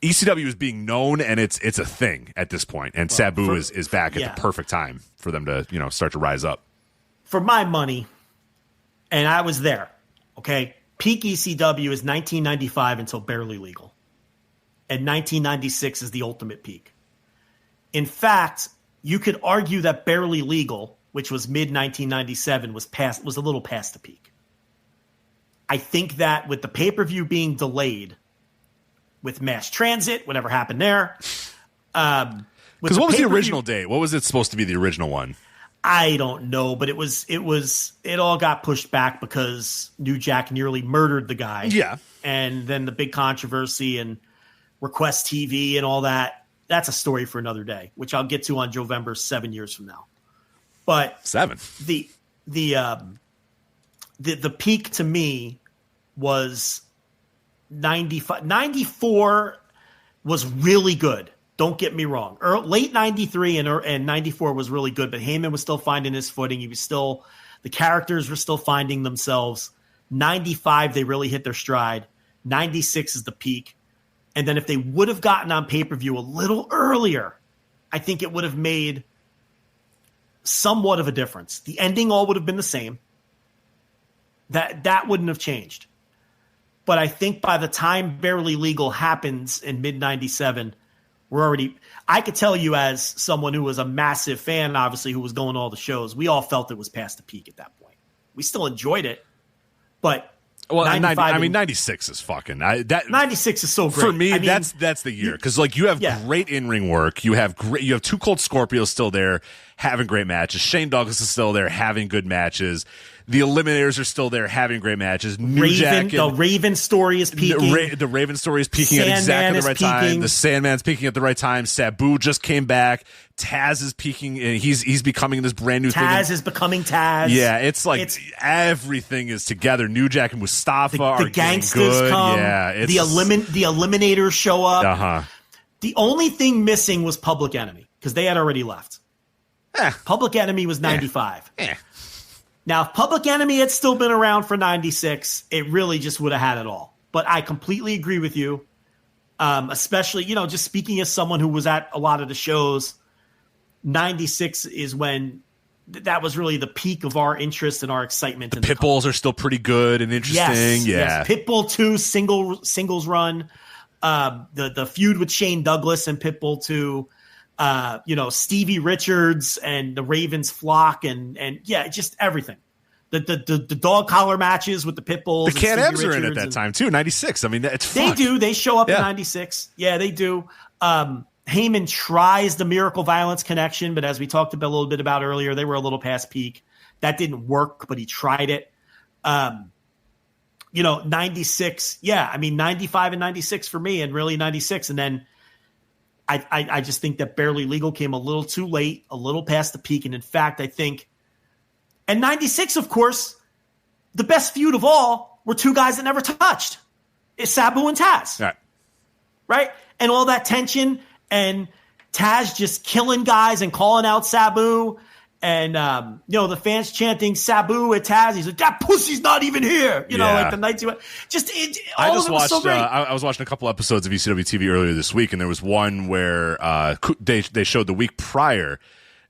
ECW is being known, and it's a thing at this point. And Sabu is back at the perfect time for them to start to rise up. For my money, and I was there, okay, peak ECW is 1995 until Barely Legal. And 1996 is the ultimate peak. In fact, you could argue that Barely Legal, which was mid-1997, was a little past the peak. I think that with the pay-per-view being delayed, with mass transit, whatever happened there. Because what was the original date? What was it supposed to be, the original one? I don't know, but it all got pushed back because New Jack nearly murdered the guy. Yeah. And then the big controversy and Request TV and all that. That's a story for another day, which I'll get to on Jovember 7 years from now. But 7. The peak to me was 95. 94 was really good. Don't get me wrong. Late 93 and 94 was really good, but Heyman was still finding his footing. The characters were still finding themselves. 95, they really hit their stride. 96 is the peak. And then if they would have gotten on pay-per-view a little earlier, I think it would have made somewhat of a difference. The ending all would have been the same. That wouldn't have changed. But I think by the time Barely Legal happens in mid-97, I could tell you as someone who was a massive fan, obviously, who was going to all the shows, we all felt it was past the peak at that point. We still enjoyed it, but 96 is fucking 96 is so great. For me, that's the year, because like you have great in-ring work, you have Two Cold Scorpios still there having great matches, Shane Douglas is still there having good matches, the Eliminators are still there having great matches. The Raven story is peaking. The Raven story is peaking at exactly the right time. The Sandman's peaking at the right time. Sabu just came back. Taz is peaking, and he's becoming this brand new thing. Taz is becoming Taz. Yeah, it's like everything is together. New Jack and Mustafa are the gangsters good. come. Yeah, the Eliminators show up. Uh-huh. The only thing missing was Public Enemy because they had already left. Public Enemy was 95. Now, if Public Enemy had still been around for 96, it really just would have had it all. But I completely agree with you, especially, just speaking as someone who was at a lot of the shows, 96 is when that was really the peak of our interest and our excitement. The Pitbulls are still pretty good and interesting. Yes. Pitbull 2 singles run, the feud with Shane Douglas and Pitbull 2. Stevie Richards and the Ravens flock and just everything. The dog collar matches with the Pitbulls. The Can-Ams are in at that time too. 96. I mean, it's fun. They do. They show up in 96. Yeah, they do. Heyman tries the Miracle Violence connection, but as we talked a little bit about earlier, they were a little past peak. That didn't work, but he tried it. 96. Yeah, I mean, 95 and 96 for me, and really 96, and then. I just think that Barely Legal came a little too late, a little past the peak. And in fact, I think, and 96, of course, the best feud of all were two guys that never touched. It's Sabu and Taz. Right? And all that tension and Taz just killing guys and calling out Sabu. And, the fans chanting Sabu at Taz. He's like, that pussy's not even here. Like the nights he went. I was watching a couple episodes of ECW TV earlier this week, and there was one where they showed the week prior.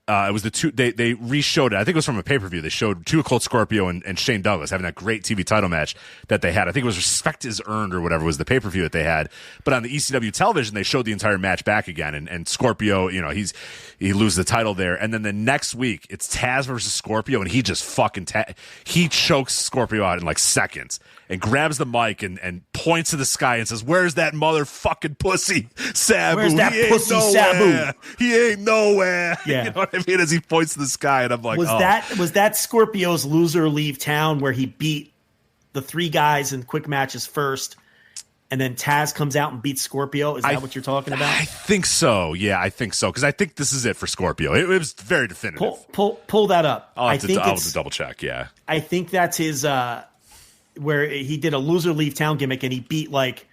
It was they re-showed it. I think it was from a pay-per-view. They showed Two Cold Scorpio and Shane Douglas having that great TV title match that they had. I think it was Respect Is Earned or whatever was the pay-per-view that they had. But on the ECW television, they showed the entire match back again. And Scorpio, he loses the title there. And then the next week, it's Taz versus Scorpio, and he just he chokes Scorpio out in like seconds and grabs the mic and points to the sky and says, "Where's that motherfucking pussy, Sabu? Where's that pussy, Sabu? He ain't nowhere." Yeah. You know what I mean? As he points to the sky, and I'm like, was that Scorpio's Loser Leave Town where he beat the three guys in quick matches first, and then Taz comes out and beats Scorpio. Is that what you're talking about? I think so. Yeah, I think so. Because I think this is it for Scorpio. It was very definitive. Pull that up. I'll have to double check. Yeah, I think that's his. Where he did a loser leave town gimmick and he beat like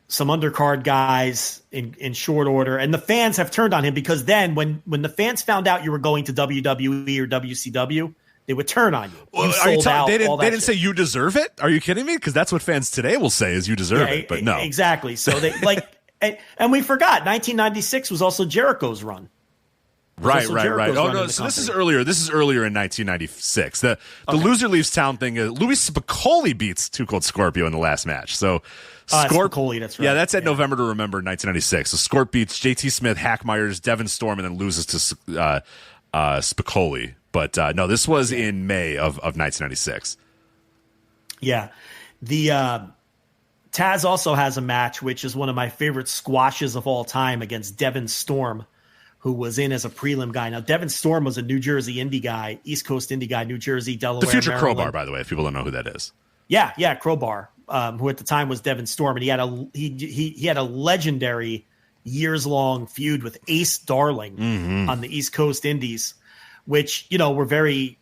some undercard guys in short order, and the fans have turned on him because then when the fans found out you were going to WWE or WCW, they would turn on you. Well, they didn't say you deserve it. Are you kidding me? Because that's what fans today will say is you deserve it. But no, exactly. So they like, and we forgot 1996 was also Jericho's run. Right. Oh no, so this is earlier. This is earlier in 1996. The loser leaves town thing. Louis Spicoli beats Too Cold Scorpio in the last match. So Spicoli, that's right. Yeah, that's at November to Remember 1996. So Scorp beats JT Smith, Hack Myers, Devin Storm, and then loses to Spicoli. But no, this was in May of 1996. Yeah, the Taz also has a match which is one of my favorite squashes of all time against Devin Storm, who was in as a prelim guy. Now, Devin Storm was a New Jersey indie guy, East Coast indie guy, New Jersey, Delaware, the future Maryland. Crowbar, by the way, if people don't know who that is. Yeah, Crowbar, who at the time was Devin Storm, and he had a legendary years-long feud with Ace Darling on the East Coast indies, which, were very,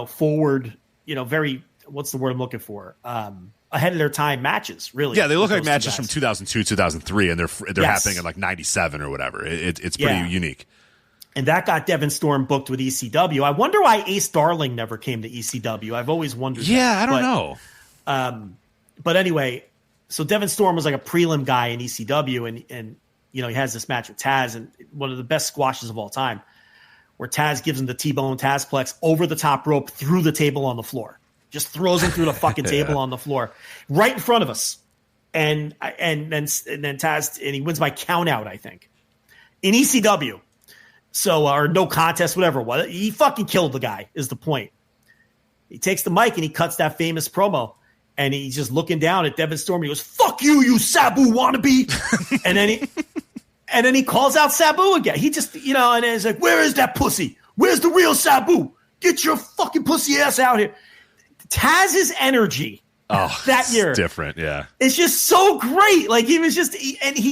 forward, very, what's the word I'm looking for? Ahead of their time matches, really. Yeah, they look like matches from 2002, 2003, and they're happening in like 97 or whatever. It's pretty unique. And that got Devin Storm booked with ECW. I wonder why Ace Darling never came to ECW. I've always wondered. Yeah, I don't know. But anyway, so Devin Storm was like a prelim guy in ECW, and he has this match with Taz, and one of the best squashes of all time, where Taz gives him the T-bone Tazplex over the top rope through the table on the floor. Just throws him through the fucking table on the floor, right in front of us, and then Taz, and he wins by count out, I think, in ECW. So or no contest, whatever it was. He fucking killed the guy. Is the point? He takes the mic and he cuts that famous promo, and he's just looking down at Devin Storm. And he goes, "Fuck you, you Sabu wannabe," and then he calls out Sabu again. He just and he's like, "Where is that pussy? Where's the real Sabu? Get your fucking pussy ass out here." Taz's energy that year different, yeah. It's just so great. Like he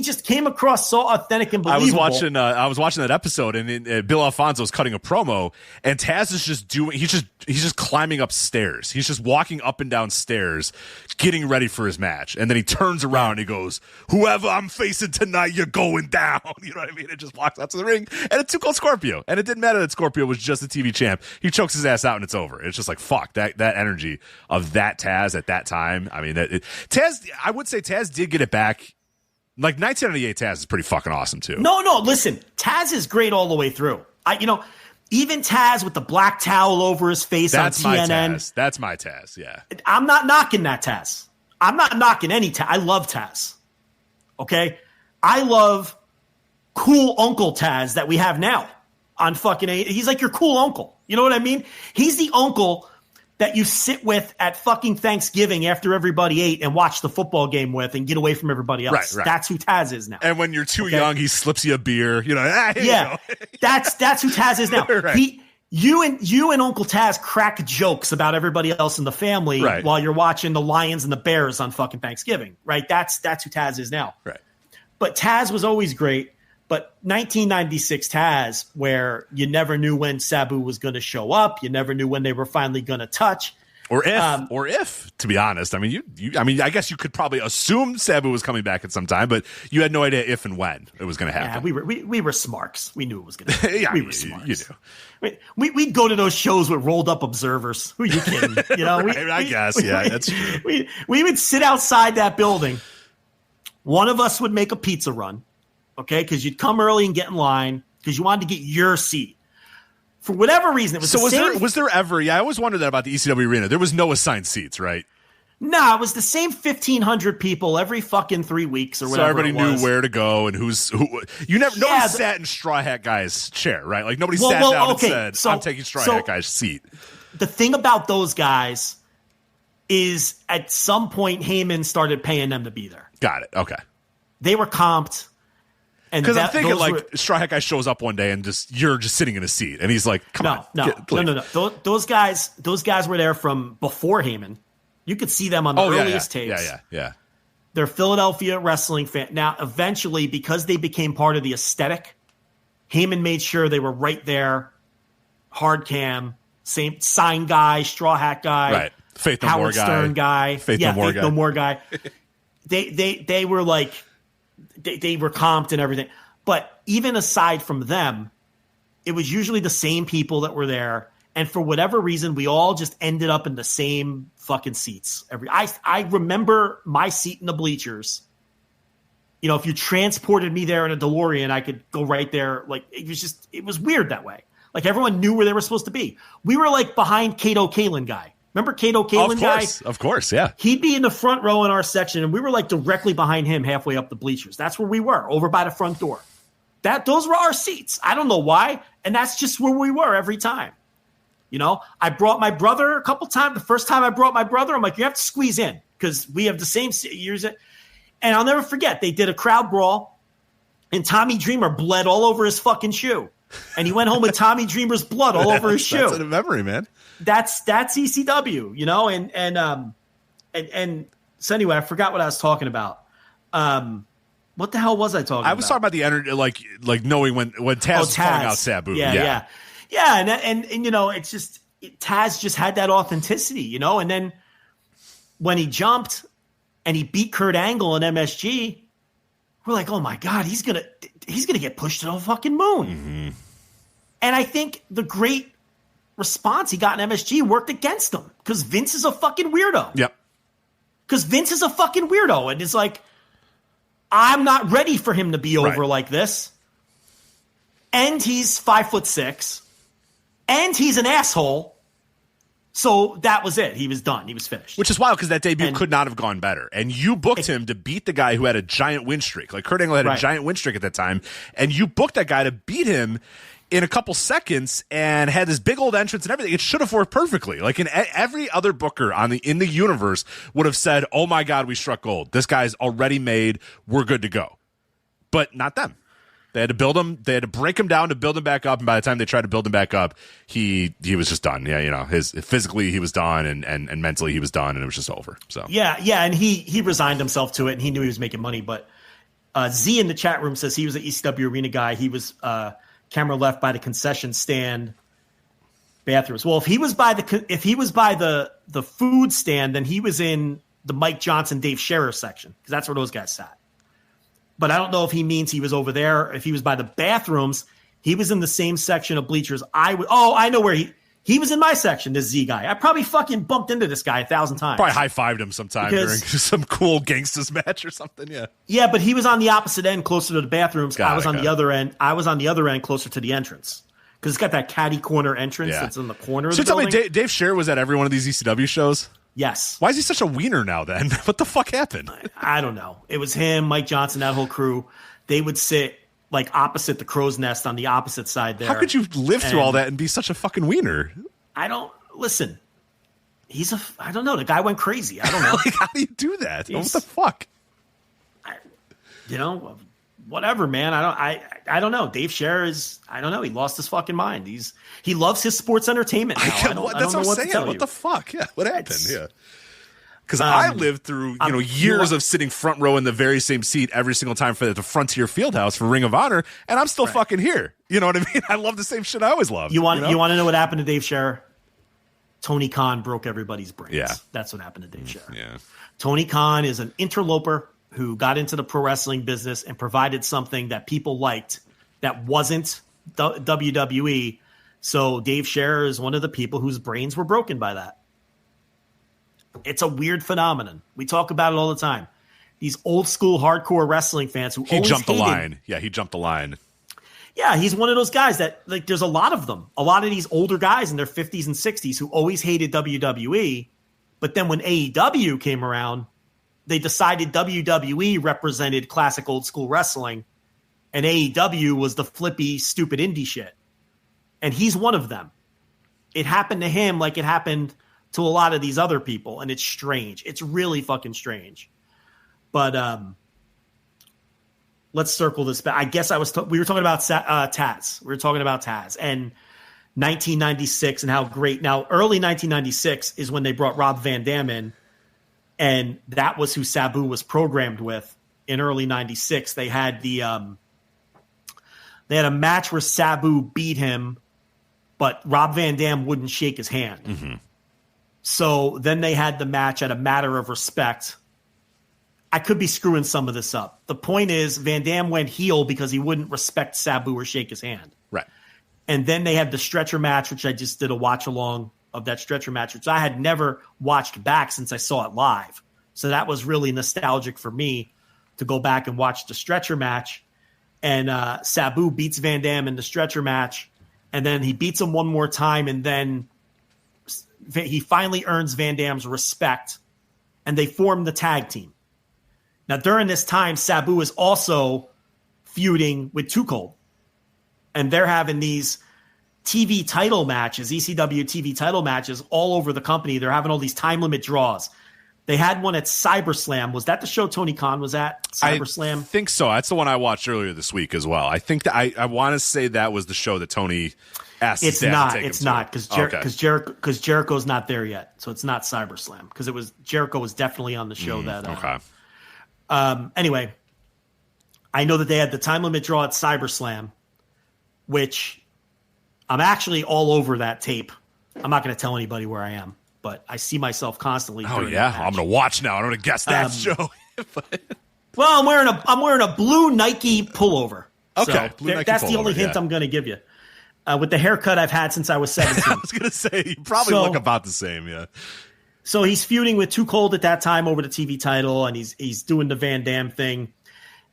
just came across so authentic and believable. I was watching that episode, and Bill Alfonso's cutting a promo, and Taz is just he's just climbing up stairs. He's just walking up and down stairs, getting ready for his match, and then he turns around and he goes, "Whoever I'm facing tonight, you're going down." You know what I mean? It just walks out to the ring, and it's Too Cold Scorpio, and it didn't matter that Scorpio was just a TV champ. He chokes his ass out, and it's over. It's just like fuck that energy of that Taz at that time. I mean, Taz. I would say Taz did get it back. Like 1998 Taz is pretty fucking awesome too. No, listen, Taz is great all the way through. Even Taz with the black towel over his face on TNN. That's my Taz. Yeah, I'm not knocking that Taz. I'm not knocking any Taz. I love Taz. Okay, I love cool Uncle Taz that we have now on fucking. He's like your cool uncle. You know what I mean? He's the uncle that you sit with at fucking Thanksgiving after everybody ate and watch the football game with and get away from everybody else. Right. That's who Taz is now. And when you're too young, he slips you a beer. That's who Taz is now. Right. You and Uncle Taz crack jokes about everybody else in the family while you're watching the Lions and the Bears on fucking Thanksgiving. Right? That's who Taz is now. Right. But Taz was always great. But 1996 Taz, where you never knew when Sabu was going to show up, you never knew when they were finally going to touch, or if, to be honest, I mean, I guess you could probably assume Sabu was coming back at some time, but you had no idea if and when it was going to happen. Yeah, we were smarks. We knew it was going to happen. Yeah, we were smarks. You knew. We'd go to those shows with rolled up observers. Who are you kidding? I guess, that's true. We would sit outside that building. One of us would make a pizza run. Okay, because you'd come early and get in line because you wanted to get your seat. For whatever reason, it was was there ever? Yeah, I always wondered that about the ECW arena. There was no assigned seats, right? No, it was the same 1,500 people every fucking 3 weeks or whatever. So everybody knew where to go and who. Nobody sat in Straw Hat Guy's chair, right? Like nobody sat down and said, "I'm taking Straw Hat Guy's seat." The thing about those guys is, at some point, Heyman started paying them to be there. Got it. Okay. They were comped. Because I'm thinking Straw Hat Guy shows up one day and you're just sitting in a seat and he's like, come on. No. Those guys were there from before Heyman. You could see them on the earliest tapes. Yeah. They're Philadelphia wrestling fan. Now, eventually, because they became part of the aesthetic, Heyman made sure they were right there. Hard cam, same sign guy, straw hat guy, right? Faith No Howard More guy, Stern guy, Faith No More guy. They were like they were comped and everything. But even aside from them, it was usually the same people that were there. And for whatever reason, we all just ended up in the same fucking seats. I remember my seat in the bleachers. You know, if you transported me there in a DeLorean, I could go right there. Like, it was weird that way. Like, everyone knew where they were supposed to be. We were like behind Kato Kalin guy. Remember Kato Kalin guy? Of course, yeah. He'd be in the front row in our section, and we were like directly behind him halfway up the bleachers. That's where we were, over by the front door. Those were our seats. I don't know why. And that's just where we were every time. You know, I brought my brother a couple times. The first time I brought my brother, I'm like, you have to squeeze in because we have the same years. And I'll never forget, they did a crowd brawl, and Tommy Dreamer bled all over his fucking shoe. And he went home with Tommy Dreamer's blood all over his shoe. That's a memory, man. That's ECW, you know, and so anyway, I forgot what I was talking about. What the hell was I talking about? I was talking about the energy, like knowing when Taz was calling out Sabu. Yeah. And you know, it's just Taz just had that authenticity, you know. And then when he jumped and he beat Kurt Angle in MSG, we're like, oh my god, he's gonna get pushed to the fucking moon. Mm-hmm. And I think the great response he got in MSG worked against him because Vince is a fucking weirdo. Yep. Because Vince is a fucking weirdo, and it's like, I'm not ready for him to be over like this. And he's 5'6", and he's an asshole. So that was it. He was done. He was finished. Which is wild because that debut could not have gone better. And you booked him to beat the guy who had a giant win streak. Like Kurt Angle had a giant win streak at that time, and you booked that guy to beat him in a couple seconds and had this big old entrance and everything. It should have worked perfectly. Like every other booker in the universe would have said, "Oh my God, we struck gold. This guy's already made. We're good to go." But not them. They had to build him. They had to break him down to build him back up. And by the time they tried to build him back up, he was just done. Yeah, you know, physically he was done, and mentally he was done, and it was just over. So yeah, and he resigned himself to it, and he knew he was making money. But Z in the chat room says he was an ECW arena guy. He was camera left by the concession stand bathrooms. Well, if he was by the food stand, then he was in the Mike Johnson, Dave Scherer section because that's where those guys sat. But I don't know if he means he was over there. If he was by the bathrooms, he was in the same section of bleachers. I know where he was in my section, this Z guy. I probably fucking bumped into this guy 1,000 times. Probably high-fived him sometime during some cool gangsters match or something, yeah. Yeah, but he was on the opposite end, closer to the bathrooms. I was on the other end. I was on the other end, closer to the entrance. Because it's got that catty corner entrance that's in the corner of the building. Tell me, Dave Scherer was at every one of these ECW shows? Yes. Why is he such a wiener now then? What the fuck happened? I don't know. It was him, Mike Johnson, that whole crew. They would sit like opposite the crow's nest on the opposite side there. How could you live through all that and be such a fucking wiener? Listen. I don't know. The guy went crazy. I don't know. Like, how do you do that? What the fuck? Whatever, man. I don't know. Dave Scherer I don't know. He lost his fucking mind. He loves his sports entertainment now. I don't know what to tell you. What the fuck? Yeah. What happened? Yeah. Because I lived through years of sitting front row in the very same seat every single time for the Frontier Fieldhouse for Ring of Honor, and I'm still fucking here. You know what I mean? I love the same shit I always loved. You want to know what happened to Dave Scherer? Tony Khan broke everybody's brains. Yeah. That's what happened to Dave Scherer. Yeah. Tony Khan is an interloper who got into the pro wrestling business and provided something that people liked that wasn't WWE. So Dave Scherer is one of the people whose brains were broken by that. It's a weird phenomenon. We talk about it all the time. These old school hardcore wrestling fans who he jumped the line. Yeah, he jumped the line. Yeah, he's one of those guys that, like, there's a lot of them. A lot of these older guys in their 50s and 60s who always hated WWE. But then when AEW came around, they decided WWE represented classic old school wrestling, and AEW was the flippy, stupid indie shit. And he's one of them. It happened to him like it happened to a lot of these other people, and it's strange. It's really fucking strange. But let's circle this back. I guess we were talking about Taz. We were talking about Taz and 1996 and how great. Now, early 1996 is when they brought Rob Van Dam in. And that was who Sabu was programmed with in early 96. They had a match where Sabu beat him, but Rob Van Dam wouldn't shake his hand. Mm-hmm. So then they had the match at a matter of respect. I could be screwing some of this up. The point is Van Dam went heel because he wouldn't respect Sabu or shake his hand. Right. And then they had the stretcher match, which I just did a watch along of that stretcher match, which I had never watched back since I saw it live. So that was really nostalgic for me to go back and watch the stretcher match. And Sabu beats Van Dam in the stretcher match. And then he beats him one more time. And then he finally earns Van Dam's respect. And they form the tag team. Now, during this time, Sabu is also feuding with Too Cold. And they're having these TV title matches, ECW TV title matches all over the company. They're having all these time limit draws. They had one at CyberSlam. Was that the show Tony Khan was at? CyberSlam? I think so. That's the one I watched earlier this week as well. I think that I want to say that was the show that Tony asked his dad to take him to. It's not because Jericho's not there yet. So it's not CyberSlam because Jericho was definitely on the show that. Okay. Anyway, I know that they had the time limit draw at CyberSlam, which I'm actually all over that tape. I'm not going to tell anybody where I am, but I see myself constantly. Oh yeah, I'm going to watch now. I'm going to guess that show. Well, I'm wearing a blue Nike pullover. Okay, so that's the only hint I'm going to give you. With the haircut I've had since I was 17. I was going to say you probably look about the same. Yeah. So he's feuding with Too Cold at that time over the TV title, and he's doing the Van Dam thing.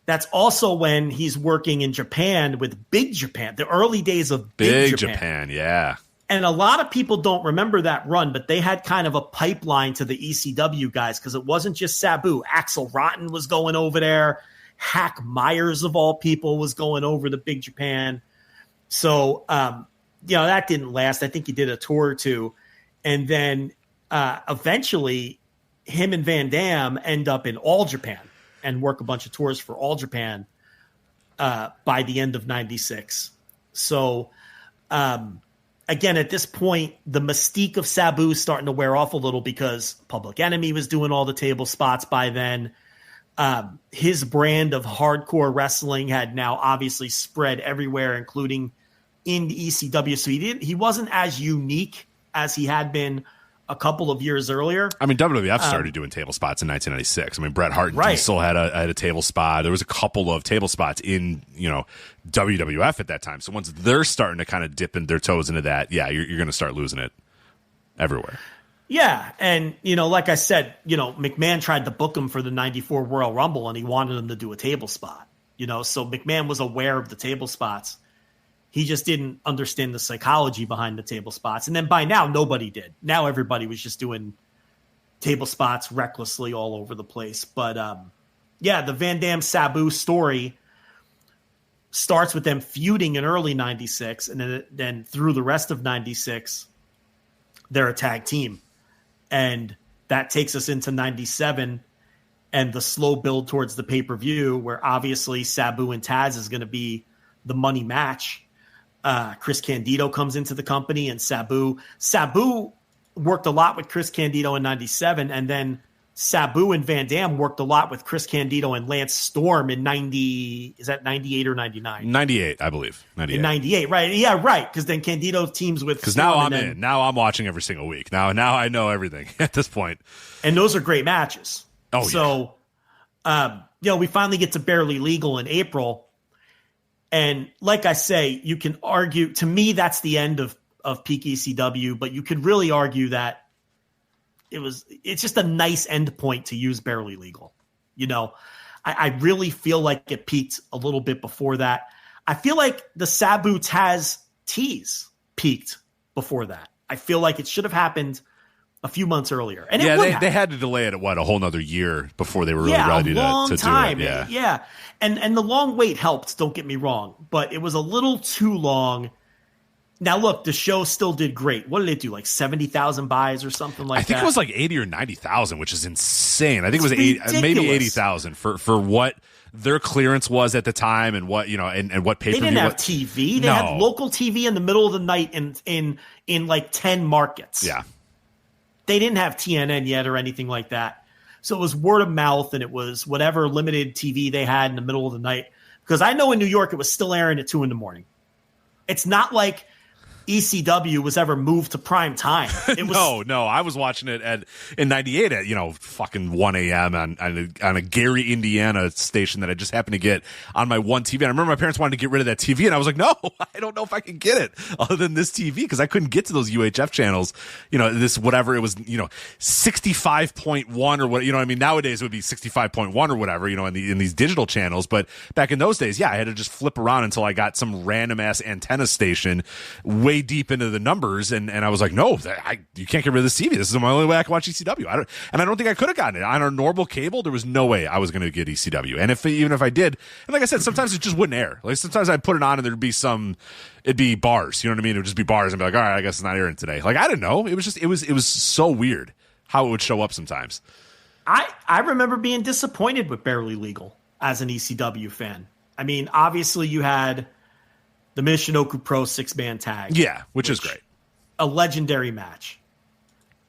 That's also when he's working in Japan with Big Japan, the early days of Big Japan, yeah. And a lot of people don't remember that run, but they had kind of a pipeline to the ECW guys because it wasn't just Sabu. Axel Rotten was going over there. Hack Myers, of all people, was going over to Big Japan. So, that didn't last. I think he did a tour or two. And then eventually him and Van Dam end up in All Japan and work a bunch of tours for All Japan by the end of 96. So, again, at this point, the mystique of Sabu is starting to wear off a little because Public Enemy was doing all the table spots by then. His brand of hardcore wrestling had now obviously spread everywhere, including in the ECW. So he wasn't as unique as he had been a couple of years earlier. I mean, WWF started doing table spots in 1996. I mean, Bret Hart and Diesel had a table spot. There was a couple of table spots in, WWF at that time. So once they're starting to kind of dip in their toes into that, yeah, you're going to start losing it everywhere. Yeah. And, like I said, McMahon tried to book him for the 94 Royal Rumble and he wanted him to do a table spot, so McMahon was aware of the table spots. He just didn't understand the psychology behind the table spots. And then by now, nobody did. Now everybody was just doing table spots recklessly all over the place. But, the Van Dam Sabu story starts with them feuding in early 96. And then through the rest of 96, they're a tag team. And that takes us into 97 and the slow build towards the pay-per-view where obviously Sabu and Taz is going to be the money match. Chris Candido comes into the company and Sabu worked a lot with Chris Candido in 97. And then Sabu and Van Dam worked a lot with Chris Candido and Lance Storm in 90. Is that 98 or 99? 98, I believe. 98. In 98, right. Yeah, right. Because then Candido teams with Because now I'm in. Now I'm watching every single week. Now I know everything at this point. And those are great matches. Oh, so, we finally get to Barely Legal in April. And like I say, you can argue, to me, that's the end of peak ECW, but you could really argue that it's just a nice end point to use Barely Legal. I really feel like it peaked a little bit before that. I feel like the Sabu Taz tease peaked before that. I feel like it should have happened a few months earlier. And they had to delay it a whole nother year before they were really ready to time. do it. Yeah. And the long wait helped, don't get me wrong, but it was a little too long. Now, look, the show still did great. What did it do? Like 70,000 buys or something like that? I think it was like 80 or 90,000, which is insane. I think it was maybe 80,000 for what their clearance was at the time and what, and what pay-per-view. They didn't have TV. They had local TV in the middle of the night in like 10 markets. Yeah. They didn't have TNN yet or anything like that. So it was word of mouth, and it was whatever limited TV they had in the middle of the night. Because I know in New York it was still airing at 2 a.m. It's not like ECW was ever moved to prime time. It was No, I was watching it in '98 at fucking 1 a.m. on a Gary, Indiana station that I just happened to get on my one TV. And I remember my parents wanted to get rid of that TV, and I was like, no, I don't know if I can get it other than this TV because I couldn't get to those UHF channels. This whatever it was, 65.1 or what. Nowadays it would be 65.1 or whatever. In these digital channels, but back in those days, I had to just flip around until I got some random ass antenna station way deep into the numbers, and I was like, no, you can't get rid of this TV. This is the only way I can watch ECW. I don't think I could have gotten it on our normal cable. There was no way I was going to get ECW, and even if I did, and like I said, sometimes it just wouldn't air. Like sometimes I'd put it on, and it'd be bars. You know what I mean? It would just be bars, and be like, all right, I guess it's not airing today. Like I didn't know. It was so weird how it would show up sometimes. I remember being disappointed with Barely Legal as an ECW fan. I mean, obviously you had the Michinoku Pro 6-man tag. Yeah, which is great. A legendary match.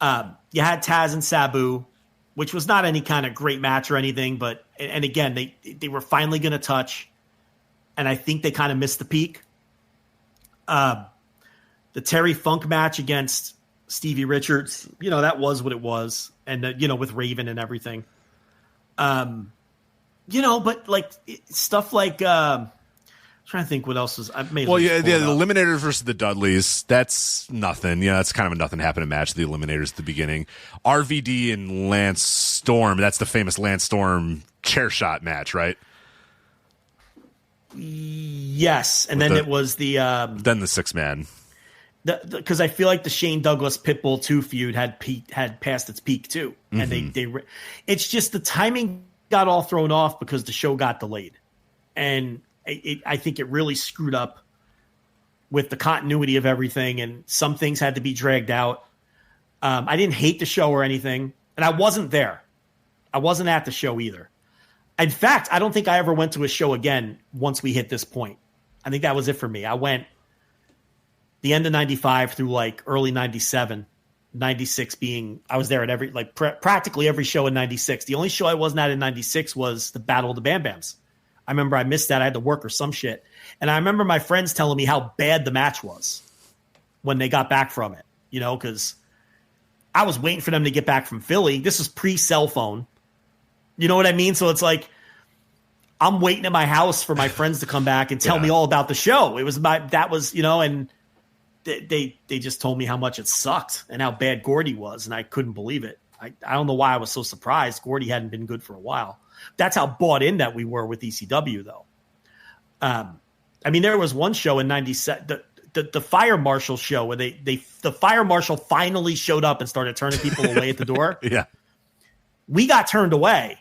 You had Taz and Sabu, which was not any kind of great match or anything, but and again, they were finally going to touch, and I think they kind of missed the peak. The Terry Funk match against Stevie Richards, that was what it was, and with Raven and everything. But like stuff like. Trying to think what else was. The Eliminators versus the Dudleys. That's nothing. That's kind of a nothing happening match. The Eliminators at the beginning. RVD and Lance Storm. That's the famous Lance Storm chair shot match, right? Yes, and then it was the then the 6-man. Because I feel like the Shane Douglas Pitbull 2 feud had passed its peak too, and they it's just the timing got all thrown off because the show got delayed, and. I think it really screwed up with the continuity of everything, and some things had to be dragged out. I didn't hate the show or anything, and I wasn't there. I wasn't at the show either. In fact, I don't think I ever went to a show again once we hit this point. I think that was it for me. I went the end of 95 through like early 97, 96 being, I was there at practically every show in 96. The only show I wasn't at in 96 was the Battle of the Bam Bams. I remember I missed that. I had to work or some shit. And I remember my friends telling me how bad the match was when they got back from it, because I was waiting for them to get back from Philly. This was pre-cell phone. You know what I mean? So it's like I'm waiting at my house for my friends to come back and tell me all about the show. It was and they just told me how much it sucked and how bad Gordy was, and I couldn't believe it. I don't know why I was so surprised. Gordy hadn't been good for a while. That's how bought in that we were with ECW, though. There was one show in 97, the fire marshal show where the fire marshal finally showed up and started turning people away at the door. Yeah. We got turned away.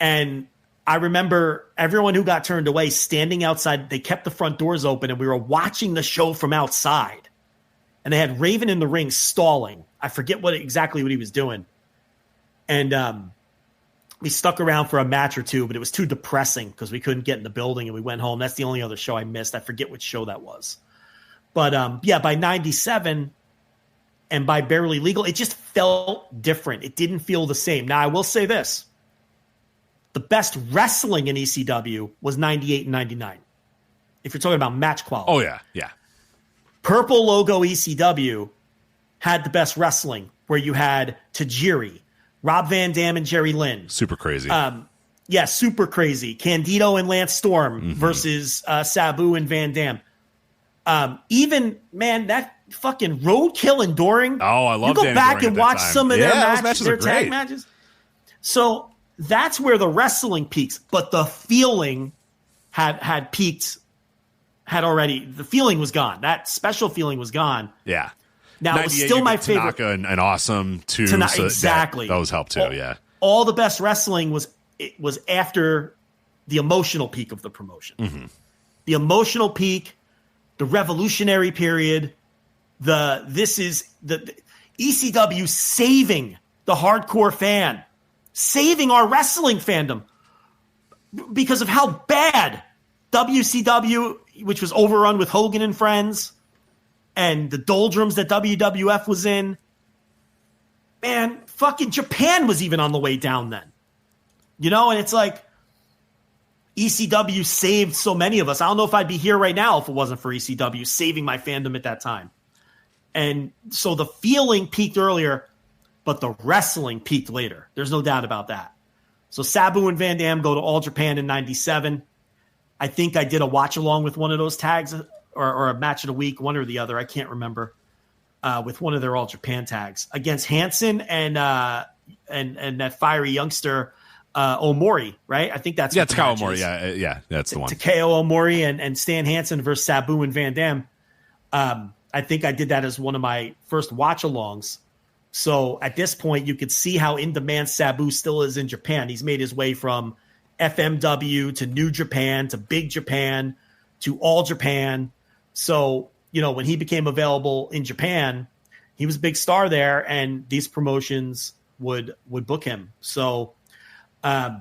And I remember everyone who got turned away standing outside. They kept the front doors open, and we were watching the show from outside. And they had Raven in the ring stalling. I forget exactly what he was doing. And we stuck around for a match or two, but it was too depressing because we couldn't get in the building, and we went home. That's the only other show I missed. I forget which show that was. But by 97 and by Barely Legal, it just felt different. It didn't feel the same. Now, I will say this. The best wrestling in ECW was 98 and 99. If you're talking about match quality. Oh, yeah, yeah. Purple logo ECW had the best wrestling, where you had Tajiri, Rob Van Dam and Jerry Lynn. Super crazy. Super crazy. Candido and Lance Storm versus Sabu and Van Dam. That fucking Roadkill and Doring. Oh, I love. You go back and watch some of their matches, their tag matches. So that's where the wrestling peaks, but the feeling had peaked. The feeling was gone. That special feeling was gone. Yeah. Now, it was still my favorite. Tanaka and Awesome, too. So exactly. Those helped, too, All the best wrestling was after the emotional peak of the promotion. The emotional peak, the revolutionary period, this is the ECW saving the hardcore fan, saving our wrestling fandom because of how bad WCW, which was overrun with Hogan and Friends, and the doldrums that WWF was in, man, fucking Japan was even on the way down then. And it's like ECW saved so many of us. I don't know if I'd be here right now if it wasn't for ECW saving my fandom at that time. And so the feeling peaked earlier, but the wrestling peaked later. There's no doubt about that. So Sabu and Van Dam go to All Japan in 97. I think I did a watch along with one of those tags or a match of the week, one or the other. I can't remember. With one of their All Japan tags against Hansen and that fiery youngster Omori, right? I think that's Takao Omori. Yeah, that's the one. Takao Omori and Stan Hansen versus Sabu and Van Dam. I think I did that as one of my first watch-alongs. So at this point, you could see how in-demand Sabu still is in Japan. He's made his way from FMW to New Japan to Big Japan to All Japan. So, when he became available in Japan, he was a big star there, and these promotions would book him. So do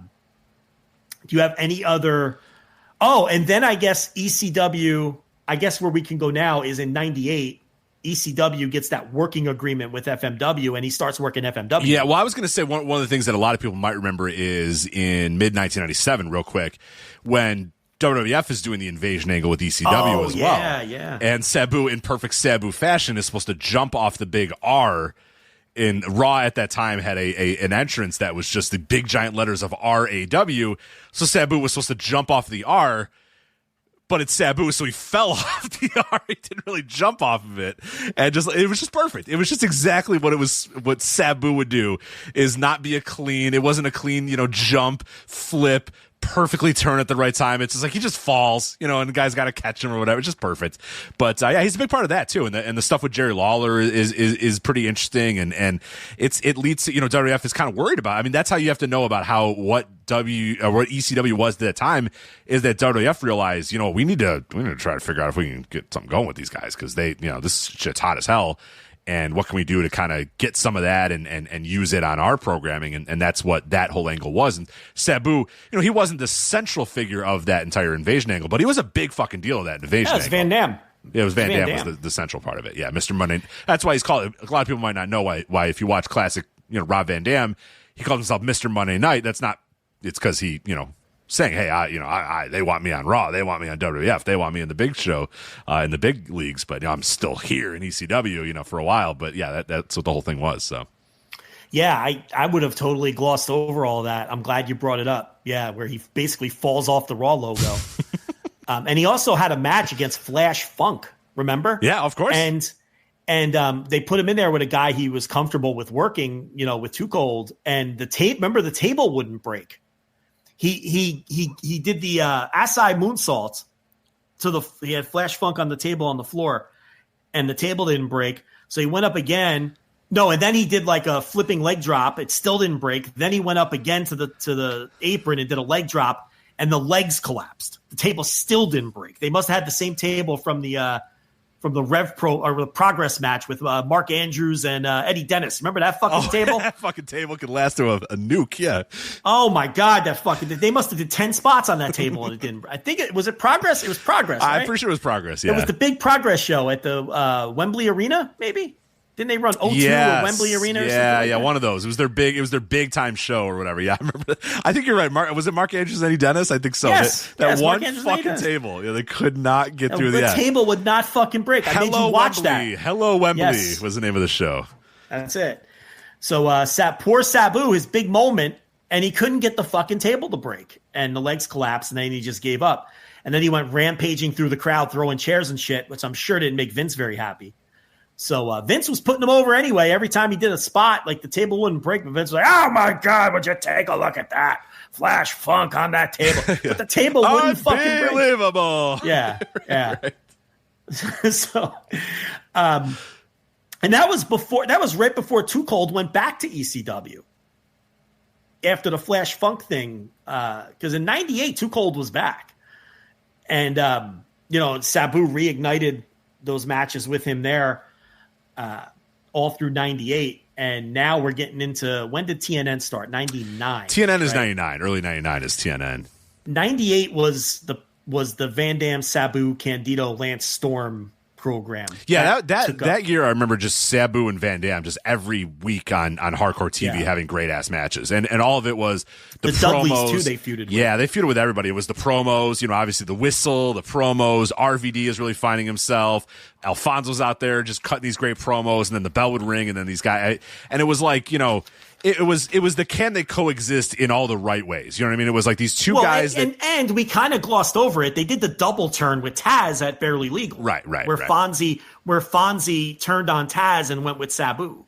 you have any other – and then I guess ECW – I guess where we can go now is in 98, ECW gets that working agreement with FMW, and he starts working FMW. Yeah, well, I was going to say one of the things that a lot of people might remember is in mid-1997, real quick, when WWF is doing the invasion angle with ECW as well. Yeah. And Sabu, in perfect Sabu fashion, is supposed to jump off the big R. In Raw at that time had an entrance that was just the big giant letters of RAW. So Sabu was supposed to jump off the R, but it's Sabu, so he fell off the R. He didn't really jump off of it, and it was just perfect. It was just exactly what Sabu would do. Is not be it wasn't a clean, jump, flip, perfectly turn at the right time. It's just like he just falls, and the guy's got to catch him or whatever. It's just perfect. But he's a big part of that too. And the stuff with Jerry Lawler is pretty interesting. And it leads to, WWF is kind of worried about. I mean, that's how you have to know about what ECW was at that time, is that WWF realized, we need to try to figure out if we can get something going with these guys, because they, this shit's hot as hell. And what can we do to kind of get some of that and use it on our programming? And that's what that whole angle was. And Sabu, he wasn't the central figure of that entire invasion angle, but he was a big fucking deal of that invasion angle. It's Van Dam. Yeah, it was Van Dam was the central part of it. Yeah, Mr. Monday. That's why he's called. A lot of people might not know why if you watch classic, Rob Van Dam, he calls himself Mr. Monday Night. That's not. It's because he, saying, hey, they want me on Raw, they want me on WWF, they want me in the big show, in the big leagues, but I'm still here in ECW, for a while. But yeah, that's what the whole thing was. So yeah, I would have totally glossed over all that. I'm glad you brought it up. Yeah, where he basically falls off the Raw logo. And he also had a match against Flash Funk, remember? Yeah, of course. And they put him in there with a guy he was comfortable with working, with Too Cold, and the table wouldn't break. He did the Asai moonsault he had Flash Funk on the table on the floor, and the table didn't break. So he went up again. No, and then he did like a flipping leg drop. It still didn't break. Then he went up again to the apron and did a leg drop, and the legs collapsed. The table still didn't break. They must have had the same table from the Rev Pro or the Progress match with Mark Andrews and Eddie Dennis. Remember that fucking table? That fucking table could last to a nuke. Yeah. Oh my God, they must have did 10 spots on that table and it didn't. I think it was Progress. It was Progress. Right? I'm pretty sure it was Progress. Yeah. It was the big Progress show at the Wembley Arena, maybe. Didn't they run O2 or Wembley Arena? Or something like one of those. It was their big time show or whatever. Yeah, I remember. I think you're right. Was it Mark Andrews and Eddie Dennis? I think so. Yes, that one fucking table. Yeah, they could not get through the table would not fucking break. I made you watch Wembley. that. Hello Wembley was the name of the show. That's it. So poor Sabu, his big moment, and he couldn't get the fucking table to break, and the legs collapsed, and then he just gave up. And then he went rampaging through the crowd, throwing chairs and shit, which I'm sure didn't make Vince very happy. So Vince was putting him over anyway. Every time he did a spot, like the table wouldn't break, but Vince was like, "Oh my God, would you take a look at that Flash Funk on that table?" But the table wouldn't fucking break. Unbelievable. Yeah. So, and that was right before Too Cold went back to ECW after the Flash Funk thing. Because in '98, Too Cold was back, and Sabu reignited those matches with him there. All through 98, and now we're getting into, when did TNN start? 99. TNN is 99. Early 99 is TNN. 98 was the Van Dam, Sabu, Candido, Lance Storm program. Yeah, that year I remember just Sabu and Van Dam just every week on Hardcore TV having great ass matches, and all of it was the promos. Dudleys too. They feuded with. Yeah, they feuded with everybody. It was the promos, obviously the whistle, the promos. RVD is really finding himself. Alfonso's out there just cutting these great promos, and then the bell would ring, and then these guys, and it was like It was the can they coexist in all the right ways? You know what I mean? It was like these two guys and we kind of glossed over it. They did the double turn with Taz at Barely Legal. Right. Where Fonzie turned on Taz and went with Sabu.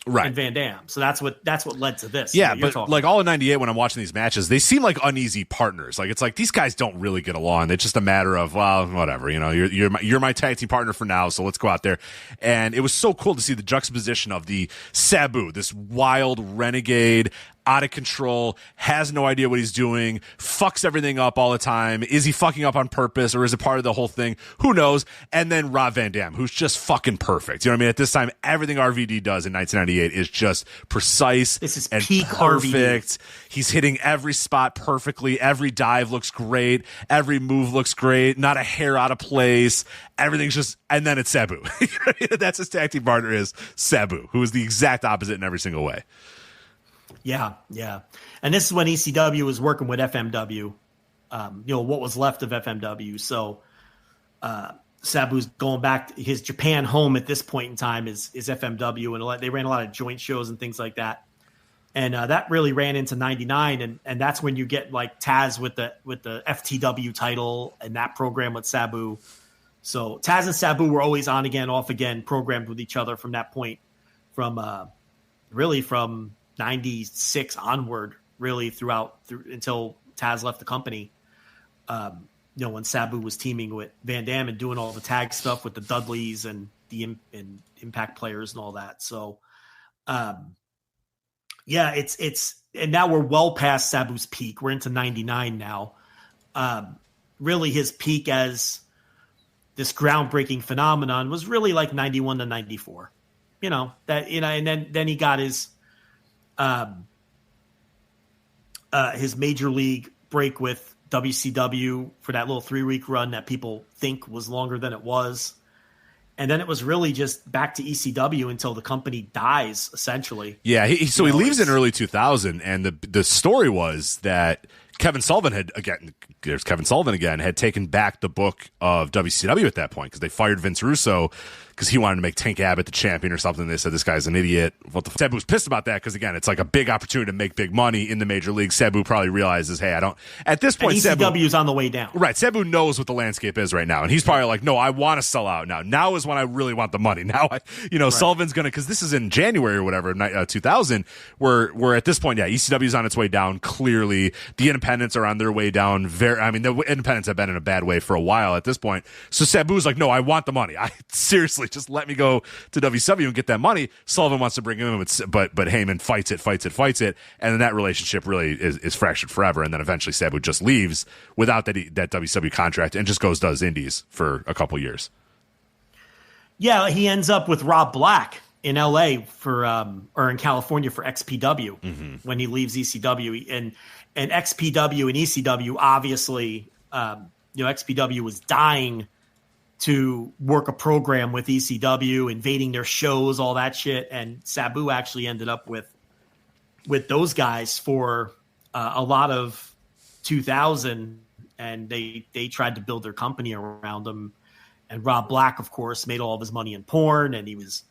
Right. And Van Dam. So that's what led to this. Yeah, but like all in 98 when I'm watching these matches, they seem like uneasy partners. Like it's like these guys don't really get along. It's just a matter of, well, whatever, you're my tag team partner for now, so let's go out there. And it was so cool to see the juxtaposition of the Sabu, this wild renegade, out of control, has no idea what he's doing, fucks everything up all the time. Is he fucking up on purpose or is it part of the whole thing? Who knows? And then Rob Van Dam, who's just fucking perfect. You know what I mean? At this time, everything RVD does in 1998 is just precise and peak perfect. RVD. He's hitting every spot perfectly. Every dive looks great. Every move looks great. Not a hair out of place. Everything's just, and then it's Sabu. That's his tag team partner is Sabu, who is the exact opposite in every single way. Yeah. And this is when ECW was working with FMW, what was left of FMW. So Sabu's going back to his Japan home at this point in time is FMW, and they ran a lot of joint shows and things like that. And that really ran into 99, and that's when you get like Taz with the FTW title and that program with Sabu. So Taz and Sabu were always on again, off again, programmed with each other from that point, from 96 onward, really through until Taz left the company. When Sabu was teaming with Van Dam and doing all the tag stuff with the Dudleys and the Impact players and all that. So, it's and now we're well past Sabu's peak. We're into 99 now. Really, his peak as this groundbreaking phenomenon was really like 91 to 94. And then he got his major league break with WCW for that little 3-week run that people think was longer than it was. And then it was really just back to ECW until the company dies, essentially. Yeah, he leaves in early 2000, and the story was that Kevin Sullivan had taken back the book of WCW at that point because they fired Vince Russo because he wanted to make Tank Abbott the champion or something. They said this guy's an idiot. Sabu was pissed about that because, again, it's like a big opportunity to make big money in the major league. Sabu probably realizes, hey, I don't. At this point, ECW is on the way down. Right. Sabu knows what the landscape is right now, and he's probably like, no, I want to sell out now. Now is when I really want the money. Now, Sullivan's going to, because this is in January or whatever, 2000, where at this point, ECW is on its way down. Clearly, the independents are on their way down. The independents have been in a bad way for a while at this point. So Sabu's like, no, I want the money. Seriously, just let me go to WCW and get that money. Sullivan wants to bring him in, but Heyman fights it. And then that relationship really is fractured forever. And then eventually Sabu just leaves without that WCW contract and just does indies for a couple years. Yeah, he ends up with Rob Black in LA or in California for XPW when he leaves ECW. And XPW and ECW, obviously, XPW was dying to work a program with ECW, invading their shows, all that shit. And Sabu actually ended up with those guys for a lot of 2000, and they tried to build their company around them. And Rob Black, of course, made all of his money in porn, and he was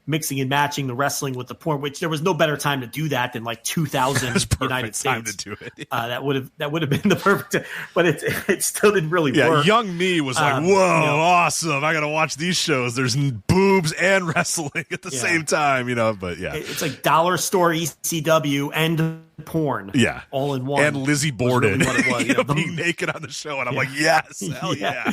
mixing and matching the wrestling with the porn, which there was no better time to do that than like 2000 United States. Time to do it. That would have been the perfect, but it still didn't really work. Young me was like, whoa, awesome! I got to watch these shows. There's boobs and wrestling at the same time, But it's like dollar store ECW and porn, all in one. And Lizzie Borden, really what it was, being naked on the show, and I'm like, yes, hell yeah.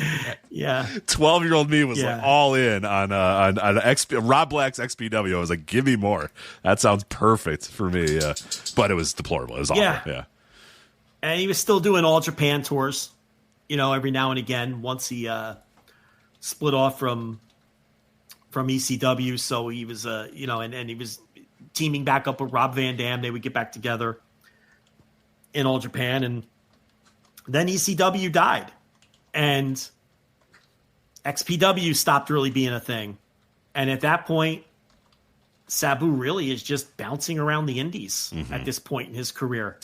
12-year-old me was like all in on Rob Black's XPW. I was like, give me more. That sounds perfect for me. But it was deplorable. It was awful. Yeah. And he was still doing all Japan tours, every now and again once he split off from ECW. So he was, and he was teaming back up with Rob Van Dam. They would get back together in all Japan. And then ECW died. And XPW stopped really being a thing. And at that point, Sabu really is just bouncing around the indies at this point in his career.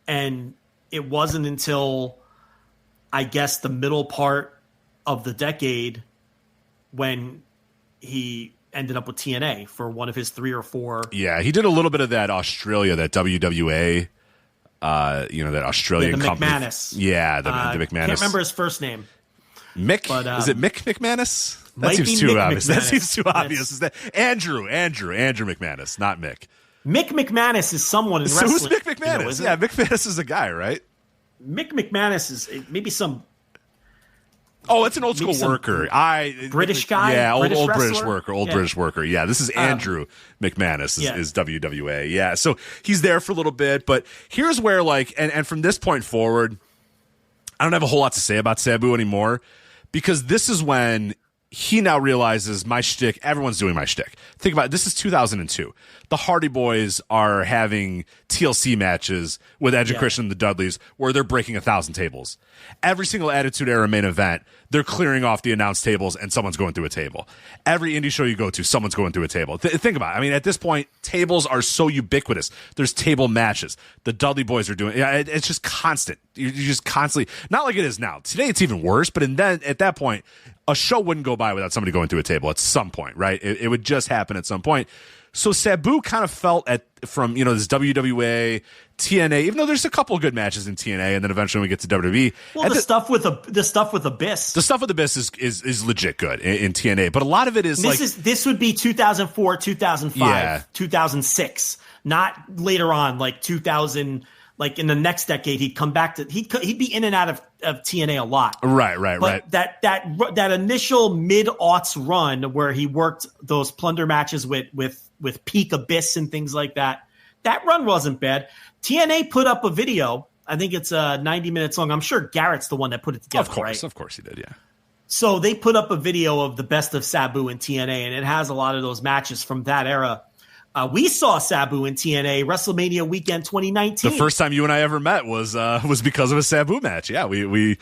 And it wasn't until, I guess, the middle part of the decade when he ended up with TNA for one of his 3 or 4. Yeah, he did a little bit of that Australia, that WWA, that Australian the company. McManus. Yeah, the McManus. Can't remember his first name. Mick? But, is it Mick McManus? That might seems be too Mick obvious. McManus. That seems too obvious. Is that Andrew McManus, not Mick. Mick McManus is someone in So wrestling. who's Mick McManus? Yeah, Mick McManus is a guy, right? Mick McManus is maybe some Oh, it's an old school worker. British guy? Yeah, British old wrestler? British worker. Yeah. British worker. Yeah, this is Andrew McManus yeah. is WWA. Yeah, so he's there for a little bit, but here's where and from this point forward, I don't have a whole lot to say about Sabu anymore, because this is when he now realizes my shtick, everyone's doing my shtick. Think about it, this is 2002. The Hardy Boys are having TLC matches with Edge and Christian and the Dudleys where they're breaking 1,000 tables. Every single Attitude Era main event, they're clearing off the announced tables and someone's going through a table. Every indie show you go to, someone's going through a table. Think about it. I mean, at this point, tables are so ubiquitous. There's table matches. The Dudley Boys are doing it's just constant. You're just constantly, not like it is now. Today it's even worse, but at that point, a show wouldn't go by without somebody going through a table at some point, right? It would just happen at some point. So Sabu kind of felt from this WWA, TNA, even though there's a couple of good matches in TNA, and then eventually we get to WWE. Well, the stuff with Abyss. The stuff with Abyss is legit good in TNA, but a lot of it is this would be 2004, 2005, 2006, not later on, like 2000. Like in the next decade, he'd come back to he'd be in and out of TNA a lot. Right. But that initial mid-aughts run where he worked those plunder matches with Peak Abyss and things like that, that run wasn't bad. TNA put up a video. I think it's 90 minutes long. I'm sure Garrett's the one that put it together. Of course he did. Yeah. So they put up a video of the best of Sabu in TNA, and it has a lot of those matches from that era. We saw Sabu in TNA WrestleMania weekend 2019. The first time you and I ever met was because of a Sabu match. Yeah, we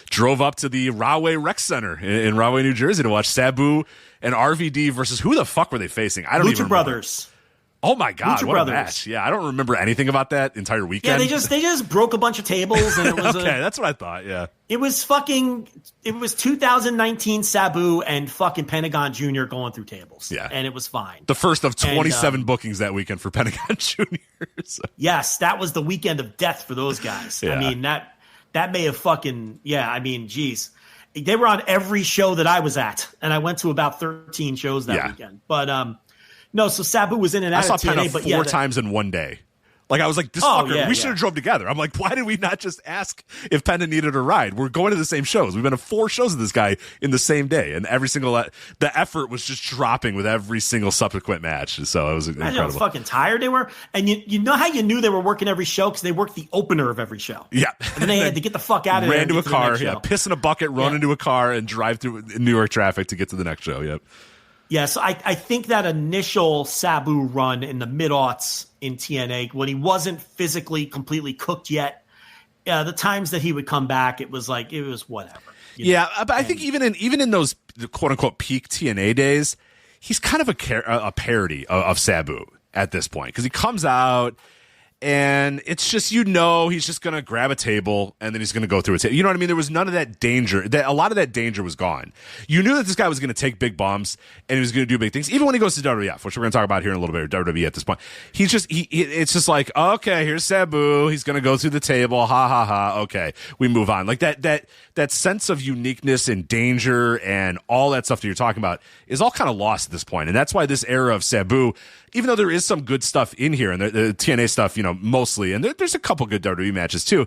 drove up to the Rahway Rec Center in Rahway, New Jersey to watch Sabu and RVD versus who the fuck were they facing? I don't even remember. Brothers. Oh my God, Lucha what Brothers. a match. Yeah, I don't remember anything about that entire weekend. Yeah, they just broke a bunch of tables and it was okay, that's what I thought, yeah. It was 2019 Sabu and fucking Pentagon Jr. going through tables. Yeah. And it was fine. The first of 27 bookings that weekend for Pentagon Jr. So. Yes, that was the weekend of death for those guys. Yeah. I mean, that may have geez. They were on every show that I was at, and I went to about 13 shows that weekend. But no, so Sabu was in and out of TNA. I saw Penta four times in one day. Like, I was like, we should have drove together. I'm like, why did we not just ask if Penta needed a ride? We're going to the same shows. We've been to 4 shows with this guy in the same day. And every single, the effort was just dropping with every single subsequent match. So it was incredible. Imagine how fucking tired they were. And you know how you knew they were working every show? Because they worked the opener of every show. Yeah. And then they had to get the fuck out of there. Ran to a car, piss in a bucket, run into a car, and drive through New York traffic to get to the next show. Yep. Yeah, so I think that initial Sabu run in the mid-aughts in TNA, when he wasn't physically completely cooked yet, the times that he would come back, it was whatever. Yeah, but I think even in those quote-unquote peak TNA days, he's kind of a parody of Sabu at this point, because he comes out, and it's just, he's just going to grab a table and then he's going to go through a table. You know what I mean? There was none of that danger. A lot of that danger was gone. You knew that this guy was going to take big bumps and he was going to do big things. Even when he goes to WWF, which we're going to talk about here in a little bit, or WWE at this point, it's just like, okay, here's Sabu. He's going to go through the table. Ha, ha, ha. Okay, we move on. Like that sense of uniqueness and danger and all that stuff that you're talking about is all kind of lost at this point. And that's why this era of Sabu, even though there is some good stuff in here and the TNA stuff, mostly, and there's a couple good WWE matches too,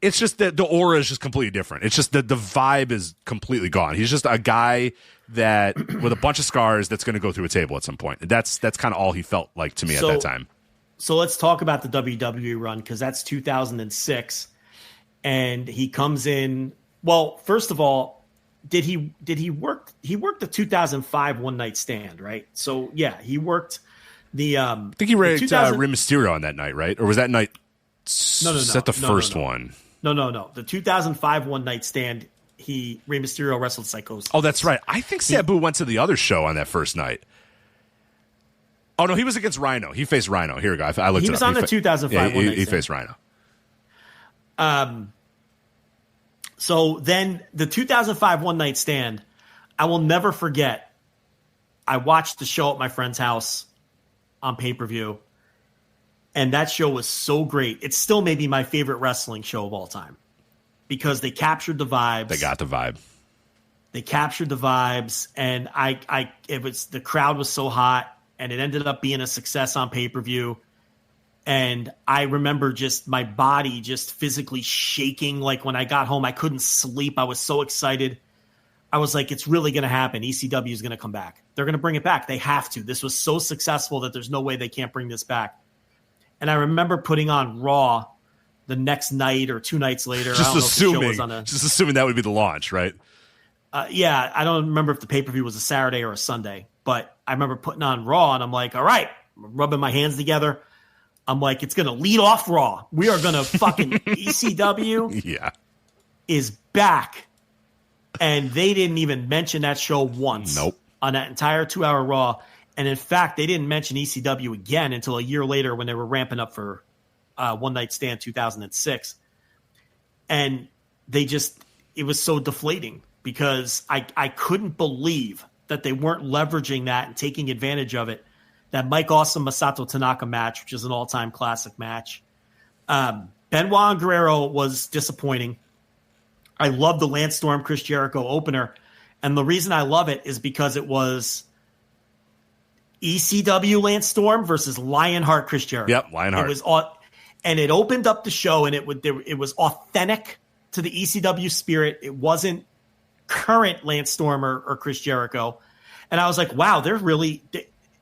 it's just that the aura is just completely different. It's just that the vibe is completely gone. He's just a guy that with a bunch of scars that's going to go through a table at some point. That's kind of all he felt like to me at that time. So let's talk about the WWE run, because that's 2006, and he comes in. Well, first of all, did he work? He worked the 2005 One Night Stand, right? So yeah, he worked. I think he ranked Rey Mysterio on that night, right? Or was that night? No. Is that the first one? No. The 2005 One Night Stand, Rey Mysterio wrestled Psychosis. Oh, that's right. I think Sabu went to the other show on that first night. Oh, no, he was against Rhino. He faced Rhino. Here we go. I looked He it was up. on the 2005 one. He faced Rhino. So then the 2005 One Night Stand, I will never forget. I watched the show at my friend's house on pay-per-view, and that show was so great. It's still maybe my favorite wrestling show of all time because they captured the vibes. They got the vibe. They captured the vibes, and the crowd was so hot, and it ended up being a success on pay-per-view. And I remember just my body just physically shaking. Like when I got home, I couldn't sleep. I was so excited. I was like, it's really going to happen. ECW is going to come back. They're going to bring it back. They have to. This was so successful that there's no way they can't bring this back. And I remember putting on Raw the next night or 2 nights later. Just assuming that would be the launch, right? Yeah, I don't remember if the pay-per-view was a Saturday or a Sunday, but I remember putting on Raw, and I'm like, all right, I'm rubbing my hands together. I'm like, it's going to lead off Raw. We are going to fucking ECW is back. And they didn't even mention that show once. Nope. On that entire 2-hour Raw. And in fact, they didn't mention ECW again until a year later when they were ramping up for One Night Stand 2006. And it was so deflating because I couldn't believe that they weren't leveraging that and taking advantage of it. That Mike Awesome Masato Tanaka match, which is an all-time classic match. Benoit and Guerrero was disappointing. I love the Lance Storm Chris Jericho opener. And the reason I love it is because it was ECW Lance Storm versus Lionheart Chris Jericho. Yep, Lionheart. And it opened up the show, and it was authentic to the ECW spirit. It wasn't current Lance Storm or Chris Jericho. And I was like, wow,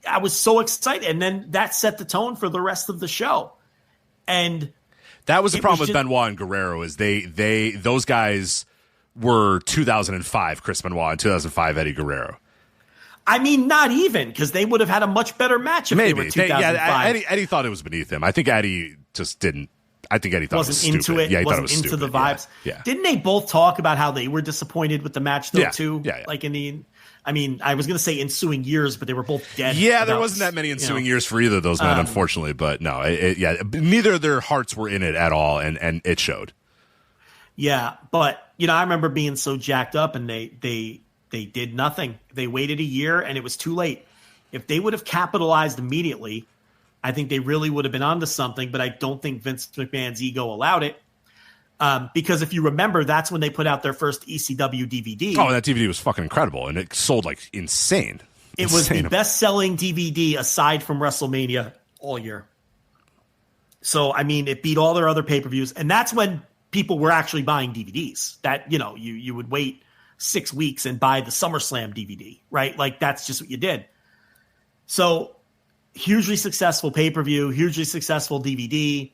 I was so excited. And then that set the tone for the rest of the show. And that was the problem with Benoit and Guerrero is those guys were 2005 Chris Benoit and 2005 Eddie Guerrero. I mean, not even, because they would have had a much better match if they were 2005. Eddie thought it was beneath him. I think Eddie just didn't. I think Eddie thought wasn't it was into stupid. it. Yeah, he wasn't thought it was into stupid. the vibes. Yeah. Didn't they both talk about how they were disappointed with the match though too? Yeah. Like I was going to say ensuing years, but they were both dead. Yeah, there wasn't that many ensuing years for either of those men, unfortunately. But no, neither of their hearts were in it at all, and it showed. Yeah, but I remember being so jacked up, and they did nothing. They waited a year, and it was too late. If they would have capitalized immediately, I think they really would have been onto something. But I don't think Vince McMahon's ego allowed it. Because if you remember, that's when they put out their first ECW DVD. Oh, that DVD was fucking incredible, and it sold like insane. It was the best-selling DVD aside from WrestleMania all year. So, I mean, it beat all their other pay-per-views, and that's when people were actually buying DVDs. That, you would wait 6 weeks and buy the SummerSlam DVD, right? Like, that's just what you did. So, hugely successful pay-per-view, hugely successful DVD,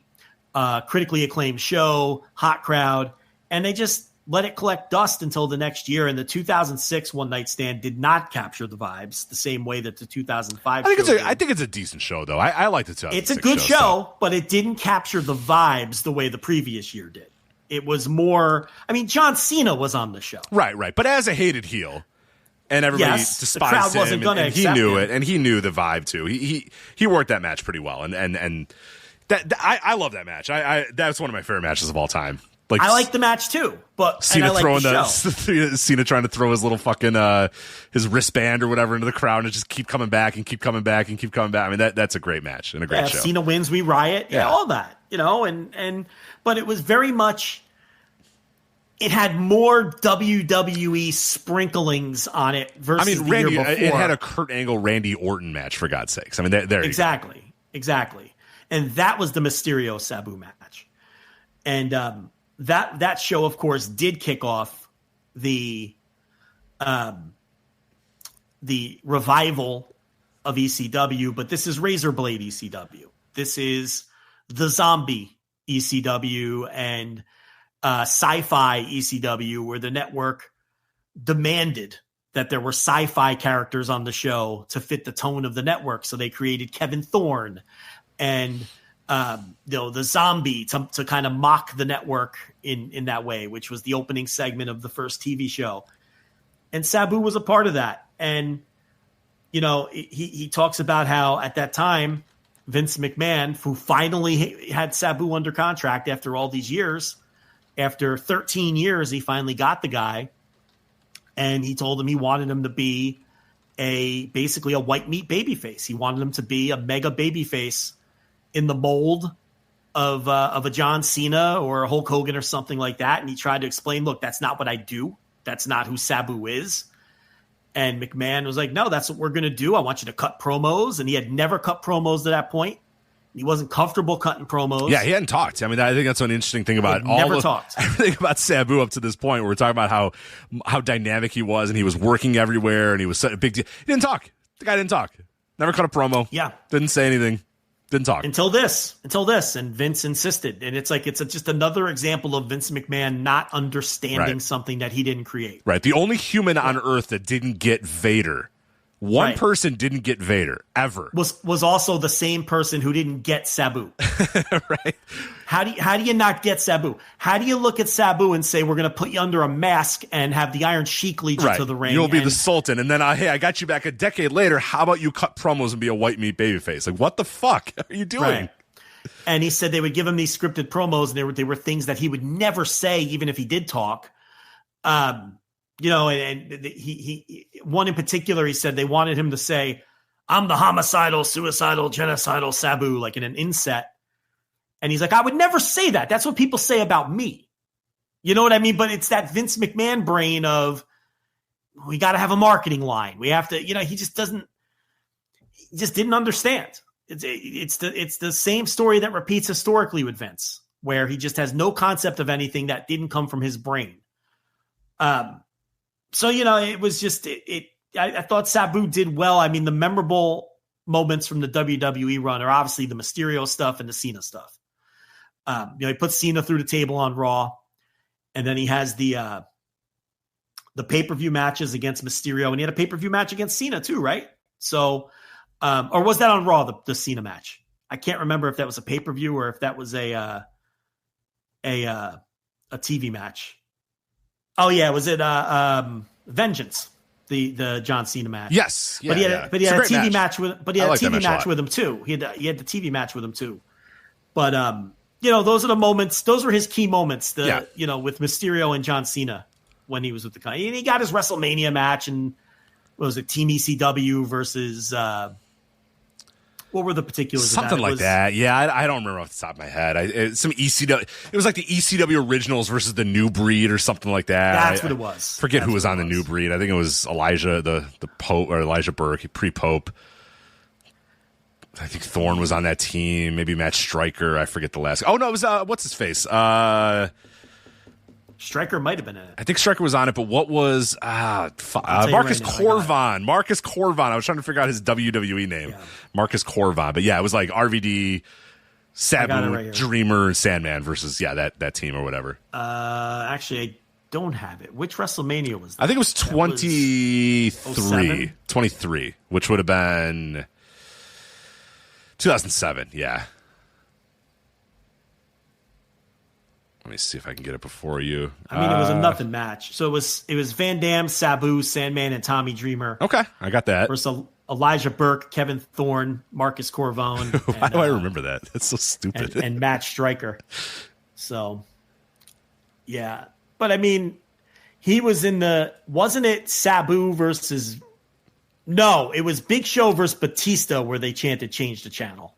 critically acclaimed show, hot crowd, and they just let it collect dust until the next year. And the 2006 One Night Stand did not capture the vibes the same way that the 2005 I think it's a decent show, though. I liked it. It's a good show, but it didn't capture the vibes the way the previous year did. It was more, John Cena was on the show. Right. But as a hated heel, and everybody despised him, and he knew it, and he knew the vibe, too. He worked that match pretty well, and that I love that match. That's one of my favorite matches of all time. Like, I like the match too, but Cena throwing Cena trying to throw his little fucking his wristband or whatever into the crowd and just keep coming back and keep coming back and keep coming back. I mean that's a great match and a great show. Cena wins, we riot, all that, but it was very much. It had more WWE sprinklings on it versus the year before. It had a Kurt Angle Randy Orton match for God's sakes. I mean there exactly. And that was the Mysterio Sabu match. And that show, of course, did kick off the revival of ECW, but this is Razor Blade ECW. This is the zombie ECW and sci-fi ECW, where the network demanded that there were sci-fi characters on the show to fit the tone of the network. So they created Kevin Thorne and the zombie to kind of mock the network in that way, which was the opening segment of the first TV show. And Sabu was a part of that. And, he talks about how at that time, Vince McMahon, who finally had Sabu under contract after all these years, after 13 years, he finally got the guy. And he told him he wanted him to be basically a white meat babyface. He wanted him to be a mega babyface in the mold of a John Cena or a Hulk Hogan or something like that. And he tried to explain, look, that's not what I do. That's not who Sabu is. And McMahon was like, no, that's what we're going to do. I want you to cut promos. And he had never cut promos to that point. He wasn't comfortable cutting promos. Yeah, he hadn't talked. I mean, I think that's an interesting thing about everything about Sabu up to this point, where we're talking about how dynamic he was, and he was working everywhere, and he was such a big deal. He didn't talk. The guy didn't talk. Never cut a promo. Yeah. Didn't say anything. Didn't talk. Until this. And Vince insisted. And it's like, just another example of Vince McMahon not understanding something that he didn't create. Right. The only human on earth that didn't get Vader. One person didn't get Vader ever. Was also the same person who didn't get Sabu. Right. How do you not get Sabu? How do you look at Sabu and say, we're going to put you under a mask and have the Iron Sheik lead you to the ring? You'll be the Sultan. And then, hey, I got you back a decade later. How about you cut promos and be a white meat babyface? Like, what the fuck are you doing? Right. And he said they would give him these scripted promos, and they were things that he would never say, even if he did talk. And he one in particular, he said they wanted him to say, I'm the homicidal, suicidal, genocidal Sabu, like in an inset. And he's like, I would never say that. That's what people say about me. You know what I mean? But it's that Vince McMahon brain of, we got to have a marketing line. We have to, he just didn't understand. It's the same story that repeats historically with Vince, where he just has no concept of anything that didn't come from his brain. So, it was just, I thought Sabu did well. I mean, the memorable moments from the WWE run are obviously the Mysterio stuff and the Cena stuff. He put Cena through the table on Raw, and then he has the pay-per-view matches against Mysterio, and he had a pay-per-view match against Cena too, right? So, or was that on Raw, the Cena match? I can't remember if that was a pay-per-view or if that was a TV match. Oh yeah, was it Vengeance, the John Cena match? Yes, yeah, but he had a TV match with, but he had a TV match with him too. He had the TV match with him too. But those are the moments. Those were his key moments. With Mysterio and John Cena when he was with the company. And he got his WrestleMania match, and what was it, Team ECW versus what were the particulars? Something like that. Yeah, I don't remember off the top of my head. Some ECW. It was like the ECW originals versus the New Breed or something like that. That's what it was. Forget who was on the New Breed. I think it was Elijah, the Pope, or Elijah Burke, pre-Pope. I think Thorne was on that team. Maybe Matt Stryker. I forget the last. Oh no, it was what's his face? Stryker might have been in it. I think Stryker was on it, but what was Marcus Corvon? Marcus Corvon. I was trying to figure out his WWE name. Yeah. Marcus Corvon. But yeah, it was like RVD, Sabu, Dreamer, Sandman versus that team or whatever. Actually, I don't have it. Which WrestleMania was that? I think it was 23. 23, which would have been 2007. Yeah. Let me see if I can get it before you. I mean, it was a nothing match. So it was Van Dam, Sabu, Sandman, and Tommy Dreamer. Okay, I got that. Versus Elijah Burke, Kevin Thorne, Marcus Corvon. Why do I remember that? That's so stupid. And Matt Stryker. So, yeah. But, I mean, he was wasn't it Sabu versus... No, it was Big Show versus Batista where they chanted change the channel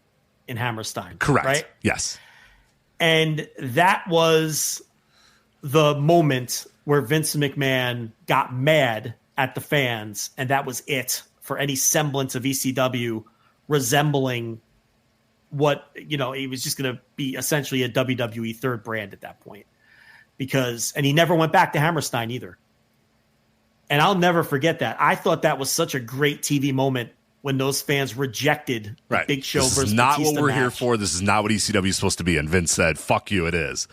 in Hammerstein. Correct. Right? Yes. And that was the moment where Vince McMahon got mad at the fans, and that was it for any semblance of ECW resembling what, he was just going to be essentially a WWE third brand at that point. And he never went back to Hammerstein either. And I'll never forget that. I thought that was such a great TV moment when those fans rejected Big Show versus Batista. This is not what we're here for. This is not what ECW is supposed to be. And Vince said, fuck you, it is.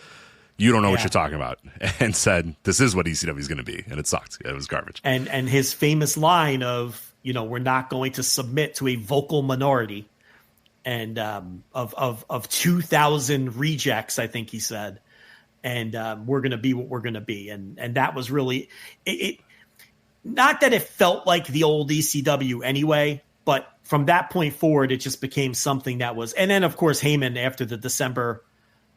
You don't know what you're talking about. And said, this is what ECW is going to be. And it sucked. It was garbage. And his famous line of, we're not going to submit to a vocal minority. and of 2,000 rejects, I think he said, and we're going to be what we're going to be, and that was really it. Not that it felt like the old ECW anyway, but from that point forward, it just became something that was. And then, of course, Heyman after the December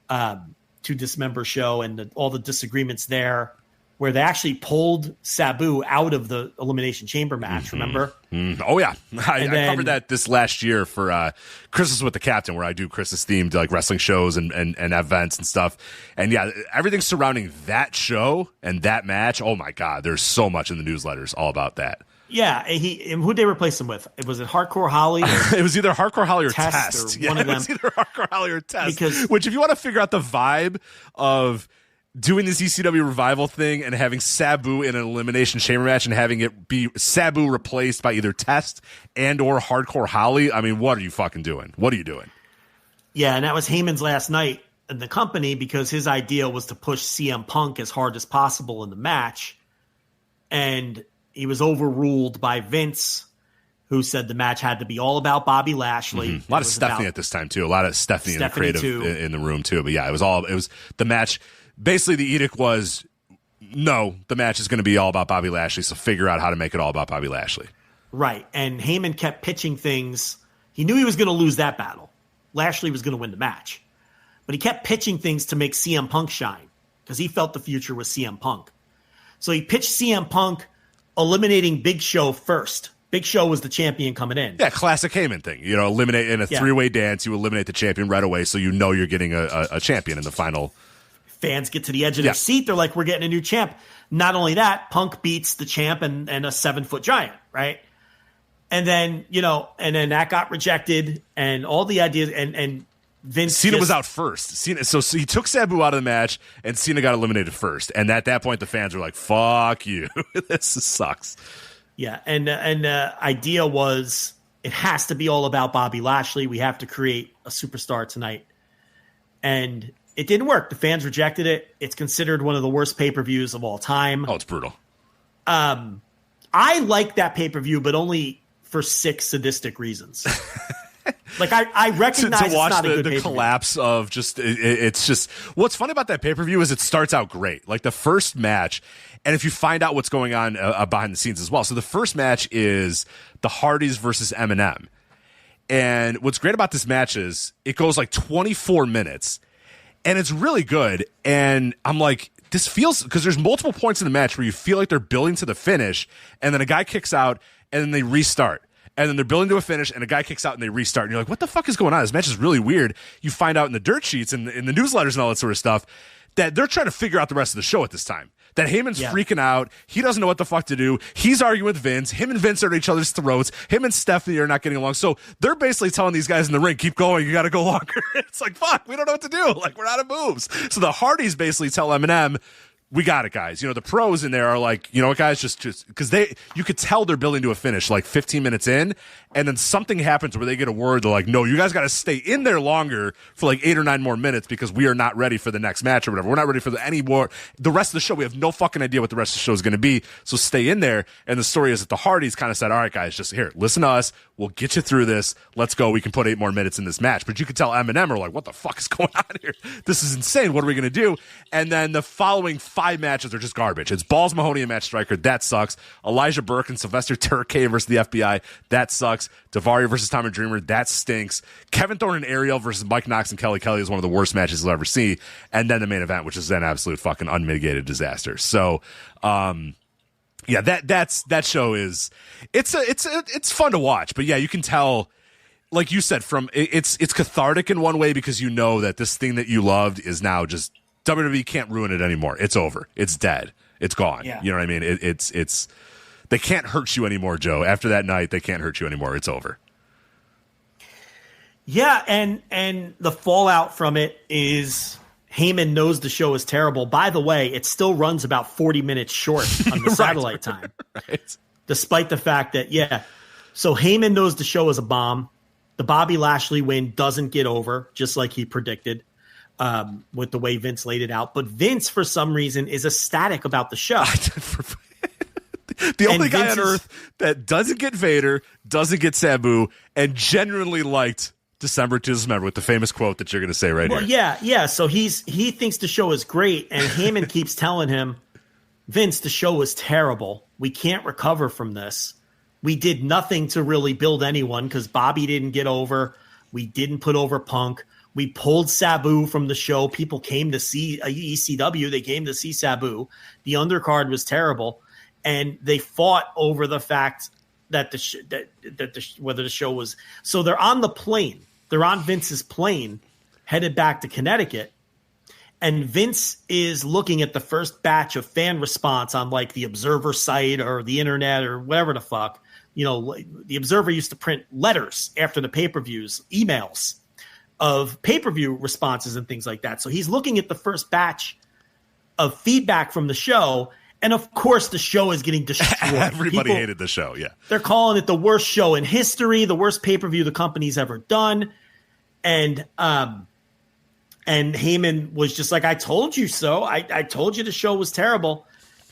to Dismember show and all the disagreements there, where they actually pulled Sabu out of the Elimination Chamber match, remember? Oh, yeah. I covered that this last year for Christmas with the Captain, where I do Christmas-themed like wrestling shows and events and stuff. And, yeah, everything surrounding that show and that match, oh, my God, there's so much in the newsletters all about that. Yeah, who'd they replace him with? Was it Hardcore Holly? It was either Hardcore Holly or Test. Test. One of them. It was either Hardcore Holly or Test. Because, which, if you want to figure out the vibe of doing this ECW revival thing and having Sabu in an Elimination Chamber match and having it be Sabu replaced by either Test and or Hardcore Holly, I mean, what are you fucking doing? What are you doing? Yeah, and that was Heyman's last night in the company because his idea was to push CM Punk as hard as possible in the match. And he was overruled by Vince, who said the match had to be all about Bobby Lashley. A lot of Stephanie at this time, too. A lot of Stephanie in the creative in the room, too. But yeah, it was the match. Basically, the edict was, no, the match is going to be all about Bobby Lashley, so figure out how to make it all about Bobby Lashley. Right, and Heyman kept pitching things. He knew he was going to lose that battle. Lashley was going to win the match. But he kept pitching things to make CM Punk shine, because he felt the future was CM Punk. So he pitched CM Punk eliminating Big Show first. Big Show was the champion coming in. Yeah, classic Heyman thing. You know, eliminate in a three-way dance, you eliminate the champion right away, so you know you're getting a champion in the final. Fans get to the edge of their seat. They're like, we're getting a new champ. Not only that, Punk beats the champ and a 7-foot giant, right? And then, and then that got rejected and all the ideas and Vince. Cena was out first. So he took Sabu out of the match and Cena got eliminated first. And at that point, the fans were like, fuck you. This sucks. Yeah. And the idea was it has to be all about Bobby Lashley. We have to create a superstar tonight. And it didn't work. The fans rejected it. It's considered one of the worst pay-per-views of all time. Oh, it's brutal. I like that pay-per-view, but only for 6 sadistic reasons. Like I recognize to watch it's not a good the pay-per-view. collapse of just it's just what's funny about that pay-per-view is it starts out great. Like the first match, and if you find out what's going on behind the scenes as well. So the first match is the Hardys versus Eminem. And what's great about this match is it goes like 24 minutes. And it's really good. And I'm like, this feels, because there's multiple points in the match where you feel like they're building to the finish, and then a guy kicks out, and then they restart. And then they're building to a finish, and a guy kicks out, and they restart. And you're like, what the fuck is going on? This match is really weird. You find out in the dirt sheets and in the newsletters and all that sort of stuff that they're trying to figure out the rest of the show at this time. That Heyman's freaking out. He doesn't know what the fuck to do. He's arguing with Vince. Him and Vince are at each other's throats. Him and Stephanie are not getting along. So they're basically telling these guys in the ring, keep going. You got to go longer. It's like, fuck, we don't know what to do. Like, we're out of moves. So the Hardys basically tell Eminem, we got it, guys. The pros in there are like, you know what, guys, just because you could tell they're building to a finish like 15 minutes in, and then something happens where they get a word. They're like, no, you guys got to stay in there longer for like 8 or 9 more minutes because we are not ready for the next match or whatever. We're not ready for any more. The rest of the show, we have no fucking idea what the rest of the show is going to be. So stay in there. And the story is that the Hardys kind of said, all right, guys, just here, listen to us. We'll get you through this. Let's go. We can put 8 more minutes in this match. But you could tell Eminem are like, what the fuck is going on here? This is insane. What are we going to do? And then the following 5 matches are just garbage. It's Balls Mahoney and Matt Stryker. That sucks. Elijah Burke and Sylvester Terkay versus the FBI. That sucks. Daivari versus Tommy Dreamer. That stinks. Kevin Thorne and Ariel versus Mike Knox and Kelly Kelly is one of the worst matches you'll ever see. And then the main event, which is an absolute fucking unmitigated disaster. So, yeah, that show is it's fun to watch, but yeah, you can tell, like you said, from it's cathartic in one way because you know that this thing that you loved is now just WWE can't ruin it anymore. It's over. It's dead. It's gone. Yeah. You know what I mean? It's they can't hurt you anymore, Joe. After that night, they can't hurt you anymore. It's over. Yeah, and the fallout from it is Heyman knows the show is terrible. By the way, it still runs about 40 minutes short on the satellite time. Right. Despite the fact that, so Heyman knows the show is a bomb. The Bobby Lashley win doesn't get over, just like he predicted with the way Vince laid it out. But Vince, for some reason, is ecstatic about the show. The only guy on earth that doesn't get Vader, doesn't get Sabu, and genuinely liked December to December with the famous quote that you're going to say right here. Yeah. So he thinks the show is great, and Heyman keeps telling him, Vince, the show was terrible. We can't recover from this. We did nothing to really build anyone because Bobby didn't get over. We didn't put over Punk. We pulled Sabu from the show. People came to see ECW. They came to see Sabu. The undercard was terrible, and they fought over the fact that whether the show was. So they're on the plane. They're on Vince's plane, headed back to Connecticut, and Vince is looking at the first batch of fan response on like the Observer site or the internet or whatever the fuck. You know, the Observer used to print letters after the pay-per-views, emails of pay-per-view responses and things like that. So he's looking at the first batch of feedback from the show, and of course the show is getting destroyed. Everybody hated the show, yeah. They're calling it the worst show in history, the worst pay-per-view the company's ever done. And Heyman was just like, I told you so. I told you the show was terrible.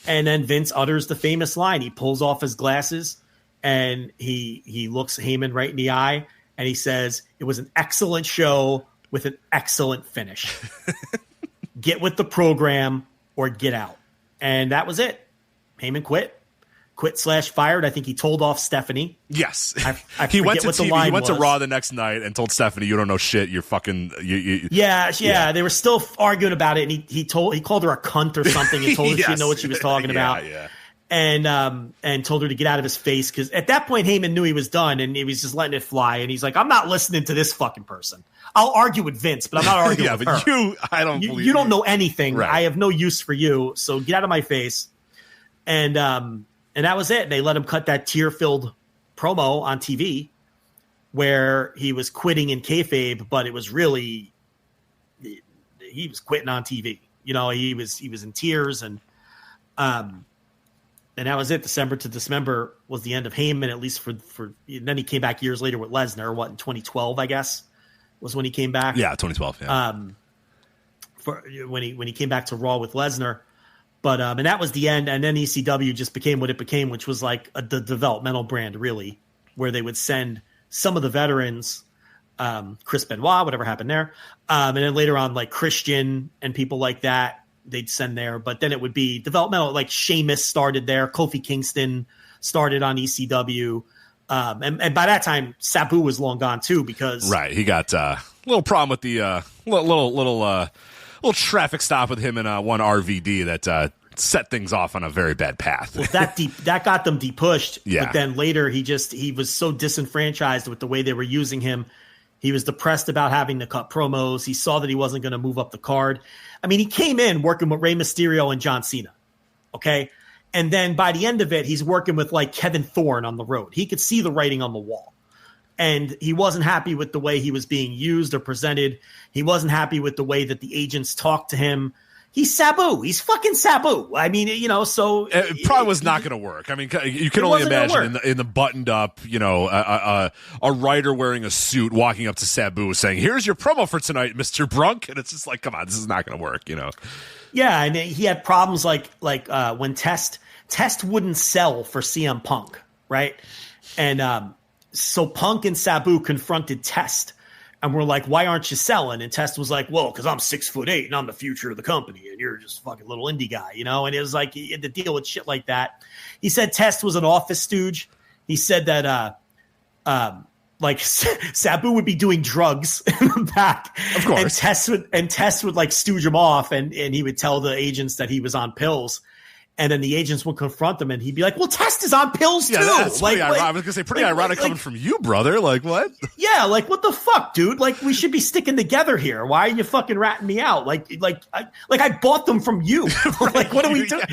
And then Vince utters the famous line. He pulls off his glasses and he looks Heyman right in the eye and he says, it was an excellent show with an excellent finish. Get with the program or get out. And that was it. Heyman quit/fired. I think he told off Stephanie. Yes. I he went to what the TV. line He went to was. Raw the next night and told Stephanie, you don't know shit. You're fucking. Yeah. They were still arguing about it. And he called her a cunt or something and told her she didn't know what she was talking about. Yeah. And told her to get out of his face. Because at that point, Heyman knew he was done and he was just letting it fly. And he's like, I'm not listening to this fucking person. I'll argue with Vince, but I'm not arguing with her. You don't know anything. Right. I have no use for you. So get out of my face. And that was it. They let him cut that tear-filled promo on TV where he was quitting in kayfabe, but it was really he was quitting on TV. You know, he was in tears, and that was it. December to December was the end of Heyman, at least for. And then he came back years later with Lesnar. What, in 2012, I guess, was when he came back. Yeah, 2012. Yeah. For when he came back to Raw with Lesnar. But and that was the end, and then ECW just became what it became, which was like the developmental brand, really, where they would send some of the veterans, Chris Benoit, whatever happened there, and then later on, like Christian and people like that, they'd send there. But then it would be developmental, like Sheamus started there, Kofi Kingston started on ECW, and by that time, Sabu was long gone too, because he got a little problem with the little traffic stop with him in one RVD that set things off on a very bad path. Well, that got them depushed. Yeah. But then later he was so disenfranchised with the way they were using him. He was depressed about having to cut promos. He saw that he wasn't going to move up the card. I mean, he came in working with Rey Mysterio and John Cena. Okay. And then by the end of it, he's working with like Kevin Thorne on the road. He could see the writing on the wall. And he wasn't happy with the way he was being used or presented. He wasn't happy with the way that the agents talked to him. He's Sabu. He's fucking Sabu. I mean, you know, so it probably was not going to work. I mean, you can only imagine in the buttoned up, you know, a writer wearing a suit walking up to Sabu saying, "Here's your promo for tonight, Mr. Brunk," and it's just like, come on, this is not going to work, you know. Yeah, and he had problems like when Test wouldn't sell for CM Punk, right? And so Punk and Sabu confronted Test and were like, why aren't you selling? And Test was like, well, because I'm 6'8" and I'm the future of the company and you're just a fucking little indie guy, you know? And it was like, he had to deal with shit like that. He said Test was an office stooge. He said that like Sabu would be doing drugs in the back. Of course. And Test would like stooge him off and he would tell the agents that he was on pills. And then the agents would confront them, and he'd be like, "Well, Test is on pills too." That's pretty ironic. I was gonna say pretty ironic coming from you, brother. Like what? Yeah, like what the fuck, dude? Like we should be sticking together here. Why are you fucking ratting me out? I bought them from you. Like what are we doing?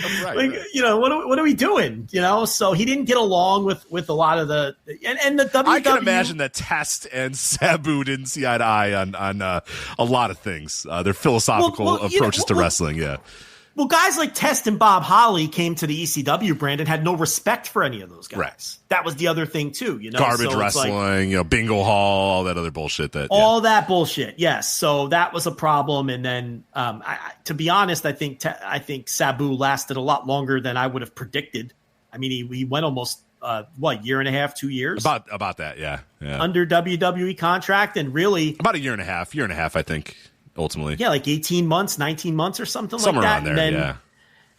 You know, what are we doing? You know, so he didn't get along with a lot of the and the WWE. I can imagine that Test and Sabu didn't see eye to eye on a lot of things. Their philosophical approaches to wrestling. Yeah. Well, guys like Test and Bob Holly came to the ECW brand and had no respect for any of those guys. Right. That was the other thing too, you know. Garbage wrestling, you know, bingo hall, all that other bullshit. That bullshit. Yes. So that was a problem. And then, to be honest, I think Sabu lasted a lot longer than I would have predicted. I mean, he went almost year and a half, 2 years about that, yeah, under WWE contract, and really about a year and a half, I think, ultimately, like 18 months, 19 months, or something somewhere like that. around there,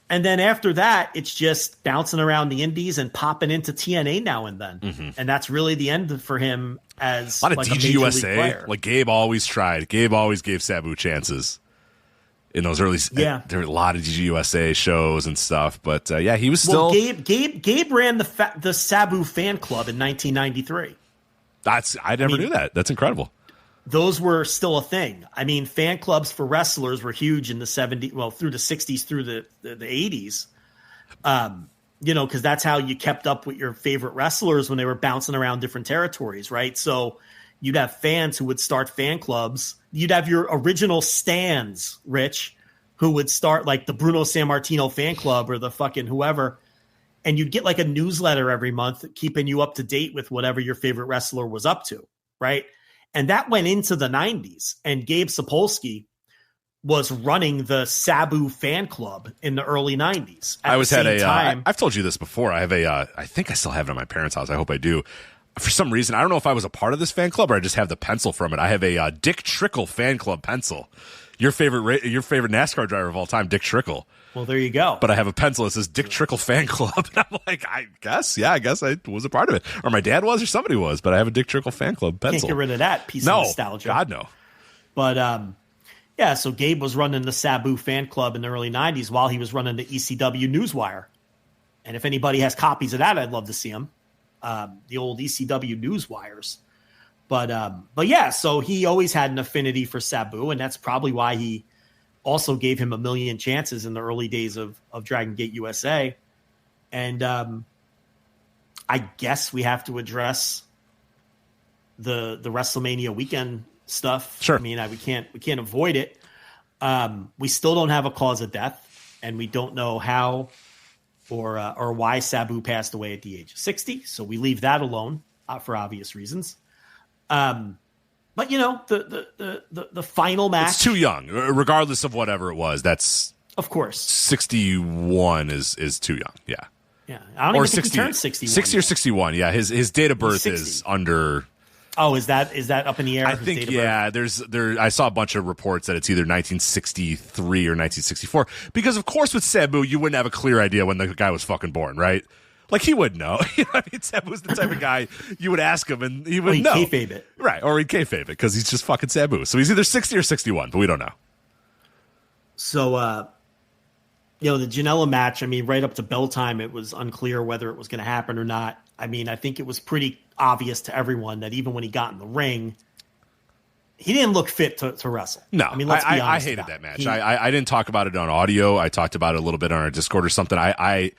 And then after that, it's just bouncing around the indies and popping into TNA now and then. And that's really the end for him as a lot of like DGUSA. player. Like Gabe always tried. Gabe always gave Sabu chances in those early. Yeah, there were a lot of DGUSA shows and stuff. But he was still. Gabe ran the Sabu fan club in 1993. I never knew that. That's incredible. Those were still a thing. I mean, fan clubs for wrestlers were huge in the 70s, through the 60s, through the 80s. Because that's how you kept up with your favorite wrestlers when they were bouncing around different territories, right? So you'd have fans who would start fan clubs. You'd have your original stands, Rich, who would start like the Bruno Sammartino fan club or the fucking whoever. And you'd get like a newsletter every month keeping you up to date with whatever your favorite wrestler was up to, right? And that went into the 90s. And Gabe Sapolsky was running the Sabu fan club in the early 90s. I've told you this before. I have I think I still have it at my parents' house. I hope I do. For some reason, I don't know if I was a part of this fan club or I just have the pencil from it. I have a Dick Trickle fan club pencil. Your favorite NASCAR driver of all time, Dick Trickle. Well, there you go. But I have a pencil that says Dick Trickle fan club. And I'm like, I guess I was a part of it. Or my dad was or somebody was, but I have a Dick Trickle fan club pencil. Can't get rid of that piece of nostalgia. God, no. But, so Gabe was running the Sabu fan club in the early 90s while he was running the ECW Newswire. And if anybody has copies of that, I'd love to see them. The old ECW Newswires. But so he always had an affinity for Sabu, and that's probably why he also gave him a million chances in the early days of Dragon Gate USA. And I guess we have to address the WrestleMania weekend stuff. Sure. I mean, we can't avoid it. We still don't have a cause of death, and we don't know how or why Sabu passed away at the age of 60. So we leave that alone for obvious reasons. But the final match. It's too young, regardless of whatever it was. That's of course 61 is too young. Yeah. Yeah. I don't even think he turned 61. 60 or 61. Yeah. His date of birth is under. Oh, is that up in the air? I think, yeah, I saw a bunch of reports that it's either 1963 or 1964. Because, of course, with Sabu, you wouldn't have a clear idea when the guy was fucking born, right? Like, he would know. You know what I mean? Sabu's the type of guy you would ask him and he would know. He'd kayfabe it. Right, or he'd kayfabe it because he's just fucking Sabu. So he's either 60 or 61, but we don't know. So, the Janela match, I mean, right up to bell time, it was unclear whether it was going to happen or not. I mean, I think it was pretty obvious to everyone that even when he got in the ring, he didn't look fit to wrestle. No, I mean, let's be honest. I hated that match. I didn't talk about it on audio. I talked about it a little bit on our Discord or something. I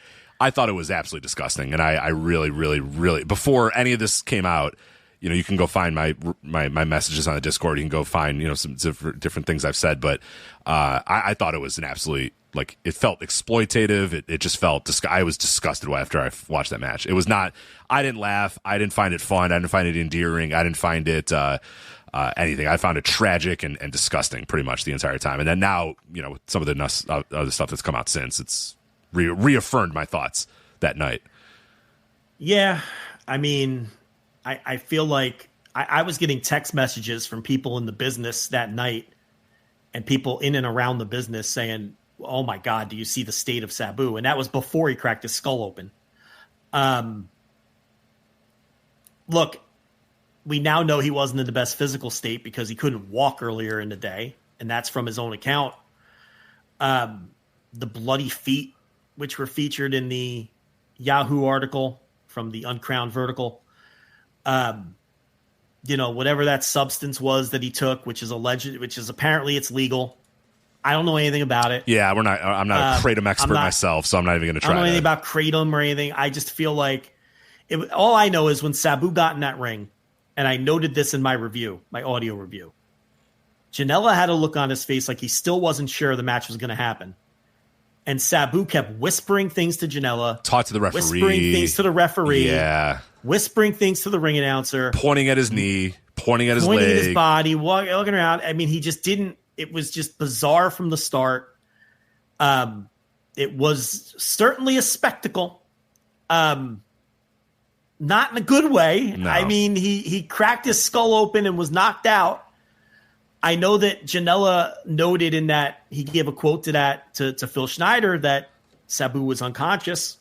thought it was absolutely disgusting, and I really, really, really, before any of this came out, you can go find my messages on the Discord. You can go find some different things I've said, but I thought it was an absolute. Like, it felt exploitative. It just felt I was disgusted after I watched that match. It was not. I didn't laugh. I didn't find it fun. I didn't find it endearing. I didn't find it anything. I found it tragic and disgusting pretty much the entire time. And then now, with some of the other stuff that's come out since, it's reaffirmed my thoughts that night. Yeah, I mean, I feel like I was getting text messages from people in the business that night, and people in and around the business saying, "Oh my God, do you see the state of Sabu?" And that was before he cracked his skull open. Look, we now know he wasn't in the best physical state because he couldn't walk earlier in the day, and that's from his own account. The bloody feet, which were featured in the Yahoo article from the Uncrowned Vertical, whatever that substance was that he took, which is apparently it's legal. I don't know anything about it. Yeah, I'm not a kratom expert myself, so I'm not even going to try. I don't know anything about kratom or anything. I just feel like all I know is when Sabu got in that ring, and I noted this in my audio review, Janela had a look on his face like he still wasn't sure the match was going to happen. And Sabu kept whispering things to Janela. Talk to the referee. Whispering things to the referee. Yeah. Whispering things to the ring announcer. Pointing at his knee. Pointing at his leg. Pointing at his body. Looking around. I mean, he just didn't. It was just bizarre from the start. It was certainly a spectacle. Not in a good way. No. I mean, he cracked his skull open and was knocked out. I know that Janela noted in that he gave a quote to that to Phil Schneider that Sabu was unconscious.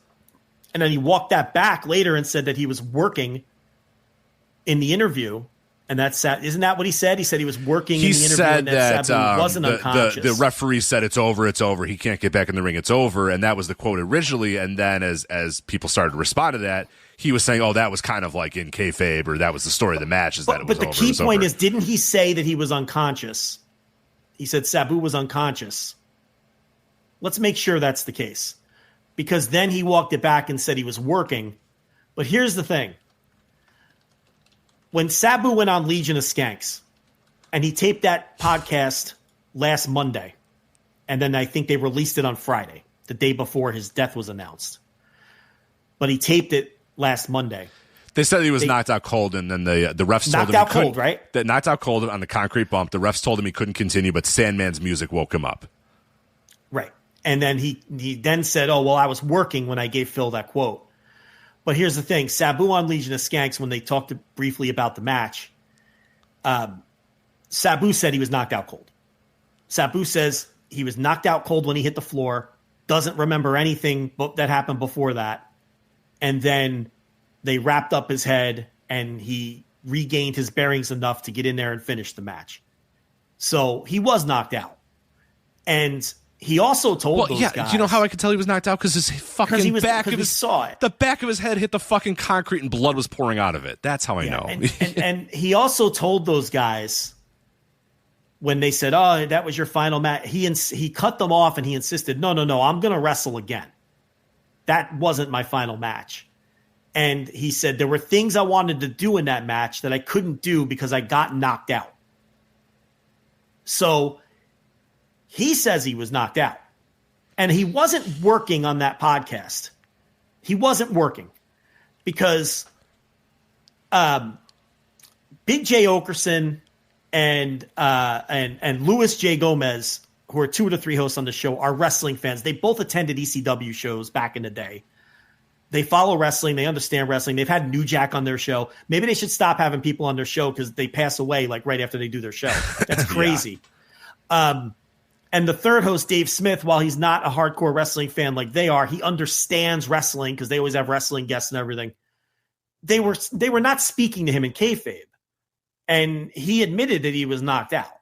And then he walked that back later and said that he was working in the interview. And isn't that what he said? He said he was working in the interview and that Sabu wasn't unconscious. The referee said it's over. He can't get back in the ring. It's over. And that was the quote originally. And then as people started to respond to that, he was saying, oh, that was kind of like in kayfabe, or that was the story of the match, is that it was over. But the key point is, didn't he say that he was unconscious? He said Sabu was unconscious. Let's make sure that's the case. Because then he walked it back and said he was working. But here's the thing. When Sabu went on Legion of Skanks, and he taped that podcast last Monday, and then I think they released it on Friday, the day before his death was announced. But he taped it last Monday. They said he was knocked out cold, and then the refs told him knocked out cold, right? That knocked out cold on the concrete bump. The refs told him he couldn't continue, but Sandman's music woke him up. Right. And then he then said, oh, well, I was working when I gave Phil that quote. But here's the thing. Sabu on Legion of Skanks, when they talked briefly about the match, Sabu said he was knocked out cold. Sabu says he was knocked out cold when he hit the floor, doesn't remember anything that happened before that. And then they wrapped up his head, and he regained his bearings enough to get in there and finish the match. So he was knocked out. And he also told those guys. Do you know how I could tell he was knocked out? Because his fucking the back of his head hit the fucking concrete and blood was pouring out of it. That's how I know. And he also told those guys when they said, "Oh, that was your final match." He cut them off and he insisted, "No, I'm going to wrestle again. That wasn't my final match." And he said there were things I wanted to do in that match that I couldn't do because I got knocked out. So he says he was knocked out. And he wasn't working on that podcast. He wasn't working because Big J. Okerson and Louis J. Gomez, who are 2 of the 3 hosts on the show, are wrestling fans. They both attended ECW shows back in the day. They follow wrestling. They understand wrestling. They've had New Jack on their show. Maybe they should stop having people on their show because they pass away like right after they do their show. That's crazy. And the third host, Dave Smith, while he's not a hardcore wrestling fan like they are, he understands wrestling because they always have wrestling guests and everything. They were not speaking to him in kayfabe. And he admitted that he was knocked out.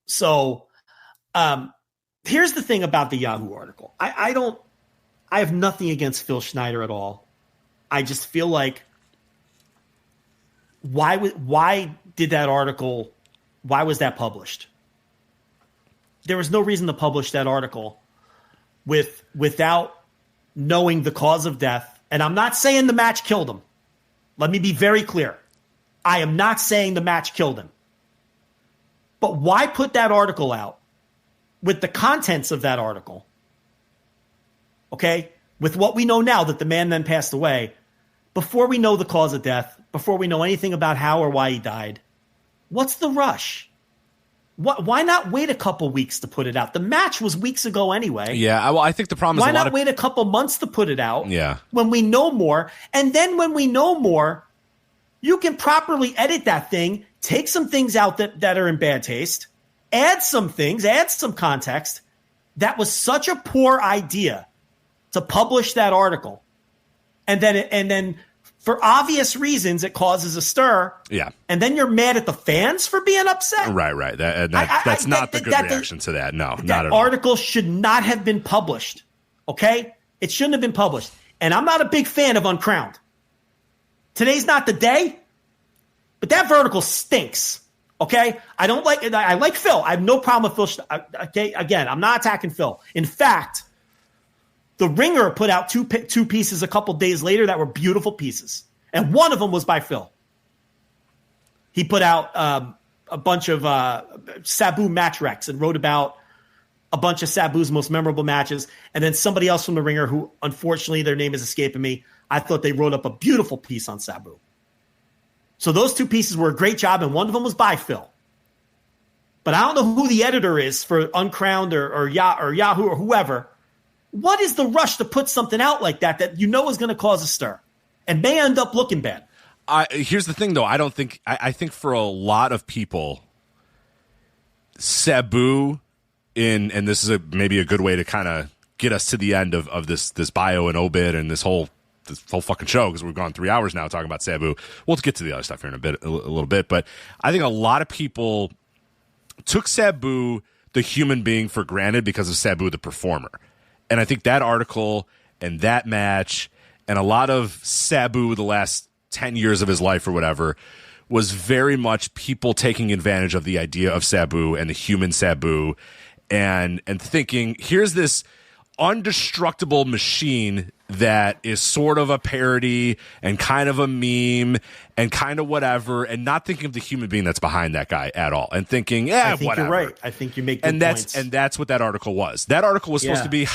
So here's the thing about the Yahoo article. I have nothing against Phil Schneider at all. I just feel like why did that article, why was that published? There was no reason to publish that article without knowing the cause of death. And I'm not saying the match killed him. Let me be very clear. I am not saying the match killed him. But why put that article out with the contents of that article? Okay? With what we know now that the man then passed away, before we know the cause of death, before we know anything about how or why he died, what's the rush? Why not wait a couple weeks to put it out? The match was weeks ago anyway. Yeah, well, I think the problem is why not wait a couple months to put it out? Yeah. When we know more, and then when we know more, you can properly edit that thing, take some things out that are in bad taste, add some things, add some context. That was such a poor idea to publish that article, and then for obvious reasons, it causes a stir. Yeah. And then you're mad at the fans for being upset? Right. That's not the good reaction to that. No, not at all. That article should not have been published. Okay? It shouldn't have been published. And I'm not a big fan of Uncrowned. Today's not the day, but that vertical stinks. Okay? I don't like it. I like Phil. I have no problem with Phil. Okay? Again, I'm not attacking Phil. In fact, The Ringer put out two pieces a couple days later that were beautiful pieces. And one of them was by Phil. He put out a bunch of Sabu match recs and wrote about a bunch of Sabu's most memorable matches. And then somebody else from The Ringer, who unfortunately their name is escaping me, I thought they wrote up a beautiful piece on Sabu. So those 2 pieces were a great job, and one of them was by Phil. But I don't know who the editor is for Uncrowned or Yahoo or whoever. What is the rush to put something out like that you know is going to cause a stir and may end up looking bad? Here's the thing, though. I think for a lot of people, Sabu, and this is maybe a good way to kind of get us to the end of this bio and obit and this whole fucking show, because we've gone 3 hours now talking about Sabu. We'll get to the other stuff here in a little bit, but I think a lot of people took Sabu, the human being, for granted because of Sabu, the performer. And I think that article and that match and a lot of Sabu the last 10 years of his life or whatever was very much people taking advantage of the idea of Sabu and the human Sabu and thinking, here's this undestructible machine that is sort of a parody and kind of a meme and kind of whatever, and not thinking of the human being that's behind that guy at all, and thinking, I think whatever. You're right. I think you make good points. And that's what that article was. That article was supposed to be,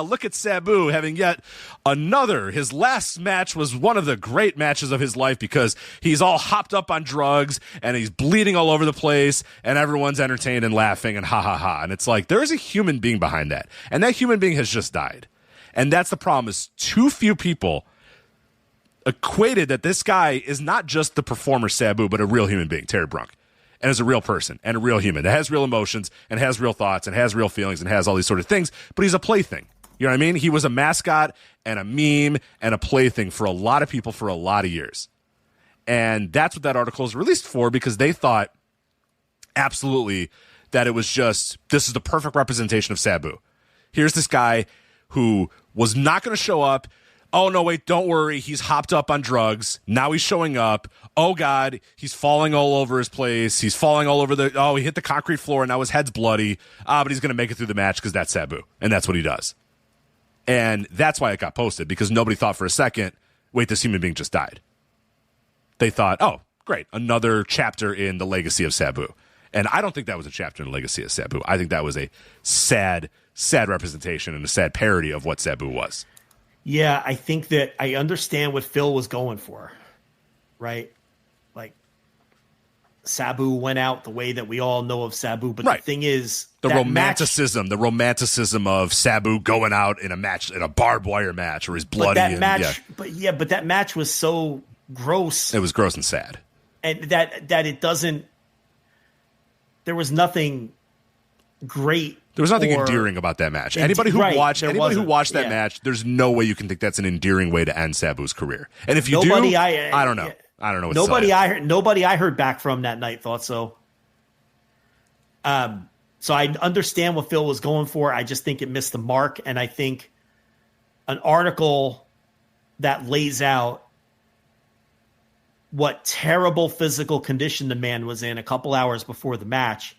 look at Sabu having yet another. His last match was one of the great matches of his life because he's all hopped up on drugs and he's bleeding all over the place and everyone's entertained and laughing and And it's like, there is a human being behind that. And that human being has just died. And that's the problem, is too few people equated that this guy is not just the performer Sabu, but a real human being, Terry Brunk, and is a real person and a real human that has real emotions and has real thoughts and has real feelings and has all these sort of things, but he's a plaything. You know what I mean? He was a mascot and a meme and a plaything for a lot of people for a lot of years. And that's what that article is released for, because they thought absolutely that it was just, this is the perfect representation of Sabu. Here's this guy who was not going to show up. Oh, no, wait, don't worry. He's hopped up on drugs. Now he's showing up. Oh, God, he's falling all over his place. He's falling all over he hit the concrete floor and now his head's bloody. But he's going to make it through the match because that's Sabu. And that's what he does. And that's why it got posted, because nobody thought for a second, wait, this human being just died. They thought, oh, great, another chapter in the legacy of Sabu. And I don't think that was a chapter in the legacy of Sabu. I think that was a sad representation and a sad parody of what Sabu was. Yeah, I think that I understand what Phil was going for, right? Like, Sabu went out the way that we all know of Sabu, but the thing is, the romanticism of Sabu going out in a match, in a barbed wire match, where he's bloody. But that match was so gross. It was gross and sad, and that it doesn't. There was nothing great. There was nothing endearing about that match. Anybody who watched that match, there's no way you can think that's an endearing way to end Sabu's career. And if you I don't know. I don't know what nobody I heard back from that night thought so. So I understand what Phil was going for. I just think it missed the mark. And I think an article that lays out what terrible physical condition the man was in a couple hours before the match,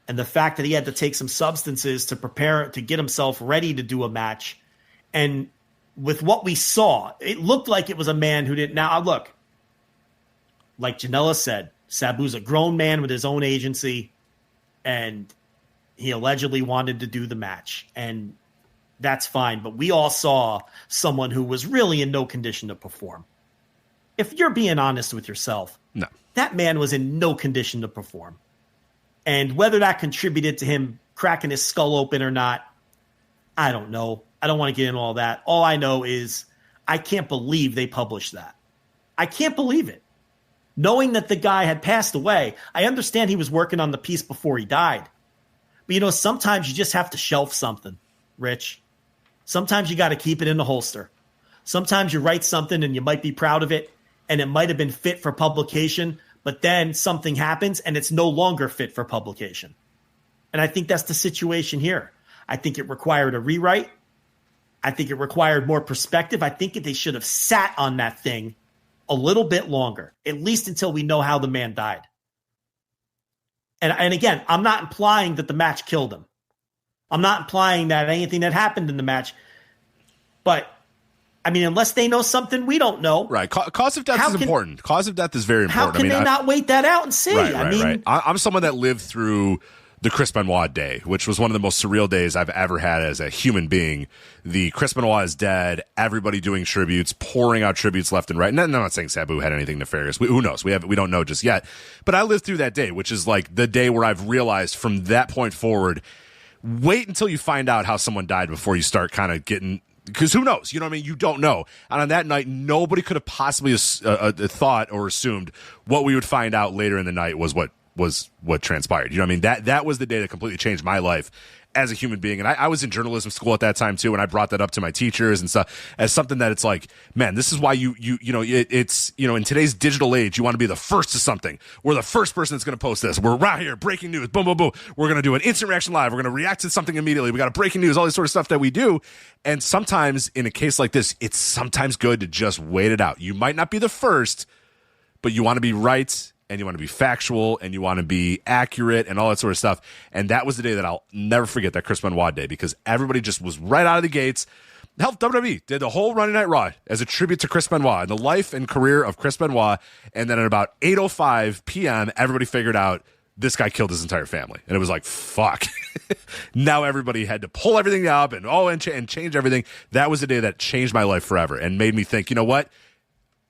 and the fact that he had to take some substances to prepare to get himself ready to do a match. And with what we saw, it looked like it was a man who didn't. Now, look, like Janela said, Sabu's a grown man with his own agency, and he allegedly wanted to do the match. And that's fine. But we all saw someone who was really in no condition to perform. If you're being honest with yourself, no, that man was in no condition to perform. And whether that contributed to him cracking his skull open or not, I don't know. I don't want to get into all that. All I know is I can't believe they published that. I can't believe it. Knowing that the guy had passed away, I understand he was working on the piece before he died. But, sometimes you just have to shelf something, Rich. Sometimes you got to keep it in the holster. Sometimes you write something and you might be proud of it, and it might have been fit for publication, but then something happens and it's no longer fit for publication. And I think that's the situation here. I think it required a rewrite. I think it required more perspective. I think they should have sat on that thing a little bit longer, at least until we know how the man died. And again, I'm not implying that the match killed him. I'm not implying that anything that happened in the match. But, I mean, unless they know something we don't know. Right. Cause of death is important. Cause of death is very important. How can they not wait that out and see? Right. I'm someone that lived through the Chris Benoit day, which was one of the most surreal days I've ever had as a human being. The Chris Benoit is dead, everybody doing tributes, pouring out tributes left and right. And I'm not saying Sabu had anything nefarious. Who knows? We don't know just yet. But I lived through that day, which is like the day where I've realized from that point forward, wait until you find out how someone died before you start kind of getting, because who knows? You know what I mean? You don't know. And on that night, nobody could have possibly thought or assumed what we would find out later in the night was what transpired. You know what I mean? That was the day that completely changed my life as a human being. And I was in journalism school at that time too, and I brought that up to my teachers and stuff as something that it's like, man, this is why it's in today's digital age, you want to be the first to something. We're the first person that's going to post this. We're right here, breaking news, boom, boom, boom. We're going to do an instant reaction live. We're going to react to something immediately. We got a breaking news, all this sort of stuff that we do. And sometimes in a case like this, it's sometimes good to just wait it out. You might not be the first, but you want to be right, and you want to be factual, and you want to be accurate, and all that sort of stuff. And that was the day that I'll never forget, that Chris Benoit day, because everybody just was right out of the gates. Hell, WWE did the whole Monday Night Raw as a tribute to Chris Benoit and the life and career of Chris Benoit. And then at about 8:05 p.m., everybody figured out this guy killed his entire family. And it was like, fuck. Now everybody had to pull everything up and change everything. That was the day that changed my life forever and made me think, you know what?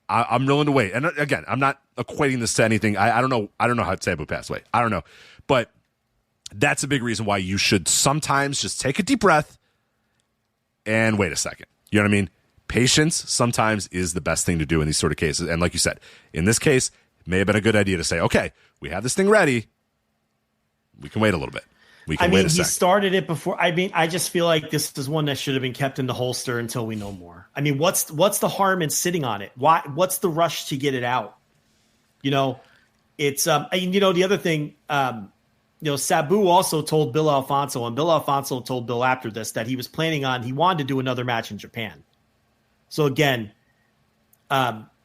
I'm willing to wait. And again, I'm not equating this to anything. I don't know how Sabu passed away. I don't know. But that's a big reason why you should sometimes just take a deep breath and wait a second. You know what I mean? Patience sometimes is the best thing to do in these sort of cases. And like you said, in this case, it may have been a good idea to say, okay, we have this thing ready. We can wait a little bit. We can wait a second. He started it before. I just feel like this is one that should have been kept in the holster until we know more. I mean, what's the harm in sitting on it? What's the rush to get it out? It's the other thing, Sabu also told Bill Alfonso, and Bill Alfonso told Bill after this that he was he wanted to do another match in Japan. So again,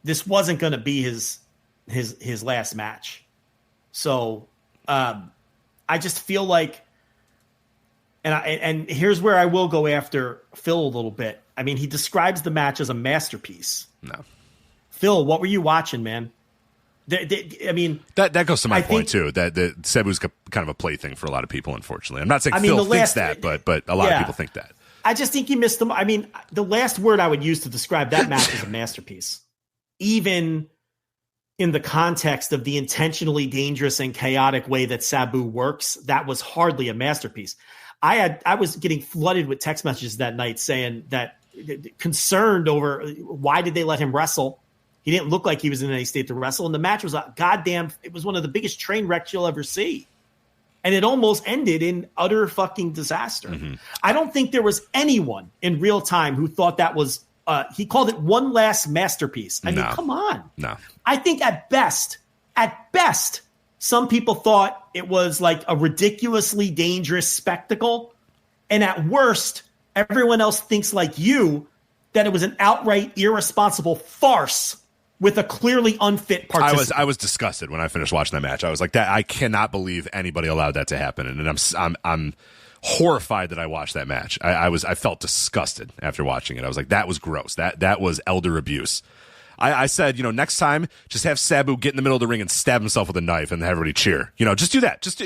this wasn't going to be his last match. So I just feel like, and here's where I will go after Phil a little bit. I mean, he describes the match as a masterpiece. No. Phil, what were you watching, man? I mean, that goes to my point too. That Sabu's kind of a plaything for a lot of people. Unfortunately, I'm not saying Phil thinks that, but a lot of people think that. I just think he missed them. I mean, the last word I would use to describe that match is a masterpiece, even in the context of the intentionally dangerous and chaotic way that Sabu works. That was hardly a masterpiece. I was getting flooded with text messages that night saying that concerned over why did they let him wrestle. He didn't look like he was in any state to wrestle. And the match was it was one of the biggest train wrecks you'll ever see. And it almost ended in utter fucking disaster. Mm-hmm. I don't think there was anyone in real time who thought that was, he called it one last masterpiece. I mean, come on. No. I think at best, some people thought it was like a ridiculously dangerous spectacle. And at worst, everyone else thinks like you that it was an outright irresponsible farce with a clearly unfit participant. I was disgusted when I finished watching that match. I was like, that I cannot believe anybody allowed that to happen, and I'm horrified that I watched that match. I felt disgusted after watching it. I was like, that was gross. That was elder abuse. I said, next time, just have Sabu get in the middle of the ring and stab himself with a knife and have everybody cheer. Just do that. Just,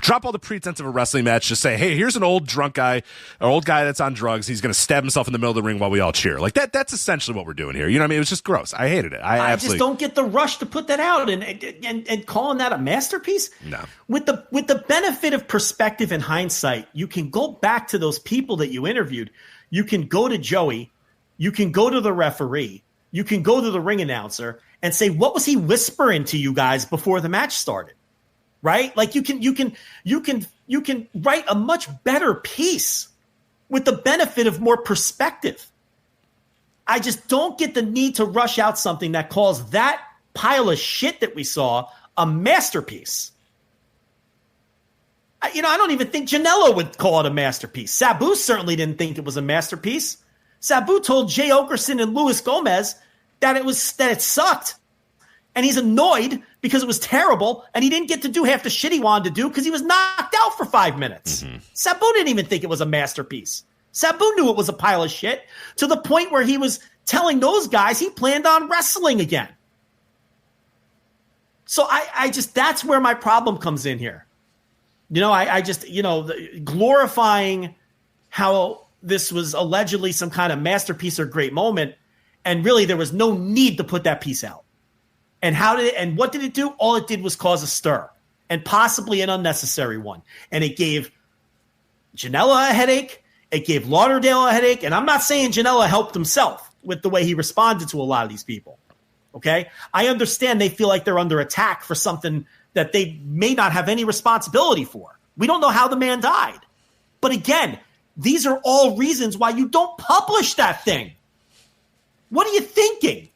drop all the pretense of a wrestling match. Just say, hey, here's an old drunk guy, or old guy that's on drugs. He's going to stab himself in the middle of the ring while we all cheer. Like that's essentially what we're doing here. You know what I mean? It was just gross. I hated it. I just don't get the rush to put that out and calling that a masterpiece. No. With the benefit of perspective and hindsight, you can go back to those people that you interviewed. You can go to Joey. You can go to the referee. You can go to the ring announcer and say, what was he whispering to you guys before the match started? Right? Like you can write a much better piece with the benefit of more perspective. I just don't get the need to rush out something that calls that pile of shit that we saw a masterpiece. I don't even think Janela would call it a masterpiece. Sabu certainly didn't think it was a masterpiece. Sabu told Jay Okerson and Luis Gomez that it sucked. And he's annoyed because it was terrible and he didn't get to do half the shit he wanted to do because he was knocked out for 5 minutes. Mm-hmm. Sabu didn't even think it was a masterpiece. Sabu knew it was a pile of shit to the point where he was telling those guys he planned on wrestling again. So I just, that's where my problem comes in here. Glorifying how this was allegedly some kind of masterpiece or great moment. And really there was no need to put that piece out. And what did it do? All it did was cause a stir and possibly an unnecessary one. And it gave Janela a headache. It gave Lauderdale a headache. And I'm not saying Janela helped himself with the way he responded to a lot of these people. Okay? I understand they feel like they're under attack for something that they may not have any responsibility for. We don't know how the man died. But again, these are all reasons why you don't publish that thing. What are you thinking?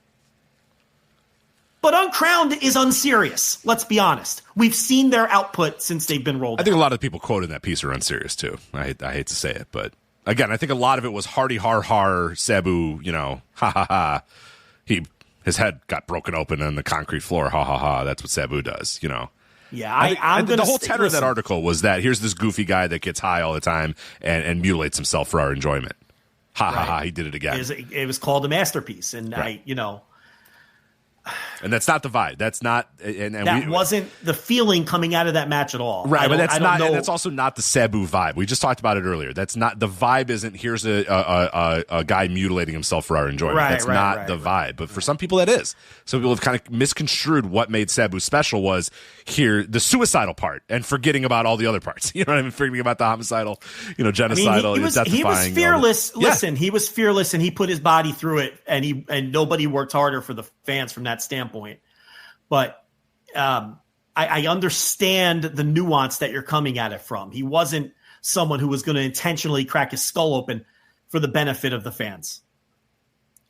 But Uncrowned is unserious. Let's be honest. We've seen their output since they've been rolled out. I think a lot of the people quoted in that piece are unserious too. I hate to say it, but again, I think a lot of it was hardy har har Sabu, ha ha ha. His head got broken open on the concrete floor. Ha ha ha. That's what Sabu does, Yeah, the whole tenor of that article was that here's this goofy guy that gets high all the time and mutilates himself for our enjoyment. Ha ha ha. He did it again. It was called a masterpiece, and right. And that's not the vibe. That's not, and wasn't the feeling coming out of that match at all. Right, but that's not. And that's also not the Sabu vibe. We just talked about it earlier. That's not the vibe. Isn't here's a guy mutilating himself for our enjoyment. That's not the vibe. But for some people, that is. Some people have kind of misconstrued what made Sabu special was here the suicidal part and forgetting about all the other parts. You know what I mean? Forgetting about the homicidal, genocidal. He was fearless. Listen, he was fearless, and he put his body through it, and nobody worked harder for the fans from that standpoint. But I understand the nuance that you're coming at it from. He wasn't someone who was going to intentionally crack his skull open for the benefit of the fans.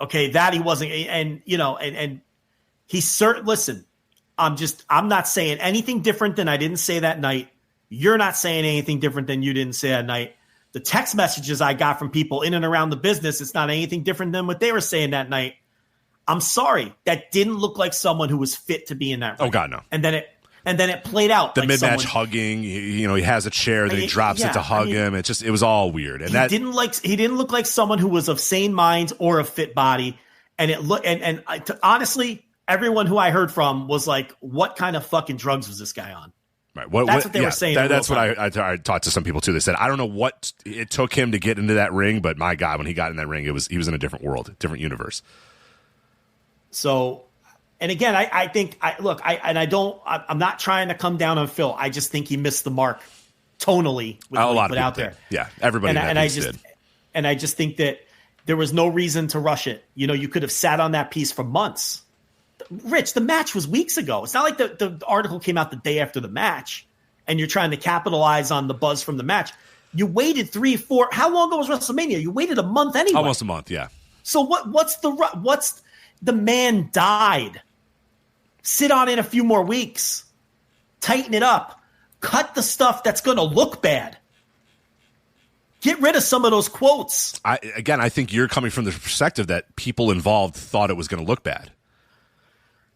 Okay, that he wasn't, and he listen, I'm not saying anything different than I didn't say that night. You're not saying anything different than you didn't say that night. The text messages I got from people in and around the business, it's not anything different than what they were saying that night. I'm sorry, that didn't look like someone who was fit to be in that ring. Oh God, no. And then it played out. The mid-match hugging, he has a chair, then he drops it to hug him. It was all weird. And he didn't look like someone who was of sane mind or a fit body. And honestly, everyone who I heard from was like, "What kind of fucking drugs was this guy on?" Right. That's what they were saying. That's what I talked to some people too. They said, I don't know what it took him to get into that ring, but my God, when he got in that ring, he was in a different world, different universe. So, and again, I think I'm not trying to come down on Phil. I just think he missed the mark tonally with what he put out there. Yeah, everybody did. And I just think that there was no reason to rush it. You could have sat on that piece for months. Rich, the match was weeks ago. It's not like the article came out the day after the match and you're trying to capitalize on the buzz from the match. You waited 3-4. How long ago was WrestleMania? You waited a month anyway. Almost a month, yeah. So what's the man died. Sit on it a few more weeks. Tighten it up. Cut the stuff that's going to look bad. Get rid of some of those quotes. I think you're coming from the perspective that people involved thought it was going to look bad.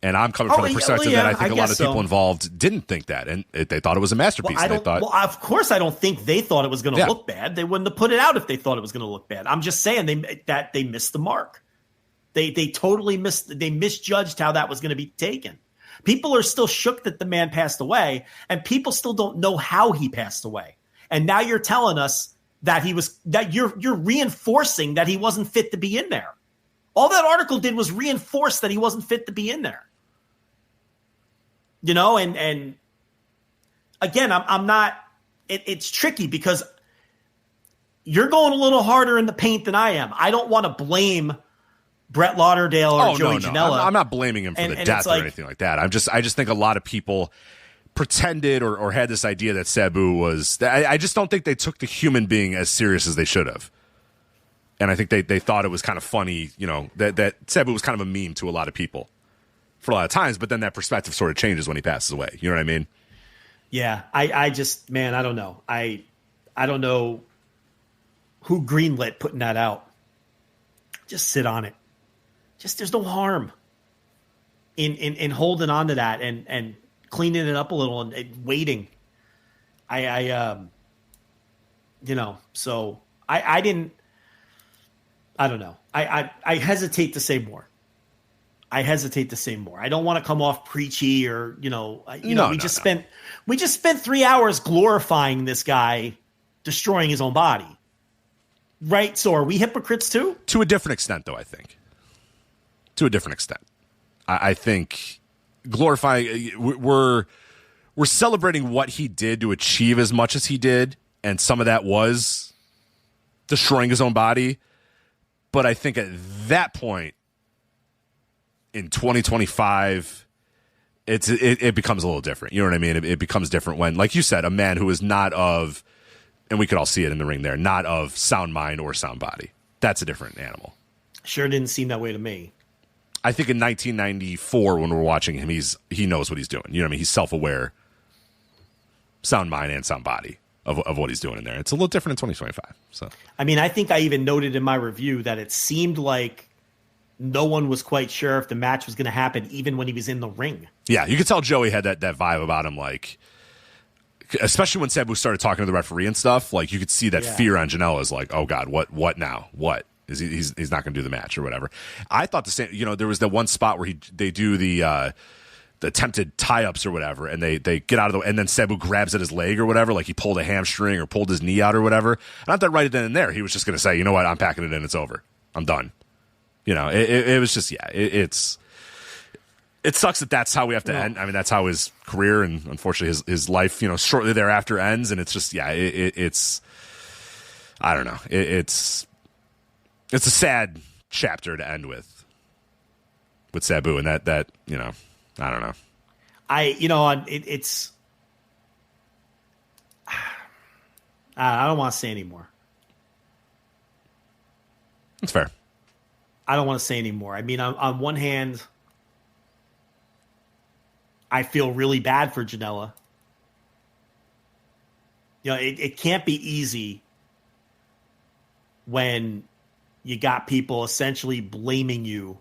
And I'm coming from the perspective that I think a lot of people involved didn't think that, and they thought it was a masterpiece. Of course, I don't think they thought it was going to look bad. They wouldn't have put it out if they thought it was going to look bad. I'm just saying they missed the mark. They totally misjudged how that was going to be taken. People are still shook that the man passed away, and people still don't know how he passed away. And now you're telling us that you're reinforcing that he wasn't fit to be in there. All that article did was reinforce that he wasn't fit to be in there. And again, I'm not. It's tricky because you're going a little harder in the paint than I am. I don't want to blame Brett Lauderdale or Joey Janela. I'm not blaming him for the death or anything like that. I just think a lot of people pretended or had this idea that Sabu was. I just don't think they took the human being as serious as they should have. And I think they thought it was kind of funny, that Sabu was kind of a meme to a lot of people for a lot of times. But then that perspective sort of changes when he passes away. You know what I mean? Yeah, I don't know. I don't know who greenlit putting that out. Just sit on it. There's no harm in holding on to that and cleaning it up a little and waiting. So I didn't. I don't know. I hesitate to say more. I don't want to come off preachy or we just spent 3 hours glorifying this guy destroying his own body. Right? So are we hypocrites too? To a different extent, though, I think. To a different extent. I think glorifying we're celebrating what he did to achieve as much as he did, and some of that was destroying his own body. But I think at that point in 2025, it becomes a little different. You know what I mean? It becomes different when, like you said, a man who is not of, and we could all see it in the ring there, not of sound mind or sound body. That's a different animal. Sure didn't seem that way to me. I think in 1994, when we're watching him, he knows what he's doing. You know what I mean? He's self-aware, sound mind and sound body of what he's doing in there. It's a little different in 2025. So, I mean, I think I even noted in my review that it seemed like no one was quite sure if the match was going to happen, even when he was in the ring. Yeah, you could tell Joey had that vibe about him, like, especially when Sabu started talking to the referee and stuff. Like, you could see that fear on Janela's, like, oh God, what now? What is he's not going to do the match or whatever. I thought the same. You know, there was that one spot where they do the attempted tie-ups or whatever, and they get out of the way, and then Sabu grabs at his leg or whatever, like he pulled a hamstring or pulled his knee out or whatever. And I thought right then and there, he was just going to say, you know what, I'm packing it in, it's over. I'm done. You know, it was just, it sucks that that's how we have to end. I mean, that's how his career and unfortunately his life, you know, shortly thereafter ends. And it's just, it's, I don't know. It's a sad chapter to end with Sabu, and that, you know, I don't know. It's, I don't want to say anymore. It's fair. I don't want to say anymore. I mean, on one hand, I feel really bad for Janela. You know, it can't be easy when you got people essentially blaming you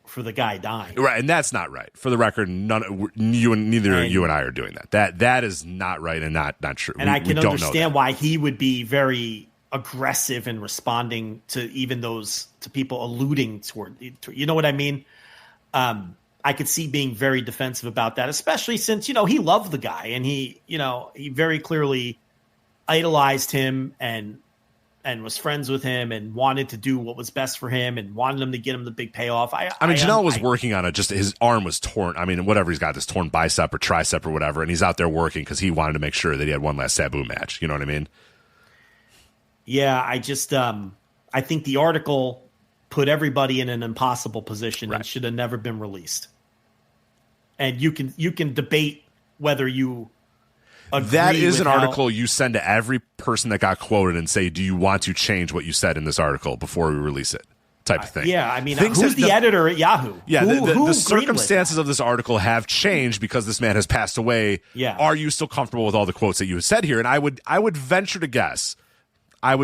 for the guy dying. Right, and that's not right. For the record, neither you and I are doing that. That is not right and not true. And I can understand why he would be very aggressive in responding to even to people alluding toward, you know what I mean? I could see being very defensive about that, especially since, you know, he loved the guy and he very clearly idolized him and was friends with him and wanted to do what was best for him and wanted him to get him the big payoff. I mean, Janela was working on it. Just his arm was torn. I mean, whatever, he's got this torn bicep or tricep or whatever, and he's out there working because he wanted to make sure that he had one last Sabu match. You know what I mean? Yeah, I just I think the article put everybody in an impossible position and should have never been released. And you can debate whether you agree that is with an article you send to every person that got quoted and say, do you want to change what you said in this article before we release it? Type of thing. Yeah, I mean, who's the editor at Yahoo? Yeah, the circumstances of this article have changed because this man has passed away. Yeah. Are you still comfortable with all the quotes that you said here? And I would venture to guess that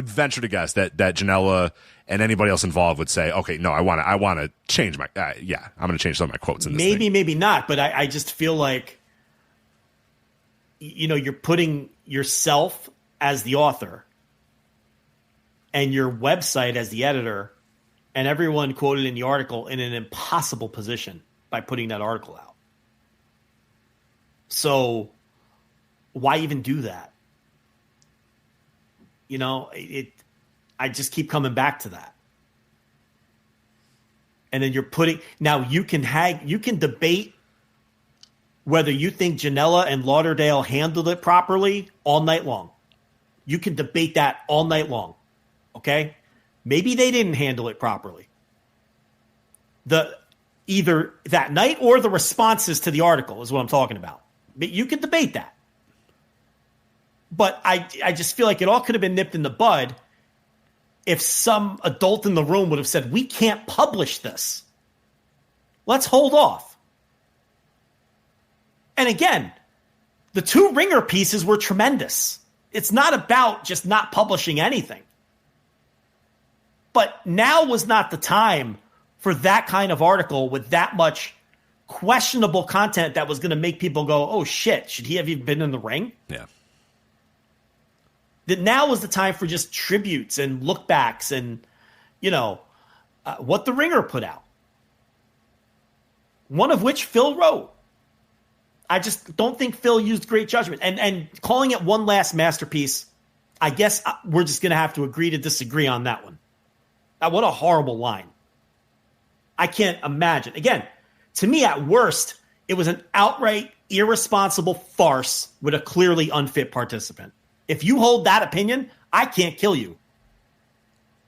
Janela and anybody else involved would say, okay, no, I want to change my, I'm going to change some of my quotes in this thing. Maybe not, but I just feel like, you know, you're putting yourself as the author and your website as the editor and everyone quoted in the article in an impossible position by putting that article out. So why even do that? You know, I just keep coming back to that. And then you can debate whether you think Janela and Lauderdale handled it properly all night long. You can debate that all night long. Okay? Maybe they didn't handle it properly. Either that night or the responses to the article is what I'm talking about. But you can debate that. But I just feel like it all could have been nipped in the bud if some adult in the room would have said, we can't publish this. Let's hold off. And again, the two Ringer pieces were tremendous. It's not about just not publishing anything. But now was not the time for that kind of article with that much questionable content that was going to make people go, oh shit, should he have even been in the ring? Yeah. That now was the time for just tributes and lookbacks and, you know, what the Ringer put out. One of which Phil wrote. I just don't think Phil used great judgment. And calling it one last masterpiece, I guess we're just going to have to agree to disagree on that one. What a horrible line. I can't imagine. Again, to me, at worst, it was an outright irresponsible farce with a clearly unfit participant. If you hold that opinion, I can't kill you.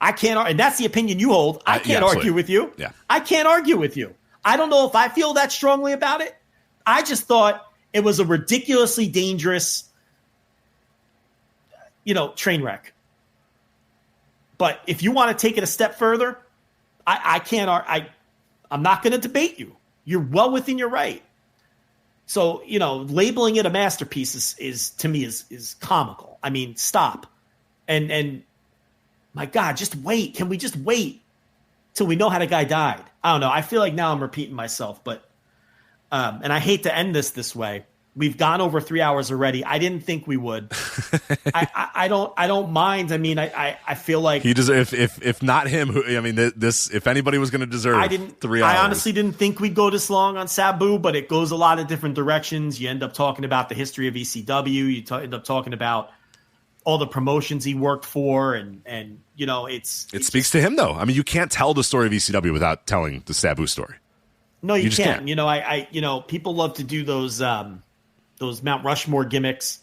I can't, and that's the opinion you hold. I can't argue with you. Yeah. I can't argue with you. I don't know if I feel that strongly about it. I just thought it was a ridiculously dangerous, train wreck. But if you want to take it a step further, I can't. I'm not going to debate you. You're well within your right. So labeling it a masterpiece is to me is comical. I mean, stop, and my God, just wait. Can we just wait till we know how the guy died? I don't know. I feel like now I'm repeating myself, but and I hate to end this way. We've gone over 3 hours already. I didn't think we would. I don't mind. I mean, I feel like he deserves. If not him, if anybody was going to deserve 3 hours. I honestly didn't think we'd go this long on Sabu, but it goes a lot of different directions. You end up talking about the history of ECW. You end up talking about all the promotions he worked for, and it speaks to him though. I mean, you can't tell the story of ECW without telling the Sabu story. No, you can't. People love to do those Mount Rushmore gimmicks,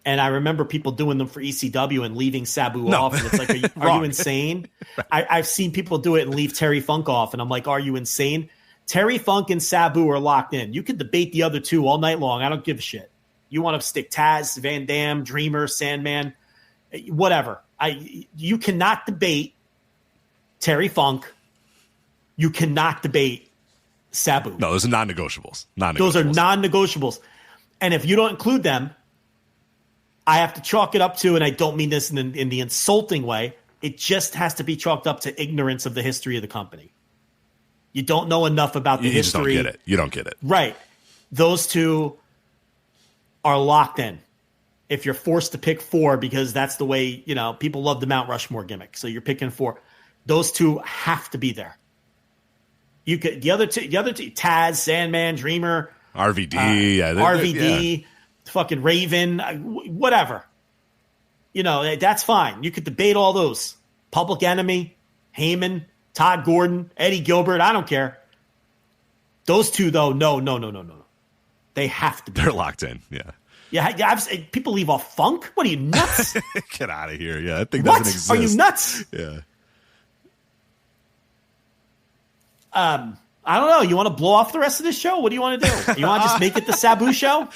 and I remember people doing them for ECW and leaving Sabu off. And it's like, are you insane? I've seen people do it and leave Terry Funk off, and I'm like, are you insane? Terry Funk and Sabu are locked in. You could debate the other two all night long. I don't give a shit. You want to stick Taz, Van Dam, Dreamer, Sandman, whatever. You cannot debate Terry Funk. You cannot debate Sabu. No, those are non-negotiables. Those are non-negotiables. And if you don't include them, I have to chalk it up to, and I don't mean this in the insulting way, it just has to be chalked up to ignorance of the history of the company. You don't know enough about the history. You just don't get it. You don't get it. Right. Those two are locked in. If you're forced to pick four, because that's the way, people love the Mount Rushmore gimmick. So you're picking four. Those two have to be there. You could the other two, Taz, Sandman, Dreamer, RVD, RVD, fucking Raven, whatever. That's fine. You could debate all those. Public Enemy, Heyman, Todd Gordon, Eddie Gilbert. I don't care. Those two, though, no. They have to be. They're locked in. Yeah. Yeah. People leave off Funk. What are you, nuts? Get out of here. Yeah, that thing what? doesn't exist. Are you nuts? Yeah. I don't know. You want to blow off the rest of this show? What do you want to do? You want to just make it the Sabu show?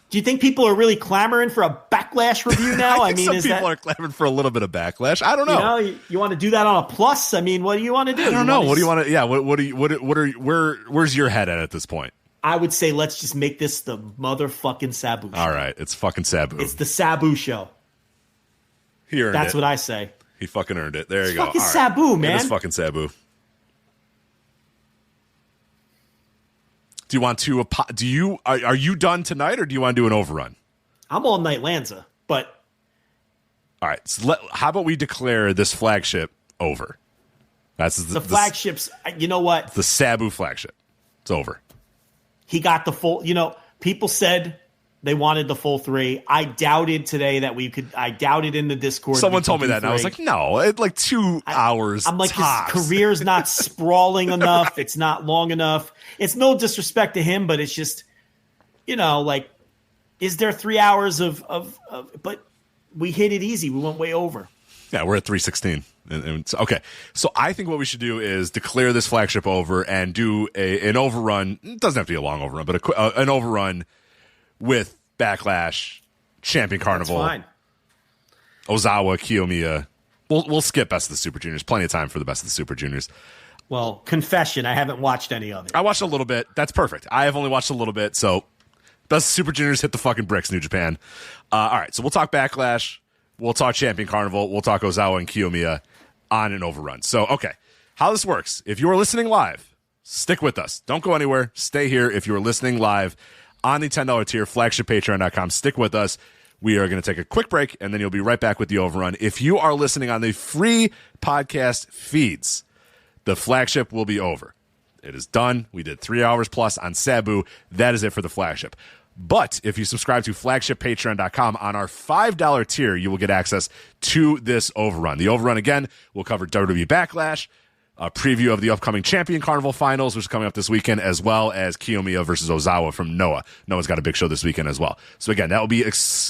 Do you think people are really clamoring for a backlash review now? I mean, some people are clamoring for a little bit of backlash. I don't know. You want to do that on a plus? I mean, what do you want to do? I don't know. What do you want to? Yeah. Where's your head at this point? I would say let's just make this the motherfucking Sabu show. All right, it's fucking Sabu. It's the Sabu show. He earned it. That's what I say. He fucking earned it. There you go. Fucking Sabu, man. It's fucking Sabu. Do you want to? Are you done tonight, or do you want to do an overrun? I'm all night Lanza, but all right. So how about we declare this flagship over? That's the flagships. You know what? The Sabu flagship. It's over. He got the full. People said they wanted the full 3. I doubted today that we could. I doubted in the Discord. Someone told me that, and I was like, no, it's like 2 hours. I'm like, tops. His career's not sprawling enough. It's not long enough. It's no disrespect to him, but it's just, is there 3 hours of but we hit it easy. We went way over. Yeah, we're at 3:16. And okay, so I think what we should do is declare this flagship over and do an overrun. It doesn't have to be a long overrun, but an overrun with Backlash, Champion Carnival, That's fine. Ozawa, Kiyomiya. We'll skip Best of the Super Juniors. Plenty of time for the Best of the Super Juniors. Well, confession, I haven't watched any of it. I watched a little bit. That's perfect. I have only watched a little bit, so Best of Super Juniors hit the fucking bricks, New Japan. All right, so we'll talk Backlash. We'll talk Champion Carnival. We'll talk Ozawa and Kiyomiya on an overrun. So, okay, how this works. If you are listening live, stick with us. Don't go anywhere. Stay here. If you are listening live on the $10 tier, flagshippatreon.com, stick with us. We are going to take a quick break, and then you'll be right back with the overrun. If you are listening on the free podcast feeds, the flagship will be over. It is done. We did 3 hours plus on Sabu. That is it for the flagship. But if you subscribe to flagshippatreon.com on our $5 tier, you will get access to this overrun. The overrun, again, will cover WWE Backlash, a preview of the upcoming Champion Carnival Finals, which is coming up this weekend, as well as Kiyomiya versus Ozawa from Noah. Noah's got a big show this weekend as well. So again, that will be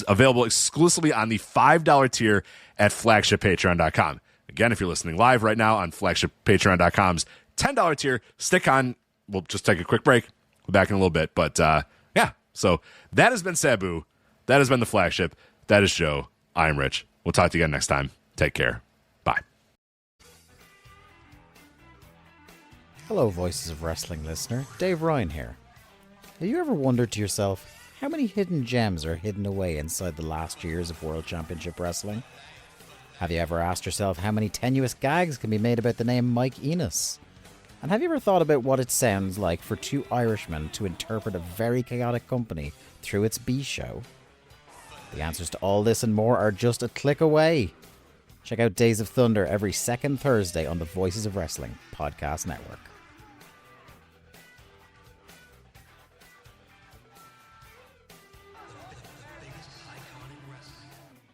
available exclusively on the $5 tier at flagshippatreon.com. Again, if you're listening live right now on flagshippatreon.com's $10 tier, stick on. We'll just take a quick break. We'll back in a little bit. But yeah, so that has been Sabu. That has been the Flagship. That is Joe. I'm Rich. We'll talk to you again next time. Take care. Bye. Hello, Voices of Wrestling listener. Dave Ryan here. Have you ever wondered to yourself how many hidden gems are hidden away inside the last years of World Championship Wrestling? Have you ever asked yourself how many tenuous gags can be made about the name Mike Enos? And have you ever thought about what it sounds like for two Irishmen to interpret a very chaotic company through its B-show? The answers to all this and more are just a click away. Check out Days of Thunder every second Thursday on the Voices of Wrestling podcast network.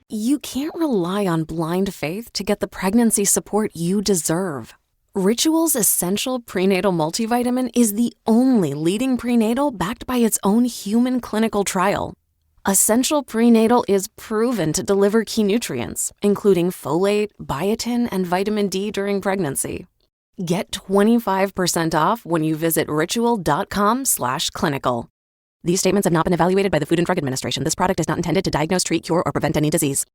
You can't rely on blind faith to get the pregnancy support you deserve. Ritual's Essential Prenatal Multivitamin is the only leading prenatal backed by its own human clinical trial. Essential Prenatal is proven to deliver key nutrients, including folate, biotin, and vitamin D during pregnancy. Get 25% off when you visit ritual.com/clinical. These statements have not been evaluated by the Food and Drug Administration. This product is not intended to diagnose, treat, cure, or prevent any disease.